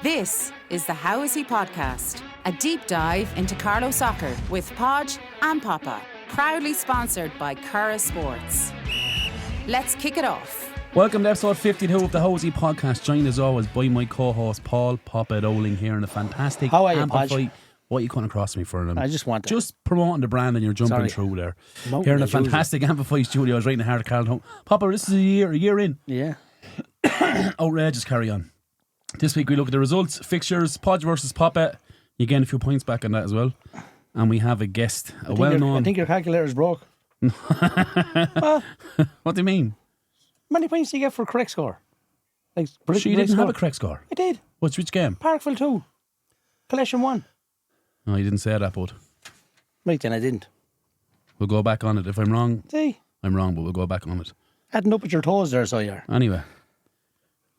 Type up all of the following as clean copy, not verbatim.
This is the How Is He podcast, a deep dive into Carlow soccer with Podge and Papa, proudly sponsored by Curra Sports. Let's kick it off. Welcome to episode 52 of the How Is He podcast, joined as always by my co-host Paul Papa Dowling here in a fantastic How are you, Ampifi. Podge? What are you coming across me for them? I just want to. Just promoting the brand and you're jumping through there. Here in a fantastic Ampifi Studios right in the heart of Carlyle. Papa, this is a year in. Yeah. Outrageous, carry on. This week we look at the results, fixtures, Podge versus Papa. You gain a few points back on that as well. And we have a guest, a well-known... I think your calculator's broke. What do you mean? How many points do you get for a correct score? Like, So you didn't have a correct score? I did. Which game? Parkville 2. Collection 1. No, you didn't say that, bud. Right then, I didn't. We'll go back on it. If I'm wrong, See? I'm wrong, but we'll go back on it. Adding up at your toes there, so you're. Anyway,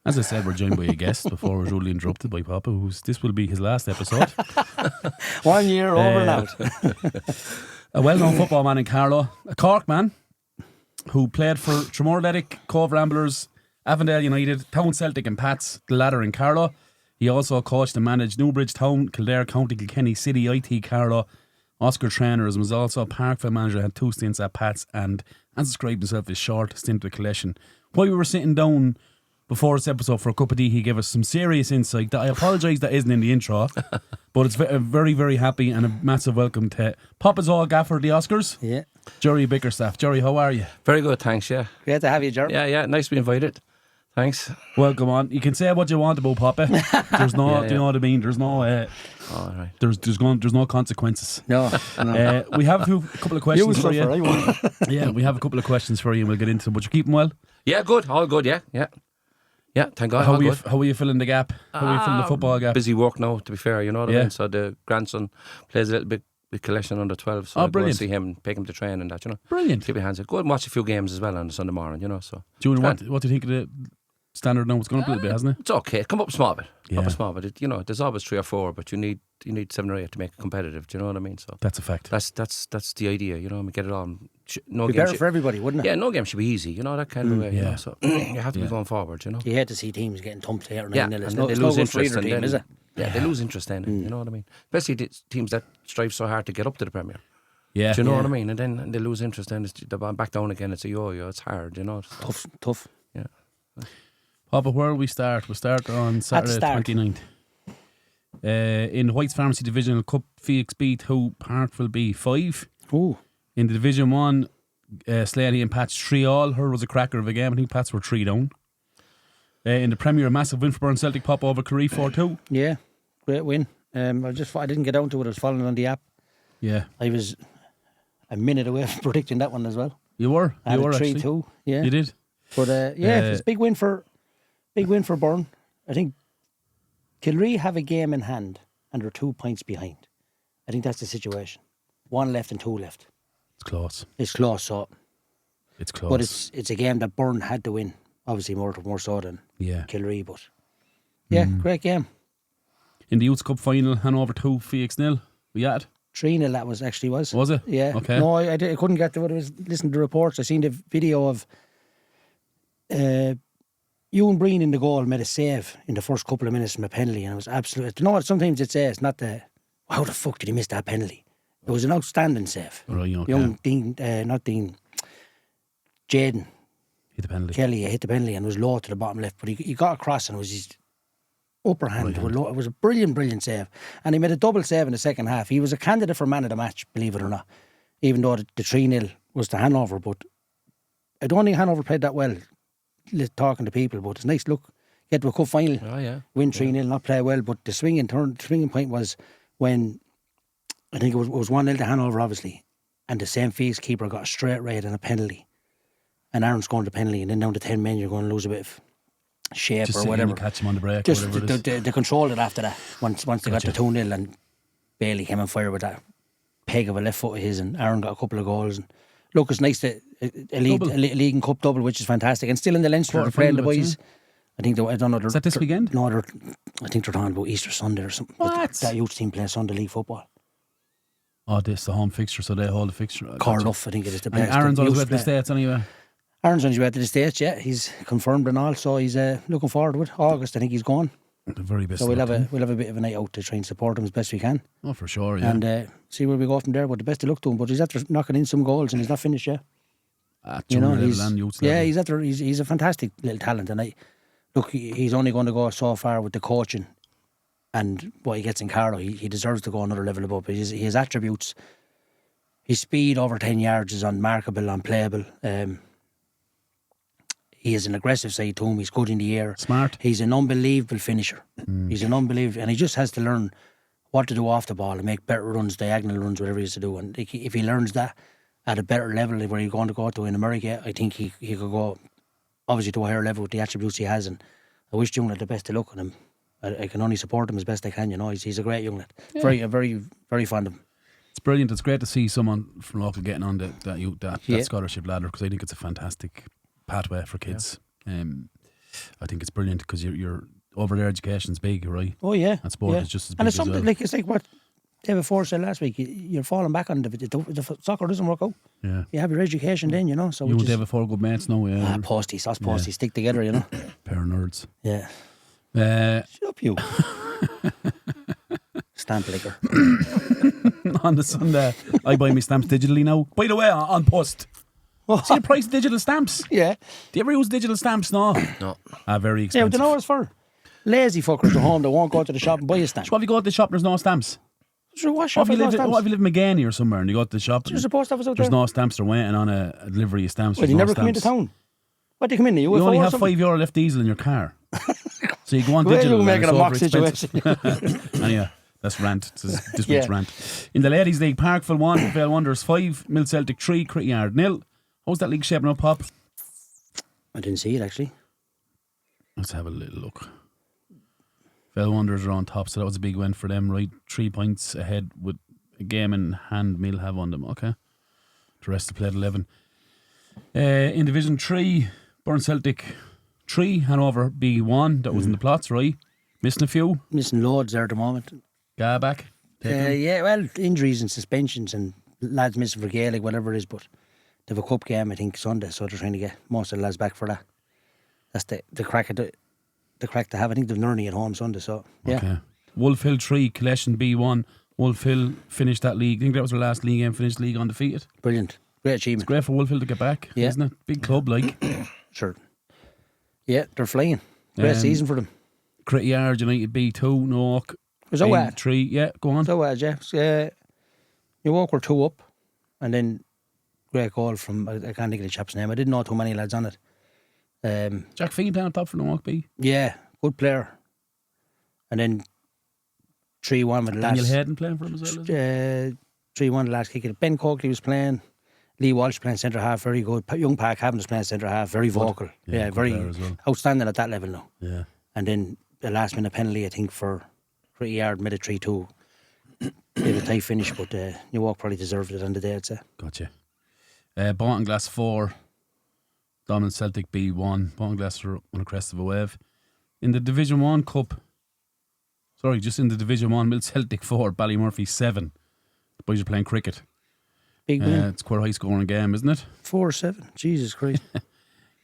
as I said, we're joined by a guest before we're rudely interrupted by Papa, this will be his last episode. 1 year over and out. A well-known football man in Carlow, a Cork man who played for Tramore Athletic, Cobh Ramblers, Avondale United, Town Celtic and Pats, the latter in Carlow. He also coached and managed Newbridge Town, Kildare County, Kilkenny City IT Carlow Oscar Traynor, and was also a Parkville manager, had 2 stints at Pats, and described himself as short stint with Collection. While we were sitting down before this episode for a cup of tea, he gave us some serious insight that I apologise that isn't in the intro, but it's very, very happy and a massive welcome to Papa's all gaffer of the Oscars. Yeah. Gerry Bickerstaffe. Gerry, how are you? Very good, thanks, yeah. Great to have you, Gerry. Yeah, nice to be invited. Thanks. Welcome on. You can say what you want about Papa. There's no, do you know what I mean? There's no, All right. there's no consequences. No. We have a couple of questions for you. Right? Yeah, we have a couple of questions for you and we'll get into them. But you keep them well? Yeah, good, all good, yeah. Yeah, thank God, How all are you, good. how are you filling the gap? How are you filling the football gap? Busy work now, to be fair, you know what I Yeah. mean? So the grandson plays a little bit with Collection under 12, so I go brilliant. and see him, take him to train and that, you know. Brilliant. Keep your hands up. Go and watch a few games as well on the Sunday morning, you know, so. June, what do you think of the standard now? It's gone up a little bit, hasn't it? It's okay, come up a small bit. Yeah. Up a small bit. It, you know, there's always 3 or 4, but you need 7 or 8 to make it competitive, do you know what I mean? So That's a fact. that's the idea, you know, we get it on. No Be game better for everybody, wouldn't it? Yeah, no game should be easy, you know, that kind of way, you yeah. know, so you have to be going forward, you know. You hate to see teams getting thumped 8 or 9 Yeah, 0. and No, they it's no lose good for interest, either and team, then, is it? Yeah, they lose interest then, you know what I mean? Especially the teams that strive so hard to get up to the Premier. Yeah. Do you know what I mean? And then they lose interest, then they're back down again. It's a yo-yo. It's hard, you know. So, Tough. yeah. Papa, where will we start? We'll start on Saturday start. 29th. In White's Pharmacy Divisional Cup, Phoenix beat who? Parkville B 5. Ooh. In the Division 1, Slaney and Pats 3-all. Her was a cracker of a game. I think Pats were 3 down. In the Premier, a massive win for Burn Celtic, pop over Carree 4-2. Yeah. Great win. I didn't get down to it. I was following on the app. Yeah. I was a minute away from predicting that one as well. You were? I You had were a 3-2. actually. Yeah. You did? But it's a big win for Burn. I think Kilree have a game in hand and they're 2 points behind. I think that's the situation. 1 left and 2 left. It's close. It's close, so. It's close. But it's a game that Burn had to win. Obviously more so than Kilree, but yeah, great game. In the Youth Cup final, Hanover 2, Phoenix 0. We at? 3-0 that was. Was it? Yeah. Okay. No, I couldn't get to it. I was listening to reports. I seen the video of Ewan Breen in the goal made a save in the first couple of minutes from a penalty, and it was absolute. You know what? Sometimes it says not the how the fuck did he miss that penalty? It was an outstanding save. Right, okay. Young Dean, not Dean, Jaden Hit the penalty. Kelly hit the penalty and was low to the bottom left, but he got across and it was his upper hand. Right. It was a brilliant save, and he made a double save in the second half. He was a candidate for man of the match, believe it or not, even though the 3-0 was to Hanover. But I don't think Hanover played that well, talking to people, but it's nice. Look, get to a cup final, win 3-0, not play well, but the swinging point was when I think it was 1-0 to Hanover, obviously, and the St. Fees keeper got a straight red and a penalty, and Aaron scored the penalty, and then down to 10 men you're going to lose a bit of shape Just or whatever. Catch him on the break. Just whatever it is. they controlled it after that. Once they got to 2-0 and Bailey came on fire with that peg of a left foot of his, and Aaron got a couple of goals. And look, it's nice to a league and cup double, which is fantastic. And still in the Leinster, they're playing the boys. I think I don't know. Is that this weekend? No, I think they're talking about Easter Sunday or something. What? That youth team plays Sunday league football. Oh, this is the home fixture, so they hold the fixture. Carlow, I think it is the best. Aaron's always at the States anyway. Aaron's on his way to the States, yeah. He's confirmed and all, so he's looking forward to it. August, I think he's gone. The very best. So we'll have a bit of a night out to try and support him as best we can. Oh, for sure, yeah. And see where we go from there. But the best of luck to him. But he's after knocking in some goals and he's not finished yet. He's he's a fantastic little talent. And he's only going to go so far with the coaching and what he gets in Carlow. He deserves to go another level above. But he has attributes. His speed over 10 yards is unmarkable, unplayable. He has an aggressive side to him. He's good in the air. Smart. He's an unbelievable finisher. He's an unbelievable... And he just has to learn what to do off the ball and make better runs, diagonal runs, whatever he has to do. And if he learns that at a better level where he's going to go to in America, I think he could go, obviously, to a higher level with the attributes he has. And I wish Younglet the best of luck on him. I can only support him as best I can, He's a great Younglet. Yeah. Very, very fond of him. It's brilliant. It's great to see someone from local getting on that scholarship ladder, because I think it's a fantastic pathway for kids. I think it's brilliant because you're over there. Education's big, right? Oh yeah, and sport is just as big. And it's something it's like what David Ford said last week. You're falling back on the soccer doesn't work out. Yeah, you have your education then, So you and David Ford good mates now. Yeah, posties, stick together, Pair of nerds. Yeah. Shut up, you. Stamp liquor. On the Sunday, I buy me stamps digitally now. By the way, on post. See the price of digital stamps? Yeah. Do you ever use digital stamps? No. Very expensive. Yeah, but do you know what it's for? Lazy fuckers at home that won't go to the shop and buy a stamp. So if you go to the shop, there's no stamps. Sure, what if you live in McGanny or somewhere and you go to the shop, there's a post office out there's there. No stamps. They're waiting on a delivery of stamps. Well, you never come into town. What do you come in? You only have €5 left diesel in your car. So you go on digital. You're making a mock situation. Anyway, that's rant. This week's rant. In the Ladies' League, Parkville 1, Vale Wanderers 5, Mill Celtic 3, Critty Yard 0. How's that league shaping up, Pop? I didn't see it, actually. Let's have a little look. Vale Wanderers are on top, so that was a big win for them, right? 3 points ahead with a game in hand Mill have on them, okay? The rest have played 11. In Division 3, Burn Celtic 3, Hanover B1, that was in the plots, right? Missing a few? Missing loads there at the moment. Back? Injuries and suspensions and lads missing for Gaelic, whatever it is, but they have a cup game, I think, Sunday, so they're trying to get most of the lads back for that. That's the crack to have. I think they've Nurney at home Sunday, so yeah. Okay. Wolf Hill 3, Collection B1. Wolf Hill finished that league. I think that was their last league game, finished league undefeated. Brilliant. Great achievement. It's great for Wolf Hill to get back, isn't it? Big club, like. Sure. Yeah, they're flying. Great season for them. Critty Yard United B2, Newark Was that what? 3, yeah, go on. So yeah. Newark were 2 up, and then great goal from, I can't think of the chap's name. I didn't know too many lads on it. Jack Fegan playing on top for Newark B. Yeah, good player. And then 3-1 with the last. Daniel Hayden playing for him as well. 3-1 the last kick. Ben Coakley was playing. Lee Walsh playing centre half, very good. Young Park Havens playing centre half, very vocal. Yeah, very outstanding at that level now. Yeah. And then the last minute penalty, I think, for Critty Yard made it 3-2. They had a tight finish, but Newark probably deserved it on the day, I'd say. Gotcha. Ballinglass 4, Dominant Celtic B1. Ballinglass are on a crest of a wave. In the Division 1 Cup, just in the Division 1, Mill Celtic 4, Ballymurphy 7. The boys are playing cricket. Big win. It's quite a high scoring game, isn't it? 4-7. Jesus Christ.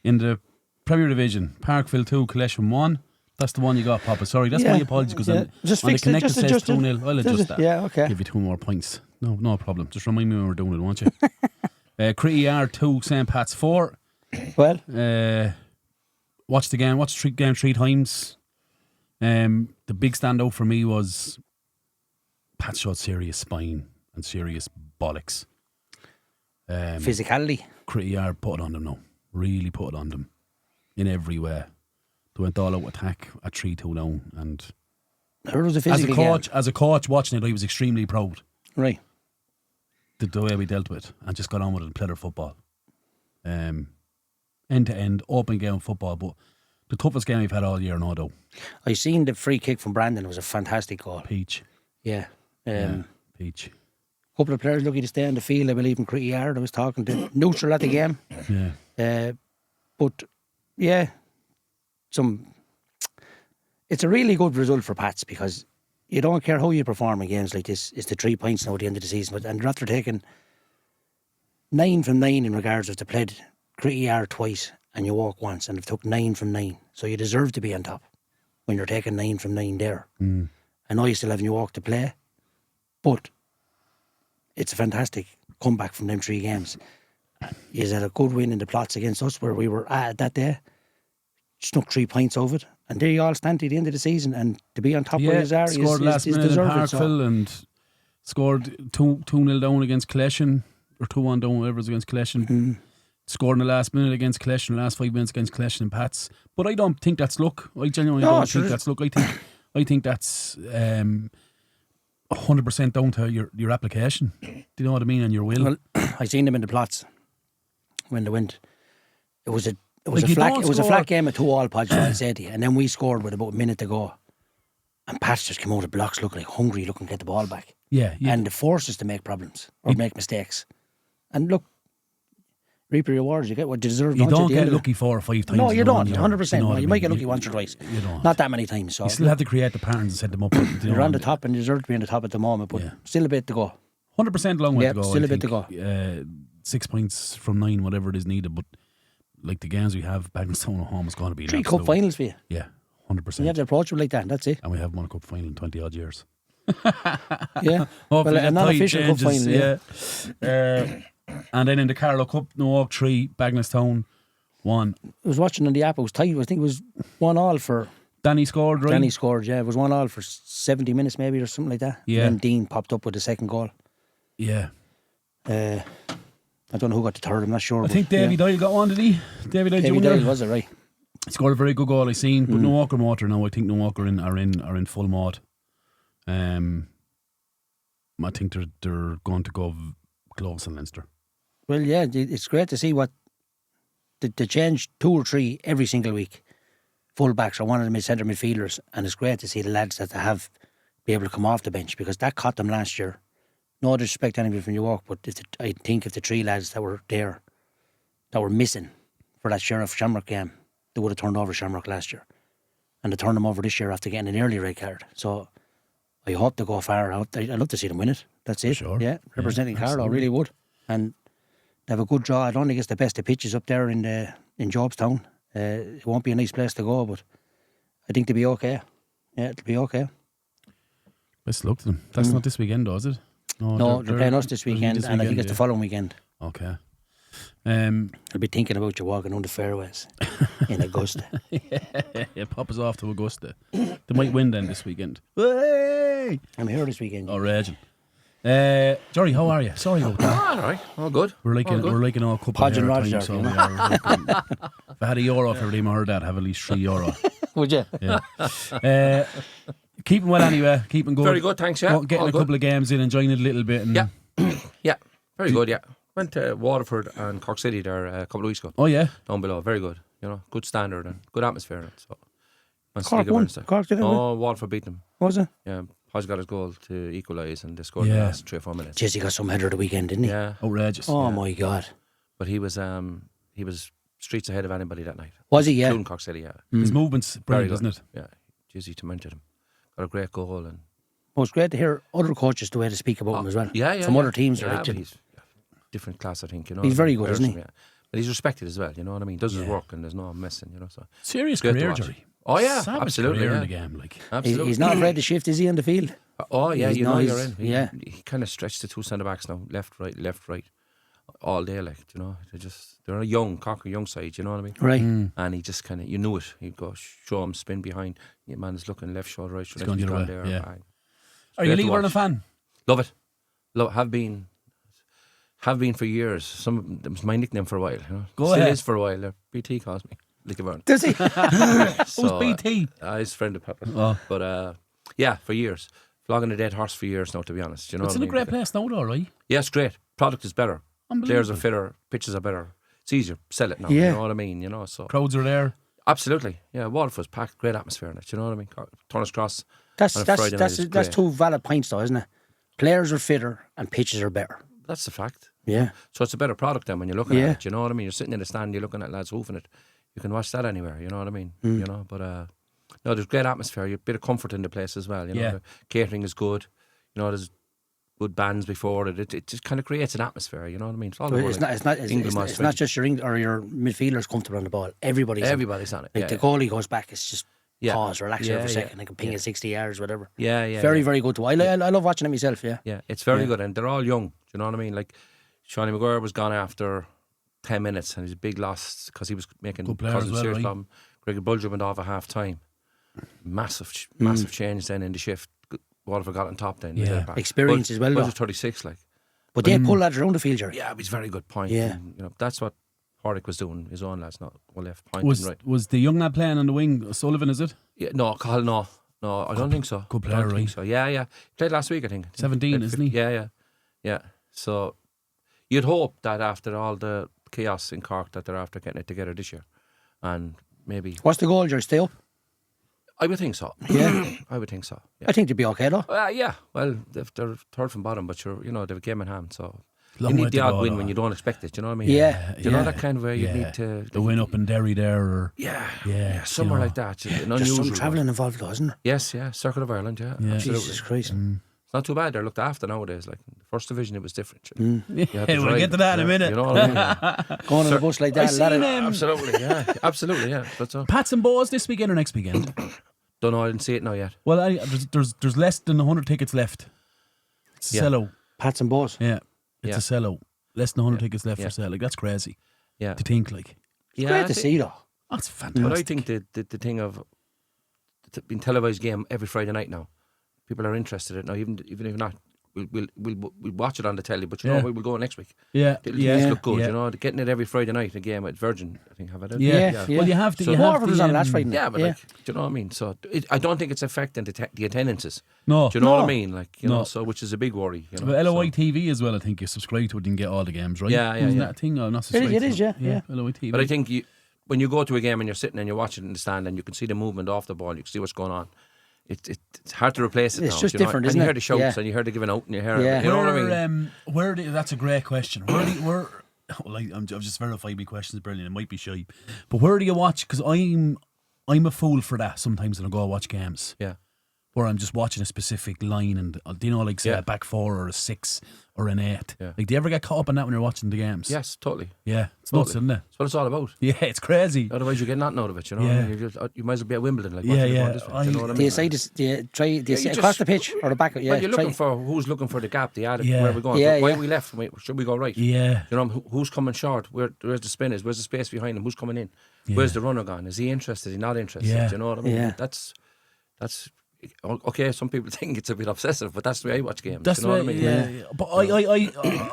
In the Premier Division, Parkville 2, Collection 1. That's the one you got, Papa. Sorry, that's my apologies because on the connected says 2-0. I'll adjust that. Yeah, okay. Give you 2 more points. No problem. Just remind me when we're doing it, won't you? Critty Yard 2, St. Pat's 4. Well, watched the game. Watched the game 3 times. The big standout for me was Pat showed serious spine and serious bollocks. Physicality. Critty Yard put it on them now. Really put it on them in every way. They went all out attack at 3-2 down, and as a coach watching it, I was extremely proud. Right. The way we dealt with it and just got on with it and played our football. End to end, open game football, but the toughest game we've had all year, no doubt. I seen the free kick from Brandon. It was a fantastic goal. Peach. Yeah. Peach. A couple of players lucky to stay on the field, I believe, in Critty Yard. I was talking to neutral at the game. Yeah. But yeah, it's a really good result for Pats because you don't care how you perform in games like this. It's the 3 points now at the end of the season. And after taking 9 from 9 in regards of they played Critty Yard twice and you walk once and they've took 9 from 9. So you deserve to be on top. when you're taking 9 from 9 there. I know you still have New York to play, but it's a fantastic comeback from them 3 games. He's had a good win in the plots against us where we were at that day. Snuck 3 points of it. And there you all stand at the end of the season. And to be on top where you are scored last minute in Parkville and scored 2-0 down against Kilkenny, or 2-1 down, whatever it was against Kilkenny. Scored in the last minute against Kilkenny, the last 5 minutes against Kilkenny and Pats. But I don't think that's luck. I genuinely don't think that's luck. I think that's 100% down to your application. Do you know what I mean? And your will. Well, I seen them in the plots when they went. It was a flat game at 2-2, Podge, I said to you. And then we scored with about a minute to go. And Pats just came out of the blocks looking like hungry, looking to get the ball back. Yeah. And it forced us to make problems or make mistakes. And look, reap your rewards. You get what you deserve. You don't get lucky 4 or 5 times. No, you don't. 100%. You know you might get lucky once or twice. You don't. Not that many times. So you still have to create the patterns and set them up. You're on the top and you deserve to be on the top at the moment, but still a bit to go. 100% long way to go. Still a bit to go. 6 points from 9, whatever it is needed. But like the games we have back in Stone at home is going to be 3 cup finals for you. Yeah, 100%. You have to approach it like that. That's it. And we have won a cup final in 20 odd years. Yeah. Well, an unofficial cup final. Yeah. And then in the Carlow Cup, Newark 3, Bagnallstown 1. I was watching on the app. It was tight. I think it was 1-1 for. Danny scored, right? Danny scored. Yeah, it was 1-1 for 70 minutes maybe or something like that. Yeah. And then Dean popped up with the second goal. Yeah. I don't know who got the third. I'm not sure. I think Davy Doyle got one, did he? Davy Doyle, was it, right? He scored a very good goal I seen, but Newark are motor now. I think Newark are in full mod. I think they're going to go close in Leinster. Well, yeah, it's great to see what they change 2 or 3 every single week. Full-backs are one of the centre midfielders, and it's great to see the lads that they have be able to come off the bench because that caught them last year. No disrespect to anybody from New York, but I think if the 3 lads that were there, that were missing for that Sheriff Shamrock game, they would have turned over Shamrock last year. And they turned them over this year after getting an early red card. So I hope they go far. I'd love to see them win it. That's it. Sure. Yeah, representing Carlow, I really would. And they have a good draw. I don't think it's the best of pitches up there in Jobstown. It won't be a nice place to go, but I think they'll be okay. Yeah, it'll be okay. Best luck to them. That's not this weekend, though, is it? No, they're playing us this weekend, and I think it's the following weekend. Okay. I'll be thinking about you walking on the fairways in Augusta. Yeah, pop us off to Augusta. They might win then this weekend. Hey! I'm here this weekend. Oh, raging. Jerry, how are you? Sorry about that. All right, all good. We're like an all cup Podge and of Roger, so we are. If I had €1 for every time I heard that, I'd have at least €3. Would you? Yeah. Keeping well anyway. Keeping good. Very good, thanks. Yeah, getting all a couple of games in, enjoying it a little bit. And yeah, very good. Yeah, went to Waterford and Cork City there a couple of weeks ago. Oh yeah, down below. Very good. You know, good standard and good atmosphere in it. So Cork won. Cork did it. Oh, Waterford beat them. Was it? Yeah, Hodge got his goal to equalise and they scored in the last 3 or 4 minutes. Jesse got some header the weekend, didn't he? Yeah, outrageous. Oh my God! But he was streets ahead of anybody that night. Was he? Yeah. Including Cork City. Yeah. His movement's brilliant, isn't it? Yeah, Jesse to mention him. Got a great goal and. Well, it's great to hear other coaches the way to speak about him as well. From other teams. Yeah, but he's different class, I think. You know, he's very good, isn't he? Yeah. But he's respected as well. You know what I mean? Does his work and there's no messing. You know, so serious career, Jerry. Oh yeah, Savage absolutely. Career yeah. in the game, like absolutely. He's not afraid to shift, is he, on the field? Oh yeah, he's you're in. He kind of stretched the 2 centre backs now, left, right, all day. Like you know, they're a young Cork, a young side. You know what I mean? Right. And he just kind of, you knew it. He'd go show him, spin behind. Your man is looking left shoulder, right shoulder. He's gone there. Yeah. Are you a League One fan? Love it. Have been for years. It was my nickname for a while. You know? Go Still ahead. is for a while. BT calls me. Does he? Who's BT? His friend of Papa. Oh. But yeah, for years. Flogging a dead horse for years now, to be honest. You know It's in a great place now, though, right? Yeah, it's great. Product is better. Players are fitter. Pitches are better. It's easier. Sell it now. Yeah. You know what I mean? You know, so Crowds are there. absolutely. Yeah, Waterford's packed. Great atmosphere in it. You know what I mean? Turner's Cross. That's on a Friday night is great. 2 valid points, though, isn't it? Players are fitter and pitches are better. That's the fact. Yeah. So it's a better product then when you're looking at it. You know what I mean? You're sitting in the stand, you're looking at lads hoofing it. You can watch that anywhere. You know what I mean? You know, but no, there's great atmosphere. You a bit of comfort in the place as well. You know, the catering is good. You know, there's good bands before it. It just kind of creates an atmosphere. You know what I mean? It's all over. It's not just your midfielders comfortable on the ball. Everybody's on it. Like the goalie goes back. It's just pause, relax there for a second. They can ping Yeah. at 60 yards, whatever. Yeah. Very, very good. I love watching it myself, yeah. Yeah, it's very good, and they're all young. Do you know what I mean? Like, Shawnee Maguire was gone after 10 minutes, and he's a big loss because he was making Good player causing as well, serious right? problem. Greg Bulger went off at half time. Massive change then in the shift. Waterford got on top then. Yeah. Back. Experience as well, Bulger's though. 36, like. But they pull lads around the field, Jerry. Yeah, it was a very good point. Yeah. And, you know, that's what Hordick was doing. His own lads, not left pointing right. Was the young lad playing on the wing? Sullivan, is it? Yeah, no, no, I don't think so. Good I player, don't think right? so. Yeah. Played last week, I think. 17, isn't he? Yeah. So you'd hope that after all the chaos in Cork that they're after getting it together this year, and maybe What's the goal, Jerry? Stay up? I would think so. Yeah. I would think so. Yeah. I think they'd be okay, though. Yeah. Well, they're third from bottom, but they've a game in hand, so. Long You way need the to odd go, win though. when you don't expect it. Do you know what I mean? Yeah. Do you know that kind of way you need to the win up in Derry there, or Yeah, somewhere like that. An There's unusual some one. travelling involved, though, isn't there? Yes, Circuit of Ireland. Yeah, absolutely. Jesus Christ. It's not too bad. They're looked after nowadays. Like in the first division, it was different. Yeah, we'll get to that in a minute. You know what I mean? Going on a bus like that. Absolutely. Yeah. But Pats and Bows this weekend or next weekend? don't know. I didn't see it now yet. Well, there's less than 100 tickets left. It's a sellout. Pats and Bows. Yeah, it's a sellout. Less than 100 tickets left Yeah. for sale. Like, that's crazy. Yeah, To think, like, It's great to see, though. that's fantastic. But I think the thing of being televised game every Friday night now, people are interested in it now. Even if not, we'll watch it on the telly. But you know, we'll go next week. Yeah, It'll yeah, look good. yeah. You know, getting it every Friday night a game at Virgin. I think have it. Yeah. Well, you have to. So you have Waterford was on last the, Friday night. Yeah, but like, do you know what I mean? So I don't think it's affecting the attendances. No. Do you know what No. I mean? Like, you know, so which is a big worry. You know, But LOI so. TV as well, I think you subscribe to it and get all the games, right? Yeah, Isn't yeah. that a thing? Oh, not subscribed It to is, yeah. LOI TV. But I think when you go to a game and you're sitting and you're watching it in the stand and you can see the movement off the ball, you can see what's going on. It's hard to replace it It's now. just you know? different, and isn't you it? hear the shouts Yeah. and you hear the giving out and you hear Yeah. you know what I mean? That's a great question. Where I've just verified my questions brilliant. It might be shy. But where do you watch? Because I'm a fool for that sometimes when I go watch games. Yeah. Where I'm just watching a specific line and, do you know, like say Yeah. a back four or a 6 or an 8. Yeah. Like, do you ever get caught up on that when you're watching the games? Yes, totally. Yeah. It's nuts, Totally. isn't it? That's what it's all about. Yeah, it's crazy. Otherwise, you get nothing out of it. You know, Yeah. I mean, you might as well be at Wimbledon. Like, Yeah, watching the yeah. ball this way, do you know what I mean? Do you say this? Do you you sit just- across the pitch or the back? Yeah, Well, you're looking try- for who's looking for the gap, the attic, Yeah. where we're going. Yeah, Why yeah. are we left? Should we go right? Yeah. You know, who's coming short? Where's the spinners? Where's the space behind him? Who's coming in? Yeah. Where's the runner gone? Is he interested? Is he not interested? Yeah. Do you know what I mean? Yeah. That's okay. Some people think it's a bit obsessive, but that's the way I watch games. That's you know what, what I mean? yeah. But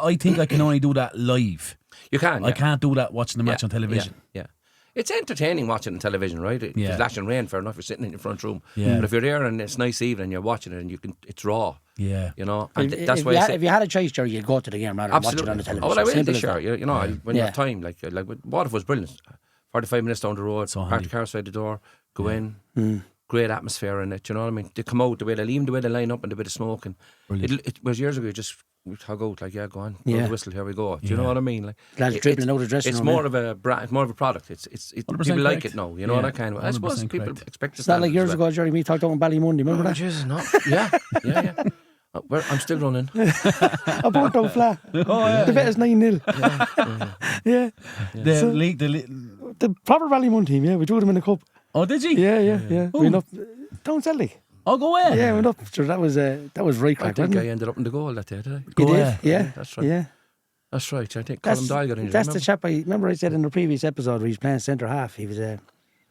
I think I can only do that live. You can. I Yeah. can't do that watching the match on television. Yeah. It's entertaining watching on television, right? If Yeah. it's lashing rain, fair enough. You're sitting in your front room. Yeah. But if you're there and it's nice evening, you're watching it and it's raw. Yeah. You know, and that's if, why you I had, say if you had a choice, Jerry, you'd go to the game rather than watch it on the television. Oh, well, I will Simple this as year. that. You know, when you Yeah. have time, like Waterford was brilliant. 45 minutes down the road, So park handy. the car outside the door, go in. Great atmosphere in it. You know what I mean? They come out the way they line up and the bit of smoke and it was years ago. We'd hug out like, yeah, go on, blow Yeah. the whistle, here we go. Do you know what I mean? Like Lads dribbling out of the dressing It's room, more yeah. of a more of a product. It's 100% people like correct. it now. You know Yeah, that kind of. I suppose 100% people correct. expect It's not like years ago, Jerry. We talked about Ballymundy. Remember that? Jesus, no. Yeah. I'm still running. I bought down flat. The bet is 9-0. Yeah. The proper Ballymun team. Yeah, we drew them in the cup. Oh, did you? Yeah. We went up down Celtic. Oh, go away. Yeah, we went up. So that was right I crack, think wasn't I it? ended up in the goal that day, did I? You Go did? away. Yeah. That's right. Yeah. That's right. I think Colin Doyle got injured. That's the remember? chap. I remember I said in the previous episode where he's playing centre half. He was The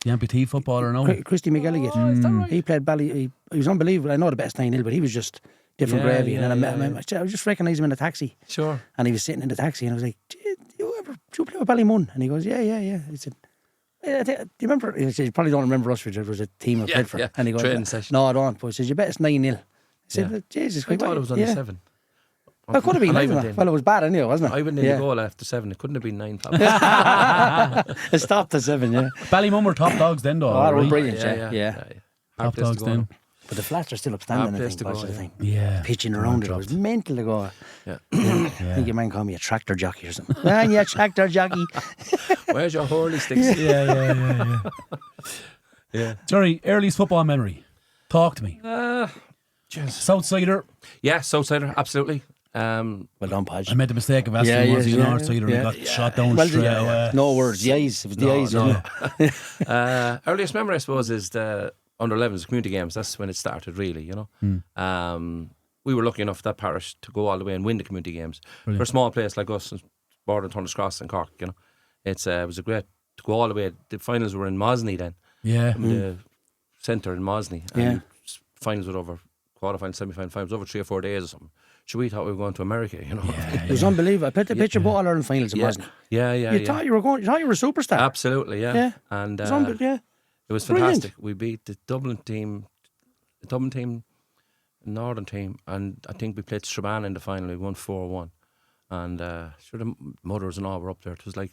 amputee footballer now. Christy McGilligan. Oh, is that right? He played Bally. He was unbelievable. I know the best 9-0, but he was just different Yeah, gravy. yeah, And then yeah, I just recognised him in a taxi, Sure. and he was sitting in the taxi, and I was like, "Do you play with Ballymun?" And he goes, "Yeah." I said, "Do you remember?" He said, "You probably don't remember us, Richard. It was a team of Yeah, Bedford." yeah. And he goes, Training session. "No, I don't." But he says, "You bet it's 9-0." I said, Yeah. "Jesus, I thought it was only 7. Well, it could have been. And I Wasn't went it? in. Well, it was bad anyway, wasn't it? I went in the goal after 7. It couldn't have been 9. It stopped at 7. Yeah. Ballymun were top dogs then, though. Oh, that was right? brilliant. Yeah. Top dogs then. But the flats are still upstanding. I place think. to That's go, the yeah. thing. Yeah. Pitching around it was mental to go. Yeah. I think you might call me a tractor jockey or something. Man, you tractor jockey. Where's your Hurley sticks? Yeah. Jerry, earliest football memory. Talk to me. Southsider. Yeah, Southsider, absolutely. Well done, Podge. I made the mistake of asking Yeah, was he yeah, an Northsider and he got shot down Well, straight away. no words. The eyes. It was the eyes. no. wasn't it? Earliest memory, I suppose, is the under 11s community games. That's when it started, really. You know, we were lucky enough that parish to go all the way and win the community games. Brilliant. For a small place like us, bordering Turner's Cross and Cork, you know, it was a great to go all the way. The finals were in Mosney then. Yeah. The centre in Mosney. And finals were over, quarterfinal, semi-final, finals over 3 or 4 days or something. So we thought we were going to America, you know. It was unbelievable. I put the picture of both All-Ireland finals in Mosney. You thought you were going. You thought you were a superstar. Absolutely, yeah. And it was fantastic. Brilliant. We beat the Dublin team, Northern team, and I think we played Strabane in the final. We won 4-1, and sure the mothers and all were up there. It was like,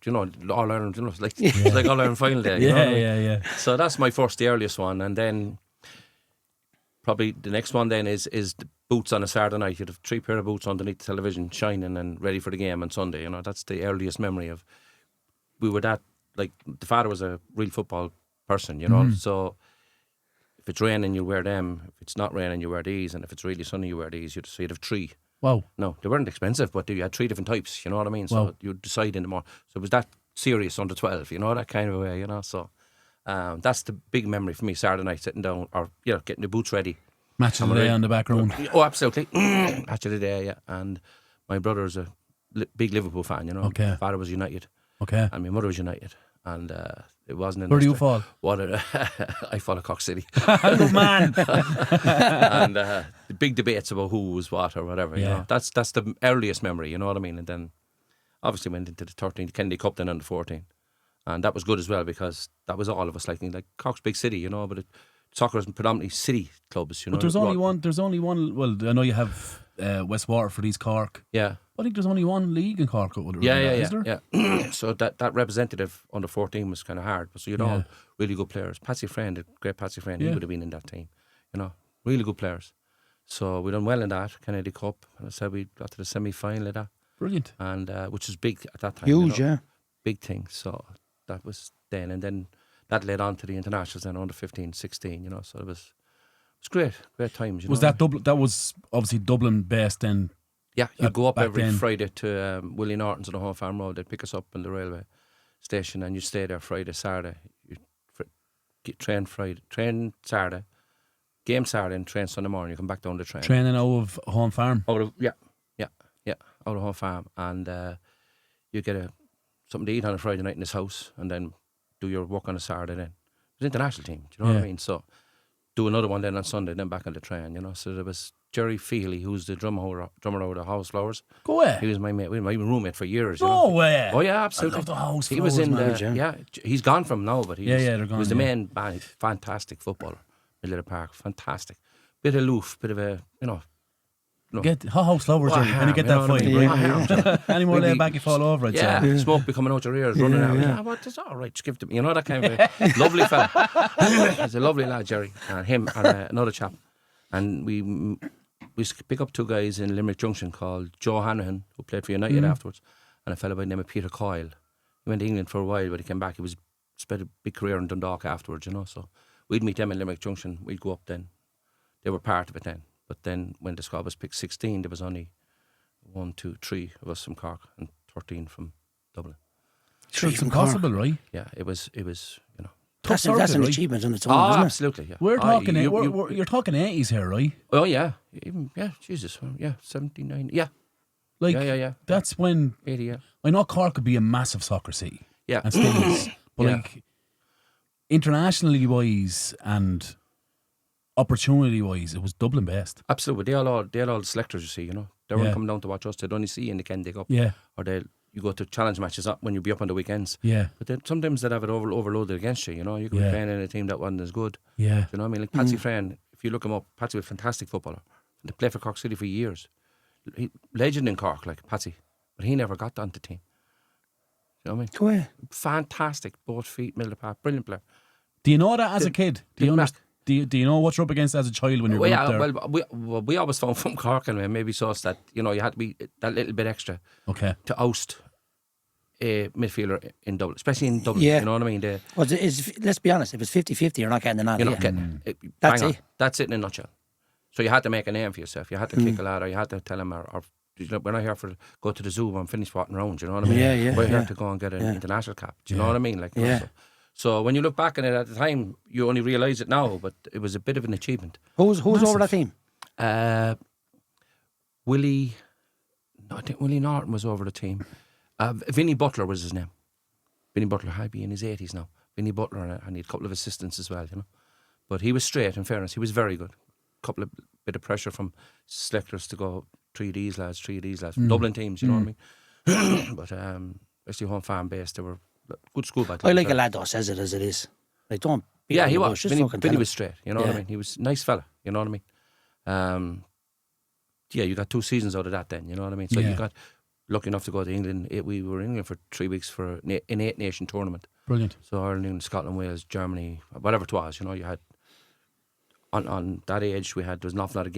you know, All Ireland. You know, it was like All Ireland final day. You know what I mean? So that's my first, the earliest one, and then probably the next one then is the boots on a Saturday night. You'd have 3 pair of boots underneath the television, shining and ready for the game on Sunday. You know, that's the earliest memory of. We were that, like, the father was a real football person, you know. So if it's raining, you wear them. If it's not raining, you wear these. And if it's really sunny, you wear these. So you'd have 3. Wow. No, they weren't expensive, but you had 3 different types, you know what I mean? So you'd decide in the morning. So it was that serious under 12, you know, that kind of a way, you know. So that's the big memory for me, Saturday night, sitting down, or, you know, getting the boots ready. Match of the day on the back room. Oh, absolutely. Match of the day, yeah. And my brother's a big Liverpool fan, you know. Okay. My father was United. Okay. And my mother was United. And it wasn't in Where do you fall? I fall at Cork City. Good man. And the big debates about who was what or whatever, you know. That's the earliest memory, you know what I mean? And then obviously went into the 13th Kennedy Cup then under 14. And that was good as well, because that was all of us, like Cork's big city, you know, but soccer is predominantly city clubs, you know. But there's only one, well, I know you have West Waterford, Cork. Yeah. I think there's only one league in Cork. Yeah. So that representative under 14 was kind of hard. But so you'd all really good players. Patsy Friend, a great Patsy Friend, he would have been in that team. You know, really good players. So we done well in that Kennedy Cup. And I said we got to the semi-final of that. Brilliant. And which was big at that time. Huge, you know? Big thing. So that was then. And then that led on to the internationals then under 15, 16, you know. So it was great times. You was know? that Dublin? That was obviously Dublin based then. Yeah, you go up every then. Friday to Willie Norton's on the Home Farm Road. They'd pick us up in the railway station, and you stay there Friday, Saturday. You train Saturday, game Saturday, and train Sunday morning. You come back down the train. Training out of Home Farm. Out of out of Home Farm, and you get something to eat on a Friday night in this house, and then do your work on a Saturday. Then it was an international team. Do you know what I mean? So do another one then on Sunday, then back on the train. You know, so there was Gerry Feely, who's the drummer of the House Flowers. Go away. He was my mate, my roommate for years. No way. Oh yeah, absolutely. I love the House He was in man. he's gone from now, but he they're gone. He was the main band. Fantastic footballer, Middle of the Park. Fantastic. Bit aloof, bit of a Get House Flowers, and you get that fight. Any more laid back, you fall over. Smoke be coming out your ears, running out. Yeah, but it's all right. Just give it to me. You know that kind of a lovely fella. He's a lovely lad, Gerry, and him and another chap, and we pick up 2 guys in Limerick Junction called Joe Hanahan, who played for United afterwards, and a fella by the name of Peter Coyle. He went to England for a while, but he came back. He spent a big career in Dundalk afterwards, you know. So we'd meet them in Limerick Junction. We'd go up then. They were part of it then. But then when the squad was picked 16, there was only 1, 2, 3 of us from Cork and 13 from Dublin. It's impossible, right? Yeah, it was, you know. That's an achievement in its own, isn't it? Absolutely, yeah. We're talking, you're talking 80s here, right? Oh, yeah. Even, Jesus. Yeah, 79. Yeah. Like, yeah. That's when 80, yeah. I know Cork could be a massive soccer city. Yeah. And still is. But like, internationally wise and opportunity wise, it was Dublin based. Absolutely. They all the selectors, you see, you know. They weren't coming down to watch us. They'd only see you in the Kennedy Cup. Yeah. Or you go to challenge matches up when you be up on the weekends. Yeah. But then sometimes they'd have it overloaded against you, you know. You could be playing in a team that wasn't as good. Yeah. Do you know what I mean? Like Patsy Friend, if you look him up, Patsy was a fantastic footballer. They played for Cork City for years. Legend in Cork, like Patsy. But he never got onto the team. Do you know what I mean? Go ahead. Fantastic, both feet, middle of the park, brilliant player. Do you know that as a kid? Do you know what you're up against as a child when you're up there? Well, we always found from Cork anyway, maybe saw us that, you know, you had to be that little bit extra to oust a midfielder in Dublin, especially in Dublin. You know what I mean? Let's be honest, if it's 50-50, you're not getting the nod. You're not getting it. That's it. That's it in a nutshell. So you had to make a name for yourself. You had to kick a lad, or you had to tell him, or we're not here for go to the zoo and finish walking around. You know what I mean? Yeah. We're here to go and get an international cap. Do you know what I mean? Like, So when you look back on it at the time, you only realise it now, but it was a bit of an achievement. Who's over that team? I think Willie Norton was over the team. Vinnie Butler was his name. Vinnie Butler had be in his 80s now. Vinnie Butler, and he had a couple of assistants as well, you know. But he was straight, in fairness. He was very good. Couple of bit of pressure from selectors to go 3 of these lads, Dublin teams, you know what I mean? But especially home farm based, they were good school back then. I like a lad though says it as it is. Like, don't. Yeah, he was. Vinny was straight, you know what I mean? He was a nice fella, you know what I mean? Yeah, you got 2 seasons out of that then, you know what I mean? So you got lucky enough to go to England. We were in England for 3 weeks for an 8-nation tournament. Brilliant. So Ireland, Scotland, Wales, Germany, whatever it was, you know, you had on that age there was an awful lot of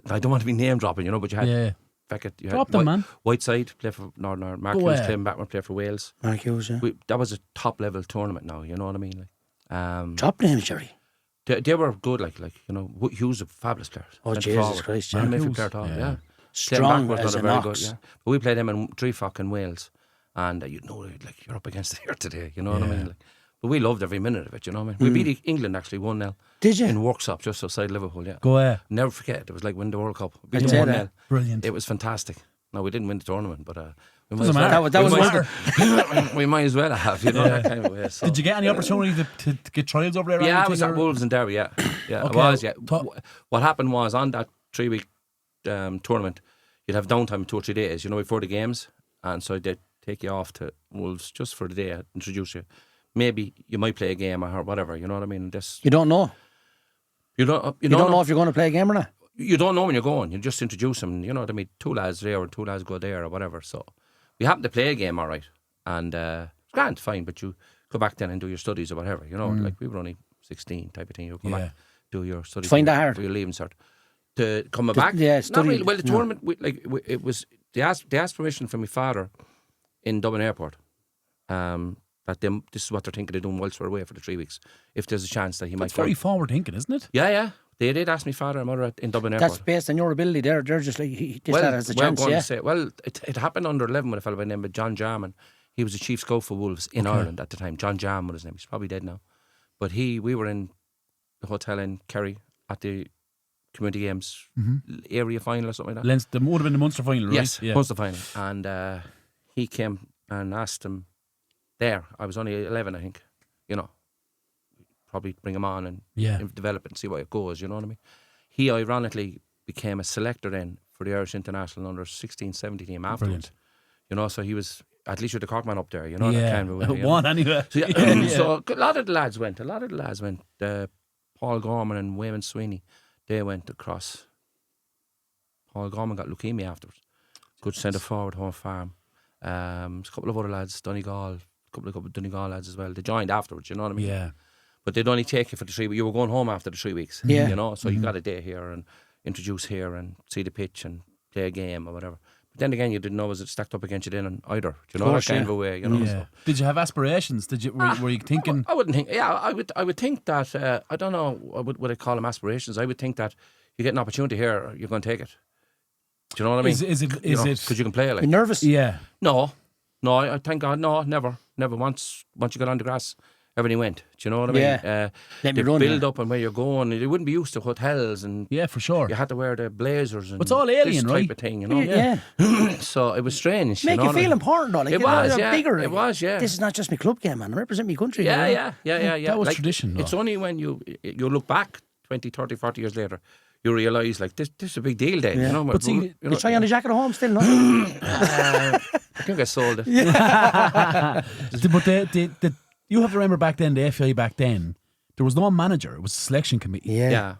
I don't want to be name dropping, you know, but you had you drop them, man. Whiteside play for Northern Ireland, Mark Hughes came back and play for Wales. Mark Hughes, yeah. That was a top level tournament now, you know what I mean? Like, drop names, Gerry. They were good, like you know, Hughes was a fabulous player. Oh, Jesus Christ, yeah. Midfield player at all, yeah. Strong was as not an very ox. good, yeah. But we played them in Dreifach in Wales, and you know, like you're up against it here today, you know what I mean? Like, but we loved every minute of it, you know what I mean? We beat England actually 1-0. Did you? In Worksop, just outside Liverpool, yeah. Go ahead. Never forget, it was like winning the World Cup. We I'd beat say them that. 1-0. Brilliant. It was fantastic. No, we didn't win the tournament, but we might Doesn't as well. matter. That was we might as well have, you know, that kind of way. So. Did you get any opportunity to get trials over there? Yeah, I was at Wolves and Derby, yeah. Yeah, Okay. I was, yeah. What happened was on that 3-week tournament, you'd have downtime 2 or 3 days, you know, before the games. And so they'd take you off to Wolves just for the day, introduce you. Maybe you might play a game or whatever, you know what I mean? You don't know? You don't know if you're going to play a game or not? You don't know when you're going. You just introduce them, you know what I mean? 2 lads there or 2 lads go there or whatever. So we happened to play a game, all right. And it's grand, fine, but you go back then and do your studies or whatever, you know? Like we were only 16 type of thing. You come back, do your studies. Find that hard? For your leaving cert. To come back? Yeah, not study. really. Well, the tournament, it was, they asked permission from my father in Dublin Airport. That this is what they're thinking of doing whilst we're away for the 3 weeks. If there's a chance that he might. That's very forward thinking, isn't it? Yeah. They did ask me father and mother in Dublin Airport. That's based on your ability. They're just like that has a chance. I'm going to say, it happened under 11 with a fellow by the name of John Jarman. He was the chief scout for Wolves in Ireland at the time. John Jarman was his name. He's probably dead now. But we were in the hotel in Kerry at the Community Games area final or something like that. That would have been the Munster final, right? Yes, Munster final. And he came and asked him there. I was only 11, I think. You know, probably bring him on and develop it and see what it goes, you know what I mean? He ironically became a selector then for the Irish International under 16-17 team afterwards. Brilliant. You know, so he was at least with the Cork man up there, you know, that kind of way. One anyway. So, so a lot of the lads went. Paul Gorman and Wayman Sweeney, they went across. Paul Gorman got leukemia afterwards. Good centre forward, home farm. A couple of other lads, Donegal, a couple of Donegal lads as well. They joined afterwards, you know what I mean? Yeah. But they'd only take you for the 3 weeks. You were going home after the 3 weeks. Yeah. You know, so you got a day here and introduce here and see the pitch and play a game or whatever. But then again, you didn't know was it stacked up against you then either. Do you know, that kind of a way, you know. So. Did you have aspirations? Were you thinking? I wouldn't think. Yeah, I would think that. I don't know. Would I call them aspirations? I would think that you get an opportunity here, you're going to take it. Do you know what I mean? Is it? Because you can play it. Like. You're nervous? Yeah. No. I thank God. No, never. Once you got on the grass, everything went. Do you know what I mean? Yeah. The build up and where you're going, you wouldn't be used to hotels and for sure. You had to wear the blazers and it's all alien, this right? type of thing, you know. Yeah. So it was strange. Make you feel important, though. Like, it was, bigger. It was, yeah. This is not just my club game, man. I represent my country. Yeah. That was tradition. It's only when you look back 20, 30, 40 years later, you realise like this is a big deal then. Yeah. You know, but see, you try on the jacket at home still, no? I think I sold it. But you have to remember back then, the FA back then, there was no manager. It was a selection committee. Yeah.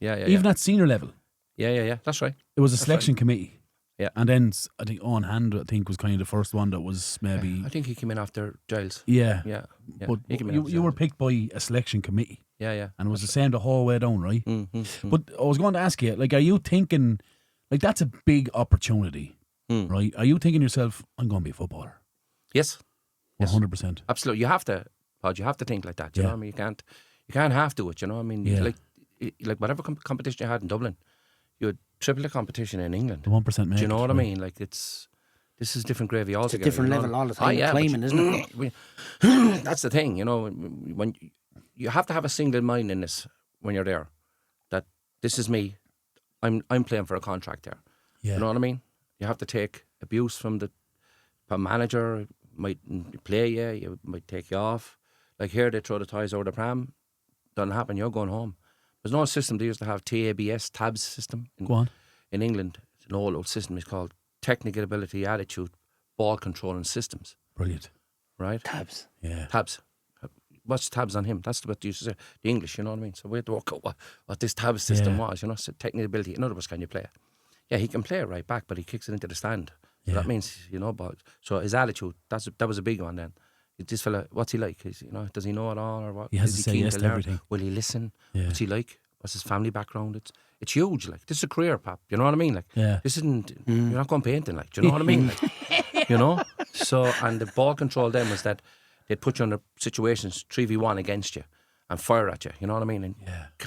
Even at senior level. Yeah. That's right. It was a selection committee. Yeah. And then I think Owen Hand, was kind of the first one that was maybe. I think he came in after Giles. Yeah. But you were picked by a selection committee. Yeah. And it was the same the whole way down, right? Mm-hmm. But I was going to ask you, like, are you thinking, like, that's a big opportunity, right? Are you thinking to yourself, I'm going to be a footballer? Yes. 100%. Absolutely. You have to, Pod, you have to think like that. You know what I mean? You can't have to it, you know what I mean? Like whatever competition you had in Dublin, you had triple the competition in England. The 1% make. Do you know what I mean? Like it's This is different gravy It's a altogether. different you know? level all the time. Climbing, isn't it? That's the thing, you know. When you have to have a single mind in this when you're there, that this is me. I'm playing for a contract there. Yeah. You know what I mean? You have to take abuse from the manager. Might play you. You might take you off. Like here, they throw the ties over the pram. Doesn't happen. You're going home. There's no system. They used to have TABS, TABS system. Go on. In England, it's an old system. It's called Technical Ability, Attitude, Ball Control and Systems. Brilliant. Right? Tabs. Yeah. Tabs. What's tabs on him? That's what you used to say. The English, you know what I mean? So we had to work out what this tabs system was, you know. So technical ability. In other words, can you play? Yeah, he can play it right back, but he kicks it into the stand. So that means, you know, but so his attitude, that was a big one then. This fella, what's he like? You know, does he know it all or what? He has Is to he say keen yes to to learn? everything. Will he listen? Yeah. What's he like? What's his family background? It's huge. Like, this is a career, pap. You know what I mean? Like, this isn't. You're not going painting. Like, do you know what I mean? Like, you know. So, and the ball control then was that they'd put you under situations 3v1 against you and fire at you. You know what I mean? And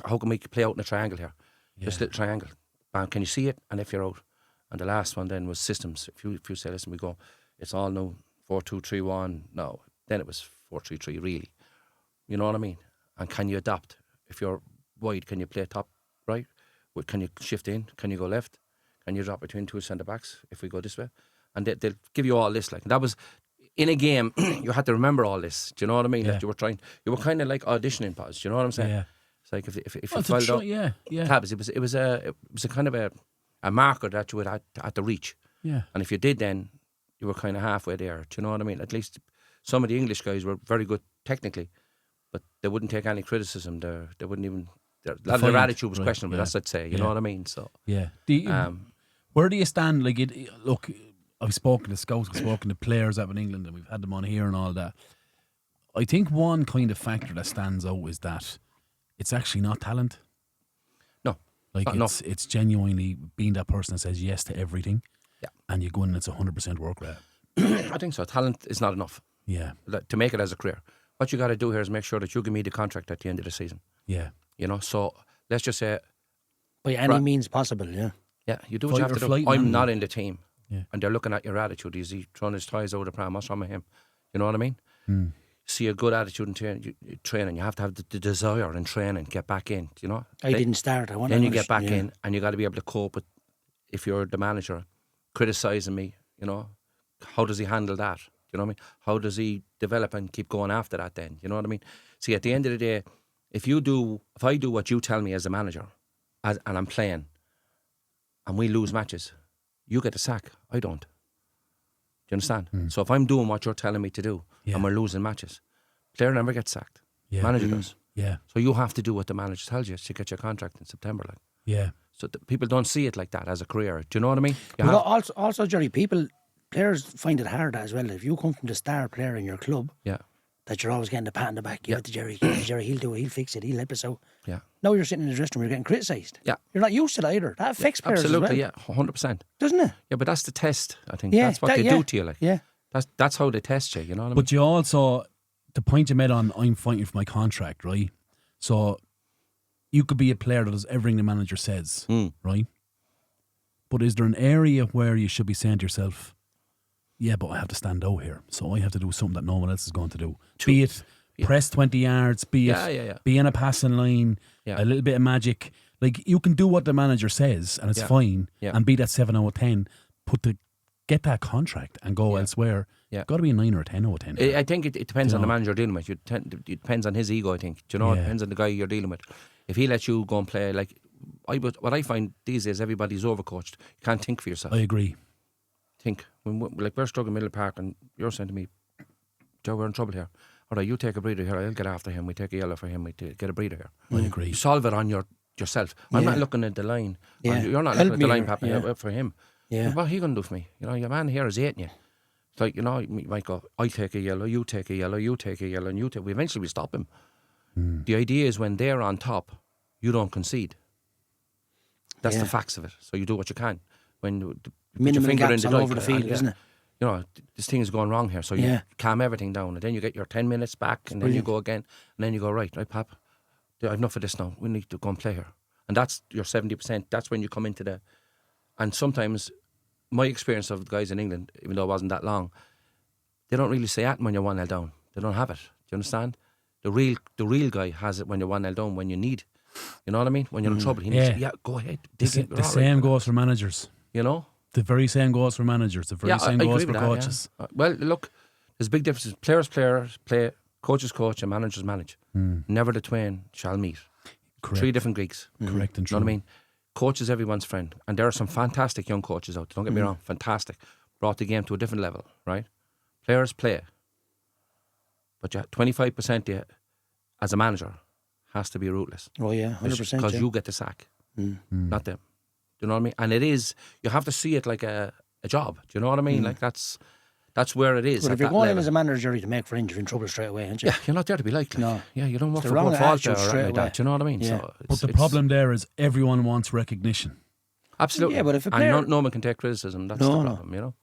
how can we play out in a triangle here? Just a little triangle. Bam, can you see it? And if you're out. And the last one then was systems. If you say, listen, we go, it's all no 4-2-3-1. No, then it was 4-3-3 really. You know what I mean? And can you adapt? If you're wide, can you play top right? Can you shift in? Can you go left? Can you drop between two centre backs if we go this way? And they'll give you all this. Like, that was in a game. You had to remember all this. Do you know what I mean? That you were kind of like auditioning, pause. Do you know what I'm saying? Yeah. It's like if you felt out tabs, it was a kind of a marker that you would have to reach. Yeah. And if you did, then you were kind of halfway there. Do you know what I mean? At least some of the English guys were very good technically, but they wouldn't take any criticism. They wouldn't even. Their attitude was questionable. That's what I'd say. You know what I mean? So yeah. Where do you stand? Like, look, I've spoken to scouts, I've spoken to players up in England, and we've had them on here and all that. I think one kind of factor that stands out is that it's actually not talent. No, like it's genuinely being that person that says yes to everything. Yeah, and you go in and it's 100% work rate. I think so. Talent is not enough. Yeah, to make it as a career. What you got to do here is make sure that you give me the contract at the end of the season. Yeah, you know. So let's just say, by any means possible. Yeah. Yeah, you do what you have to do. I'm not in the team. Yeah. And they're looking at your attitude. Is he throwing his ties over the pram? What's wrong with him? You know what I mean? See a good attitude in training. You have to have the desire in training. Get back in. You know. I didn't start. I want. Then you get back in, and you got to be able to cope with. If you're the manager, criticising me, you know, how does he handle that? You know what I mean? How does he develop and keep going after that? Then you know what I mean? See, at the end of the day, if I do what you tell me as a manager, and I'm playing, and we lose matches, you get the sack. I don't. Do you understand? So if I'm doing what you're telling me to do and we're losing matches, player never gets sacked. Manager does. Yeah. So you have to do what the manager tells you to get your contract in September. Like. Yeah. So people don't see it like that as a career. Do you know what I mean? Also, Gerry, players find it hard as well. If you come from the star player in your club, that you're always getting the pat on the back. Give it to Gerry. He'll do it. He'll fix it. He'll help us out. Yeah. Now you're sitting in the dressing room, you're getting criticised. Yeah. You're not used to it either. That affects players absolutely, as well. 100%. Doesn't it? Yeah, but that's the test, I think. That's what they do to you. Like. Yeah. That's how they test you, you know what I mean? But you also, the point you made on, I'm fighting for my contract, right? So you could be a player that does everything the manager says, right? But is there an area where you should be saying to yourself, yeah, but I have to stand out here, so I have to do something that no one else is going to do? Be it press 20 yards, be it be in a passing line, a little bit of magic. Like, you can do what the manager says and it's fine, and be that 7 out of 10, get that contract and go elsewhere. Got to be a 9 or a 10 out of 10. I think it depends on the manager you're dealing with. It depends on his ego, I think. Do you know? It depends on the guy you're dealing with. If he lets you go and play, like, what I find these days, everybody's overcoached. You can't think for yourself. I agree. Think. Like, we're struggling Middle Park and you're saying to me, Joe, we're in trouble here. All right, you take a breather here. I'll get after him. We take a yellow for him. We get a breather here. I agree. You solve it on yourself. I'm not looking at the line. You're not looking at the line, Papa, for him. Yeah. What are you going to do for me? You know, your man here is hating you. It's like, you know, you might go, I take a yellow, you take a yellow, you take a yellow, and you take... Eventually we stop him. The idea is when they're on top, you don't concede. That's the facts of it. So you do what you can. When you put your finger in the all over the field, isn't it? You know, this thing is going wrong here. So you calm everything down, and then you get your 10 minutes back, and then you go again, and then you go, right, Pap, I've enough of this now. We need to go and play here. And that's your 70%. That's when you come into the... And sometimes my experience of the guys in England, even though it wasn't that long, they don't really say that when you're 1-0 down. They don't have it. Do you understand? The real guy has it when you're 1-0 down, when you need. You know what I mean? When you're in trouble, he needs, go ahead. The same goes for managers. You know? The very same goes for managers. The very same goes for coaches. Yeah. Well, look, there's big differences. Players play, coaches coach, and managers manage. Never the twain shall meet. Correct. 3 different Greeks. Correct and true. You know what I mean? Coach is everyone's friend. And there are some fantastic young coaches out there. Don't get me wrong. Fantastic. Brought the game to a different level, right? Players play. But 25% there, as a manager, has to be ruthless. Oh, yeah, 100%. Because you get the sack, not them. Do you know what I mean? And it is, you have to see it like a job. Do you know what I mean? Like that's where it is. But if you're going in as a manager to make friends, you're in trouble straight away, aren't you? Yeah, you're not there to be liked. No. Yeah, you don't work It's for the wrong Port Falter or attitude anything like that. Do you know what I mean? Yeah. So But the problem there is everyone wants recognition. Absolutely. Yeah, but if a player... And no one can take criticism. That's the problem, you know?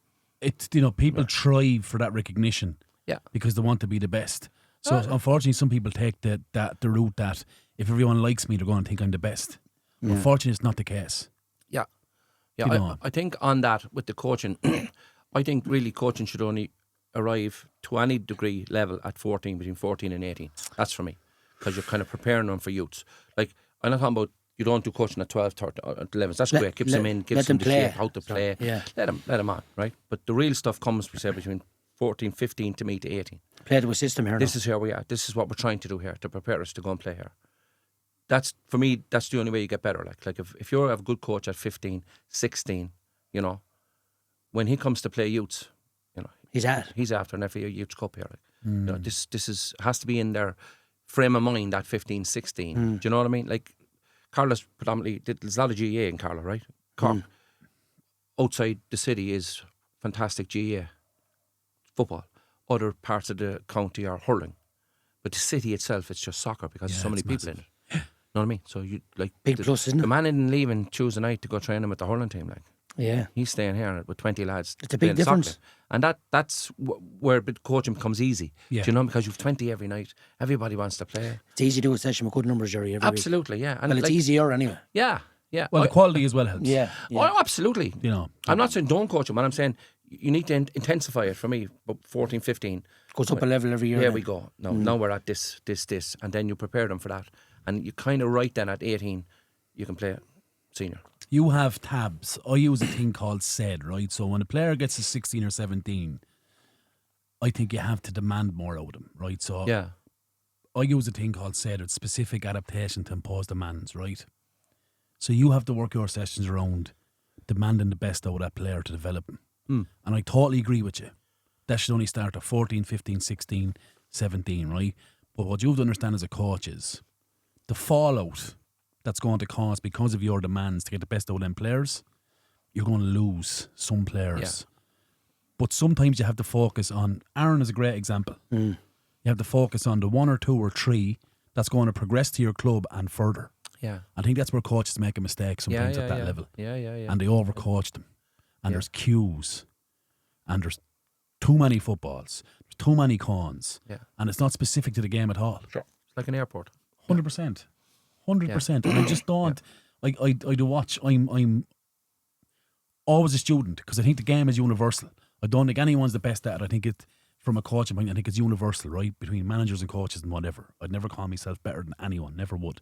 It's, people thrive for that recognition. Yeah. Because they want to be the best. So unfortunately, some people take the route that if everyone likes me, they're going to think I'm the best. Unfortunately, it's not the case. Yeah. Yeah, I think on that, with the coaching, I think really coaching should only arrive to any degree level at 14, between 14 and 18. That's for me. Because you're kind of preparing them for youths. Like, I'm not talking about you don't do coaching at 12, 13, 11. That's great. Keeps them in, gives them the shape, how to play. Yeah. Let them on, right? But the real stuff comes, we say, between 14, 15 to me to 18. Play to a system here. This is where we are. This is what we're trying to do here, to prepare us to go and play here. That's, for me, that's the only way you get better. Like if you have a good coach at 15, 16, you know, when he comes to play youths, you know, he's after an FA Youth Cup here. Like, you know, this has to be in their frame of mind at 15, 16. Do you know what I mean? Like, Carlos predominantly, there's a lot of GAA in Carlow, right? Cork, outside the city, is fantastic GAA football. Other parts of the county are hurling. But the city itself, it's just soccer because there's so many people in it. You know what I mean? So you like big plus, isn't it? The man isn't leaving Tuesday night to go training with the hurling team. Like, yeah, he's staying here with 20 lads. It's a big difference, soccer. And that's where coaching becomes easy. Yeah. Do you know, because you've 20 every night. Everybody wants to play. It's easy to do a session with good numbers, Gerry. Absolutely, yeah. And well, it's easier anyway. Yeah, yeah. Well, the quality as well helps. Yeah. Oh, absolutely. You know, I'm not saying don't coach him, but I'm saying you need to intensify it. For me, about 14, 15. Goes up a level every year. Here we go. Now we're at this. And then you prepare them for that. And you kind of right then at 18, you can play senior. You have tabs. I use a thing called SED, right? So when a player gets to 16 or 17, I think you have to demand more out of them, right? So yeah. I use a thing called SED. It's specific adaptation to impose demands, right? So you have to work your sessions around demanding the best out of that player to develop him. And I totally agree with you. That should only start at 14, 15, 16, 17, right? But what you have to understand as a coach is the fallout that's going to cause because of your demands to get the best out of them players, you're going to lose some players. Yeah. But sometimes you have to focus on, Aaron is a great example. You have to focus on the 1 or 2 or 3 that's going to progress to your club and further. Yeah. I think that's where coaches make a mistake sometimes at that level. Yeah. And they overcoach them. And there's cues. And there's too many footballs. There's too many cons. Yeah. And it's not specific to the game at all. Sure. It's like an airport. 100%. 100%. And I just don't, like, I do watch, I'm always a student because I think the game is universal. I don't think anyone's the best at it. I think it, from a coaching point, I think it's universal, right? Between managers and coaches and whatever. I'd never call myself better than anyone, never would.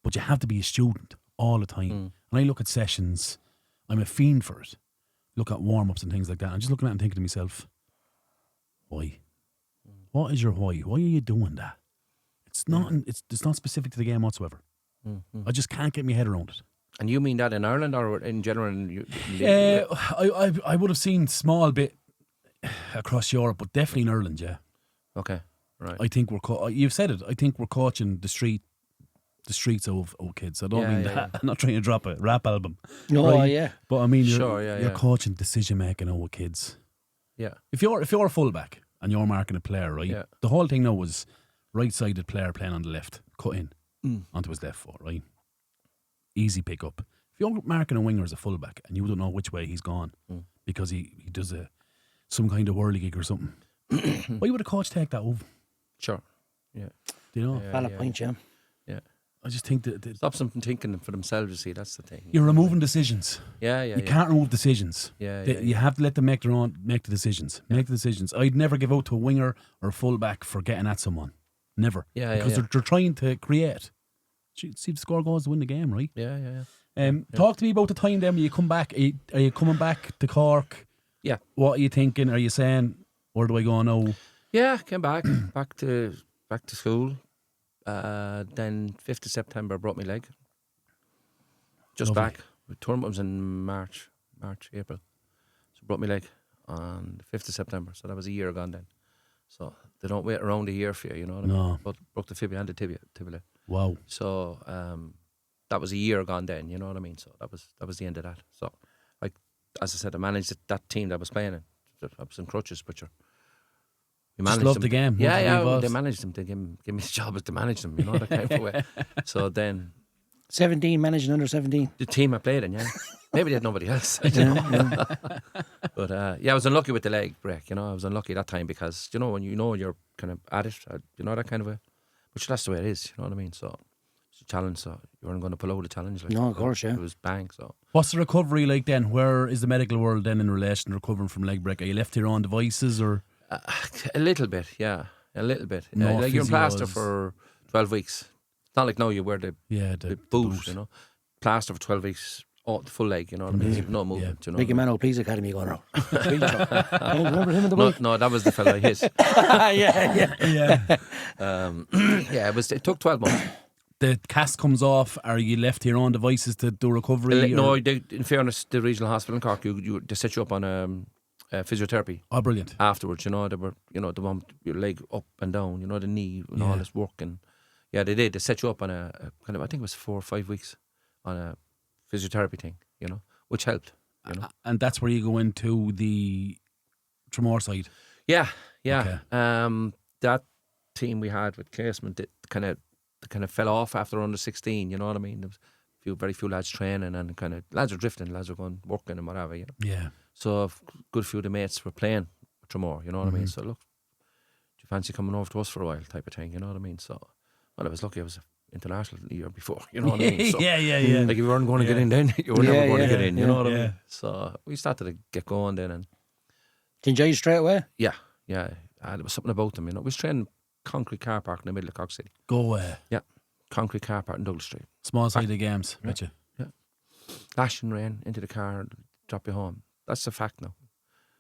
But you have to be a student all the time. And I look at sessions, I'm a fiend for it. Look at warm-ups and things like that. I'm just looking at it and thinking to myself, why? What is your why? Why are you doing that? It's not. It's not specific to the game whatsoever. I just can't get my head around it. And you mean that in Ireland or in general? I would have seen small bit across Europe, but definitely in Ireland. Yeah. Okay. Right. I think you've said it. I think we're coaching the streets of kids. I don't mean that. I'm not trying to drop a rap album. No, right? yeah. But I mean, you're coaching decision making over kids. Yeah. If you're a fullback and you're marking a player, right? Yeah. The whole thing now was right-sided player playing on the left, cut in onto his left foot, right? Easy pick up. If you're marking a winger as a fullback and you don't know which way he's gone because he does some kind of whirly gig or something, why would a coach take that over? Sure. Yeah. Do you know? Valid point, yeah. Yeah. I just think that Stops them from thinking for themselves, you see, that's the thing. you're removing decisions. You Can't remove decisions. You have to let them make the decisions. Make the decisions. I'd never give out to a winger or a fullback for getting at someone. Never. Because they're trying to create. See, the score goals to win the game, right? Talk to me about the time then when you come back. Are you coming back to Cork? Yeah. What are you thinking? Are you saying, where do I go now? Yeah, came back to school. Then 5th of September broke my leg. Just Lovely. back. The tournament was in March, April. So broke my leg on the 5th of September. So that was a year gone then. So they don't wait around a year for you, you know what I mean? But broke the fibula and the tibia. Wow. So that was a year gone then, you know what I mean? So that was the end of that. So as I said, I managed that team that I was playing in. I was in crutches, but you Just loved the game. They managed them. They gave me the job as to manage them, you know, that kind of way. So then 17, managing under 17. the team I played in, maybe they had nobody else. I don't know. But I was unlucky with the leg break, you know. I was unlucky that time because, you know, when you know you're kind of at it, you know, that kind of way. Which that's the way it is, you know what I mean? So it's a challenge, so you weren't going to pull out the challenge. Like, No, of course, It was bang, so. What's the recovery like then? Where is the medical world then in relation to recovering from leg break? Are you left to your own devices or? A little bit, yeah. A little bit. No like you're in plaster physios. for 12 weeks. It's not like now you wear the boot, you know. Plaster for 12 weeks, the full leg, you know what I mean? No movement, you know. Big man, Police Academy going on. Remember him in the boot? No, that was the fella I hit. It took 12 months. The cast comes off. Are you left to your own devices to do recovery? No, in fairness, the regional hospital in Cork, they set you up on physiotherapy. Oh, brilliant. Afterwards, you know, they were, you know, they want your leg up and down, you know, the knee and all this work. And they did. They set you up on a kind of, I think it was 4 or 5 weeks on a physiotherapy thing, you know, which helped, you know. And that's where you go into the Tramore side. Yeah. Okay. That team we had with Casement, they kind of fell off after under 16, you know what I mean? There was very few lads training and kind of lads are drifting, lads are going working and whatever, you know. Yeah. So a good few of the mates were playing with Tramore, you know what I mean? So look, do you fancy coming over to us for a while type of thing, you know what I mean? So, well, I was lucky I was international the year before, you know what I mean? So, yeah. like if you weren't going to get in then, you were never going to get in, you know what I mean? So we started to get going then. And Did you enjoy it straight away? Yeah. There was something about them, you know. We was training concrete car park in the middle of Cork City. Go away. Yeah. Concrete car park in Douglas Street. Small sided games, betcha. Yeah. Lashing rain into the car, drop you home. That's a fact now.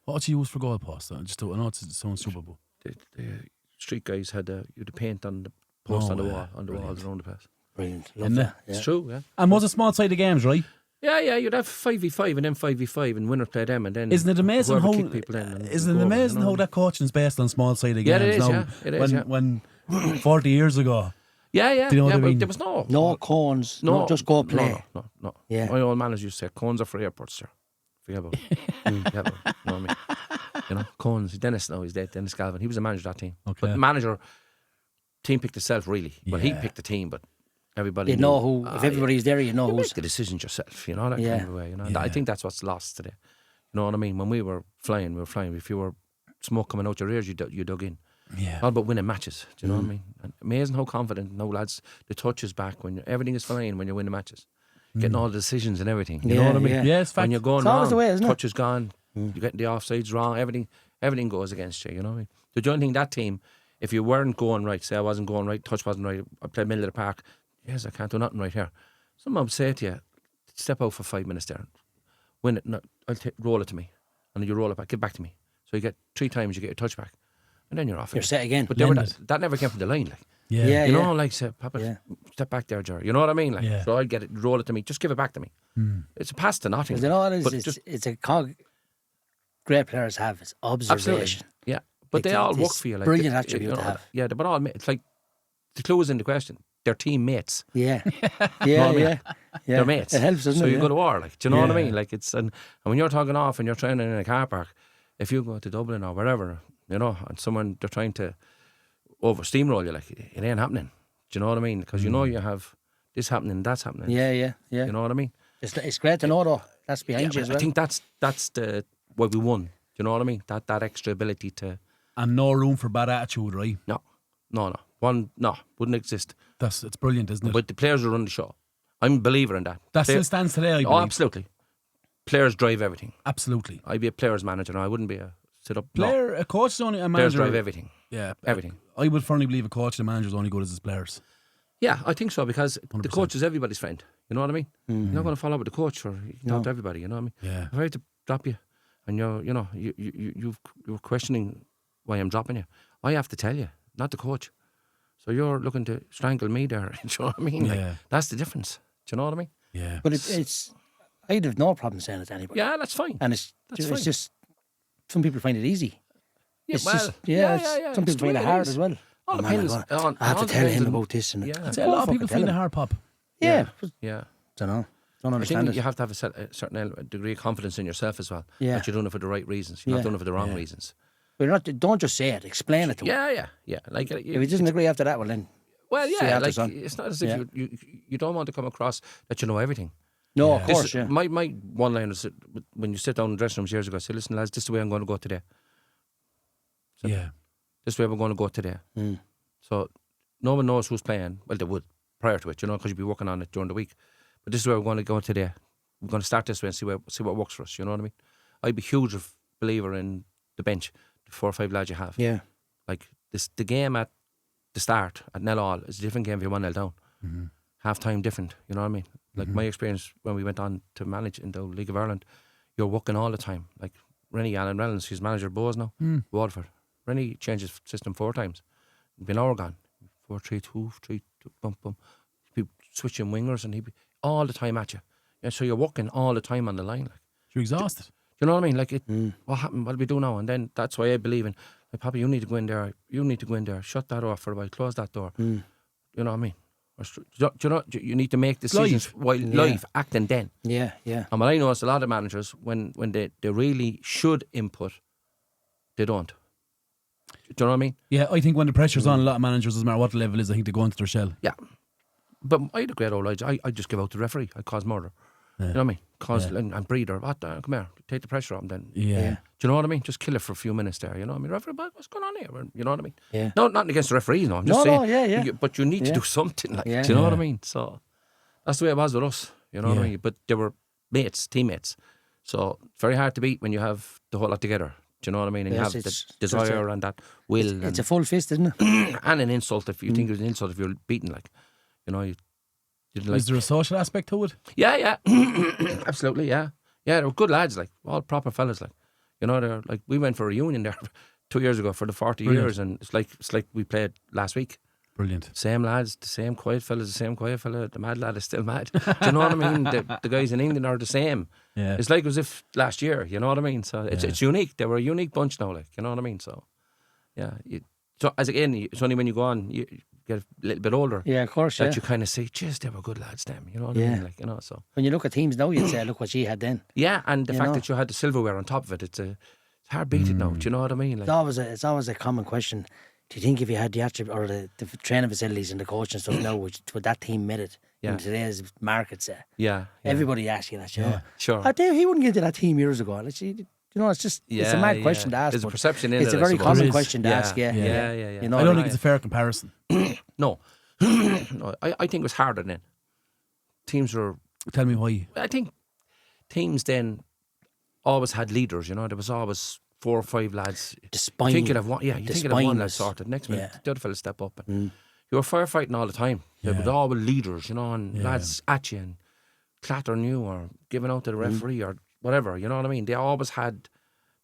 What do you use for goalposts? I know it sounds super, but The street guys had the paint on the post on the walls around the place. Brilliant. Isn't it? It's true, yeah. And was it small sided games, right? Yeah, you'd have 5v5 and then 5v5 and winners play them and then Isn't it amazing whoever how kick people in and isn't go it over, amazing you know? how that coaching is based on small sided Yeah, games it is, now? yeah. It is, when 40 years ago. Yeah. Do you know what I but mean? there was no cones, no, just go play. No. Yeah. My old manager used to say, cones are for airports, sir. Forget about it. Forget about it. You know what I mean? You know, cones. Dennis now, he's dead. Dennis Galvin. He was the manager of that team. Okay. But the manager, team picked itself really. Well, he Yeah. picked the team, but everybody You knew. know who, if everybody's there, you know You who's. make the decisions yourself, you know, that Yeah. kind of way. You know, Yeah. I think that's what's lost today. You know what I mean? When we were flying. If you were smoke coming out your ears, you dug in. Yeah. All about winning matches. Do you know what I mean? And amazing how confident now lads, the touch is back when everything is fine when you're winning matches. Getting all the decisions and everything. You know what I mean? Yeah, it's fact. When you're going It's always wrong, the way, isn't it? touch is gone, you're getting the offsides wrong, everything goes against you, you know what I mean? The only thing that team, if you weren't going right, say I wasn't going right, touch wasn't right, I played middle of the park, yes, I can't do nothing right here. Someone would say to you, step out for 5 minutes there, win it, no, roll it to me, and you roll it back, give it back to me. So you get 3 times, you get your touch back, and then you're off. You're set again. But Blended. that never came from the line, like. Yeah. You know, like, say, Papa, Yeah. step back there, Jerry. You know what I mean? Like, Yeah. so I'd get it, roll it to me, just give it back to me. It's a pass to nothing. Because you know what it But is? just- It's a cog great players have. It's observation. Absolutely. Yeah. But Like, they all it's work for you. Like, brilliant they- attribute you to know, have. Yeah, but all, it's like, the clue is in the question. They're teammates. Yeah. Know what I Yeah, mean? yeah. They're mates. It helps, doesn't so it? you Yeah. go to war, like, do you know what I Yeah. mean? Like, it's, and when you're talking off and you're training in a car park, if you go to Dublin or wherever, you know, and they're trying to over steamroll you, like, it ain't happening. Do you know what I mean? Because you know you have this happening, that's happening. Yeah. You know what I mean? It's great to know though. That's behind you but as well. I think that's the why we won. Do you know what I mean? That extra ability to And no room for bad attitude, right? no. One, no, wouldn't exist. It's brilliant, isn't it? But the players will run the show. I'm a believer in that. That still stands today, I believe. Oh, absolutely. Players drive everything. Absolutely. I'd be a players manager now. I wouldn't be a sit-up. A coach is only a Players manager. drive everything. Yeah. Everything. I would firmly believe a coach and a manager is only good as his players. Yeah, I think so, because 100%. the coach is everybody's friend. You know what I mean? You're not going to follow up with the coach, or you can talk to everybody. You know what I mean? Yeah. If I had to drop you, and you're questioning why I'm dropping you, I have to tell you, not the coach. So you're looking to strangle me there. Do you know what I mean? Yeah. Like, that's the difference. Do you know what I mean? Yeah. But it's I'd have no problem saying it to anybody. Yeah, that's fine. And it's just some people find it easy. Yeah, It's well, just, yeah. some It's people find the it way it hard is. as well. All Oh, man, depends I have to tell him on- about this. And Yeah. I'd say a lot of people find it hard, Pop. Yeah. Yeah. Don't know. Don't I understand think it. you have to have a certain degree of confidence in yourself as well. Yeah. That you're doing it for the right reasons. You're not Yeah. doing it for the wrong reasons. But don't just say it. Explain it to him. Yeah. Like, If he doesn't agree after that, well then. well, see yeah. after Like, son. it's not as if Yeah. you don't want to come across that you know everything. No, of This course, is- yeah. My one line is when you sit down in the dressing rooms years ago, I say, listen, lads, this is the way I'm going to go today. Yeah. This is the way we're going to go today. So no one knows who's playing. Well, they would prior to it, because you'd be working on it during the week. But this is where we're going to go today. We're going to start this way and see what works for us. You know what I mean? I'd be a huge believer in the bench, the 4 or 5 lads you have. Yeah. Like the game at the start at nil all is a different game if you're 1-0 down. Half time different. You know what I mean? Like my experience when we went on to manage in the League of Ireland, you're working all the time. Like Rennie Allen Reynolds, he's manager of Bowes now, Waterford. Rennie changed his system 4 times. Been hour gone. 4-3-2, 3-2, bum bum. He'd be switching wingers and he'd be all the time at you. Yeah, so you're working all the time on the line. Like, You're exhausted. you know what I mean? What happened? What do we do now? And then that's why I believe in, like, Papa, you need to go in there. You need to go in there. Shut that off for a while. Close that door. You know what I mean? You need to make decisions while live, acting then. Yeah. And what I know is a lot of managers, when they really should input, they don't. Do you know what I mean? Yeah, I think when the pressure's on, a lot of managers, doesn't matter what the level is, I think they go into their shell. Yeah. But I had a great old age. I just give out the referee. I cause murder. You know what I mean? And breather. What? Come here. Take the pressure off him then. Yeah. Do you know what I mean? Just kill it for a few minutes there. You know what I mean? Referee, what's going on here? You know what I mean? Yeah. No, not against the referees, no. I'm just No, saying. yeah. But you need to do something. Like, Yeah. do you know what I mean? So that's the way it was with us. You know what I mean? But they were mates, teammates. So it's very hard to beat when you have the whole lot together. Do you know what I mean? And Yes, you have it's the desire and that will. It's a full fist, isn't it? and an insult if you think it was an insult if you're beaten. Like, you know, you didn't like. Is there a social aspect to it? Yeah. Absolutely, yeah. Yeah, they were good lads, like, all proper fellas, like. You know, they're like, we went for a reunion there 2 years ago for the 40 years, and it's like we played last week. Brilliant. Same lads, the same quiet fellas, the same quiet fella, the mad lad is still mad. Do you know what I mean? The guys in England are the same. Yeah. It's like as if last year, you know what I mean? So it's unique. They were a unique bunch now, like, you know what I mean? So, yeah. So, as again, it's only when you go on, you get a little bit older. Yeah, of course, That you kind of say, geez, they were good lads, them. You know what I mean? Like, you know, so. When you look at teams now, you'd say, look what she had then. Yeah, and the You fact know? that you had the silverware on top of it, it's hard beaten now. Do you know what I mean? Like, It's always a common question. Do you think if you had the attribute or the training facilities and the coach and stuff now, would that team made it in today's market? yeah. Everybody asks you that, you know. Sure. He wouldn't get to that team years ago. Like, you know, it's just it's a mad question to ask. There's a but perception in it's it. a very I suppose. common There is. question to ask. Yeah. You know, I don't think it's a fair comparison. No. No, I think it was harder then. Teams were. Tell me why. I think teams then always had leaders. You know, there was always 4 or 5 lads. The spine. Thinking of one, you the thinking of one spine lad was- sorted. Next minute, yeah. the other fella step up. And you were firefighting all the time. There was always leaders, you know, and lads at you and clattering you or giving out to the referee or whatever. You know what I mean? They always had.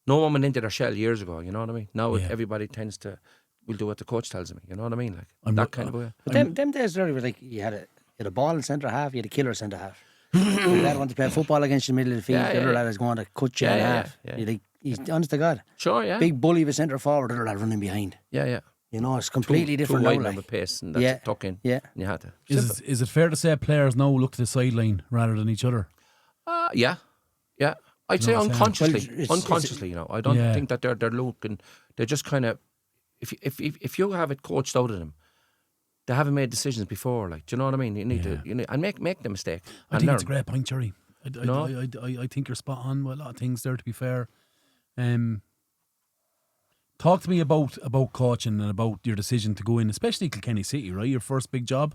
No one went into their shell years ago. You know what I mean? Now everybody tends to. We'll do what the coach tells me. You know what I mean? Like that kind of way. But them days there was like you had a ball in centre half, you had a killer centre half. The lad wanted to play football against you in the middle of the field. The other lad is going to cut you in half. Yeah. You're like, he's honest to God. Sure, yeah. Big bully of a centre forward, the other lad running behind. Yeah. You know, it's completely different Too now. wide Like. of a pace and that's tuck in. Yeah. And you had to. Is it fair to say players now look to the sideline rather than each other? Yeah. I'd say know what I'm unconsciously. saying? Well, it's- unconsciously, you know. I don't think that they're looking. They're just kind of. If you have it coached out of them, they haven't made decisions before. Like, do you know what I mean? You need to and make the mistake. I and think learn. it's a great point, Gerry. I think you're spot on with a lot of things there, to be fair. Talk to me about coaching and about your decision to go in, especially Kilkenny City, right? Your first big job.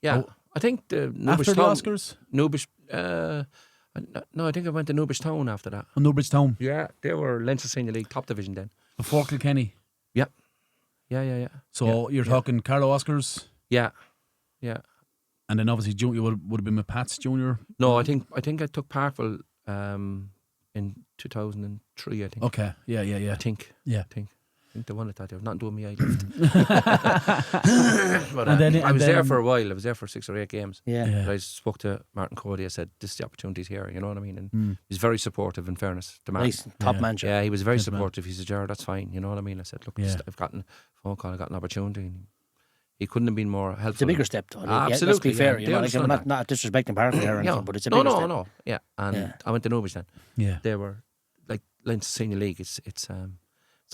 Yeah, I think the Newbridge After the Town, Oscars? Newbridge. No, I think I went to Newbridge Town after that. On Newbridge Town. Yeah, they were Leinster Senior League top division then. Before Kilkenny. Yeah. So you're talking Carlow Oscars. Yeah. And then obviously junior would have been with Pat's junior. No, I think I took Parkville in 2003. I think. Okay. Yeah. I think. Yeah. I think they won it that year. Not doing me, I left. But I was there for a while. I was there for 6 or 8 games. Yeah. But I spoke to Martin Cody. I said, "This is the opportunity's here." You know what I mean? And he's very supportive. In fairness, to Martin. Nice, top manager. Yeah, he was very Yes, supportive. He said, "Gerard, that's fine." You know what I mean? I said, "Look, Yeah. I've gotten a phone call. I got an opportunity." And he couldn't have been more helpful. It's a bigger step, though. Absolutely. Let's be fair. Yeah, You know, they like, I'm understand not disrespecting Parkville or anything, but it's a bigger step. No. Yeah, and I went to Newbridge then. Yeah. They were like Leinster Senior League. It's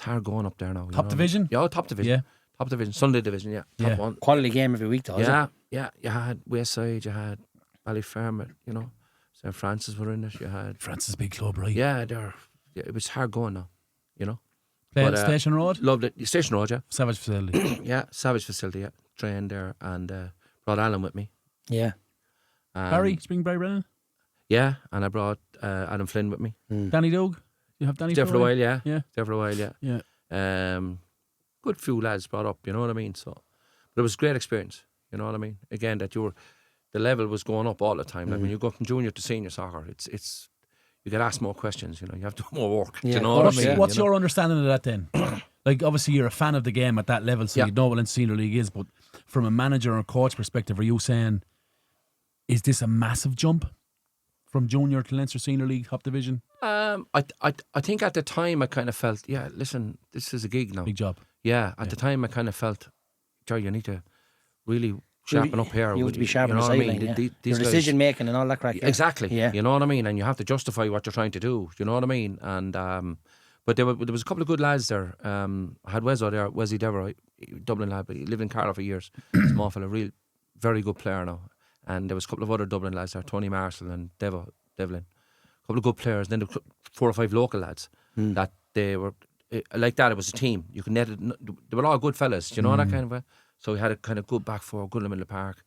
hard going up there now. you Top know? division? Yeah, top division. Yeah. Top division, Sunday division. Yeah, top Yeah. one. Quality game every week, though. Is it? Yeah. You had Westside. You had Ballyfermot. You know, St Francis were in it. You had Francis big club, right? yeah. It was hard going now. You know, Playing But, Station Road. loved it. Station Road. Yeah, Savage facility. yeah. Savage facility. Yeah, trained there and brought Alan with me. Yeah. Barry, Springbury Brennan. Yeah, and I brought Adam Flynn with me. Danny Doug. You have Danny There for a while, yeah. Yeah. There for a while, yeah. Yeah. Good few lads brought up, you know what I mean? So, but it was a great experience, you know what I mean? Again, the level was going up all the time. Like when you go from junior to senior soccer, it's you get asked more questions, you know, you have to do more work. Yeah, Do you know of what course, I mean? yeah. What's You know? your understanding of that then? Like, obviously, you're a fan of the game at that level, so Yeah. you know what in Senior League is. But from a manager or coach perspective, are you saying, is this a massive jump from junior to Leinster Senior League top division? I think at the time I kind of felt, yeah, listen, this is a gig now. Big job. Yeah, at the time I kind of felt, Joe, you need to really sharpen up here. You have to be sharp you on know the what I sideline. mean? Yeah. These Your guys- decision making and all that crack. Yeah. Exactly. Yeah. You know what I mean? And you have to justify what you're trying to do. You know what I mean? And but there was a couple of good lads there. I had Wezzo there, Wesley Dever, Dublin lad, but he lived in Carlow for years. Small fella, real, very good player now. And there was a couple of other Dublin lads there, Tony Marshall and Devlin. A couple of good players. Then there were 4 or 5 local lads that they were like that. It was a team. You could net it. They were all good fellas. You know that kind of way. So we had a kind of good back four, good in the middle of the park.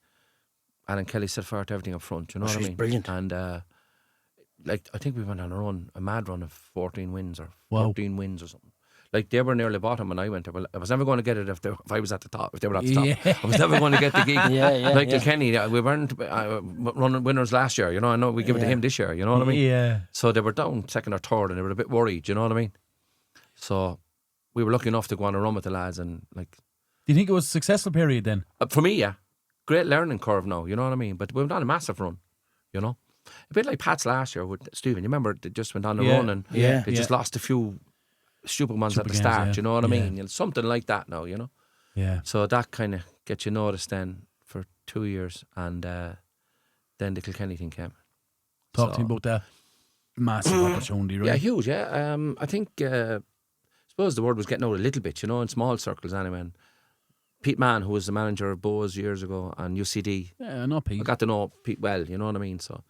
Alan Kelly set fire to everything up front. You know what I She's mean? brilliant. And like I think we went on a mad run of 14 wins or Wow. 14 wins or something. Like they were nearly bottom when I went there. Well, I was never going to get it if I was at the top. If they were at the top, Yeah. I was never going to get the gig. Yeah, like yeah. Kilkenny, we weren't running winners last year. You know, I know we give it to him this year. You know what I mean? Yeah. So they were down second or third, and they were a bit worried. You know what I mean? So we were lucky enough to go on a run with the lads, and like Do you think it was a successful period then? for me, yeah, great learning curve now. You know what I mean? But we went on a massive run. You know, a bit like Pat's last year with Stephen. You remember they just went on a Yeah. run and Yeah. they just lost a few stupid ones Stupid at the games, start. yeah. You know what I Yeah. mean? You know, something like that now. You know. Yeah. So that kind of gets you noticed then for 2 years, and then the Kilkenny thing came. Talk So- to me about that massive opportunity, right? Yeah, huge. Yeah, I think I suppose the word was getting out a little bit, you know, in small circles anyway. And Pete Mann, who was the manager of Bowes years ago and UCD, Yeah, not Pete. I got to know Pete well. You know what I mean? So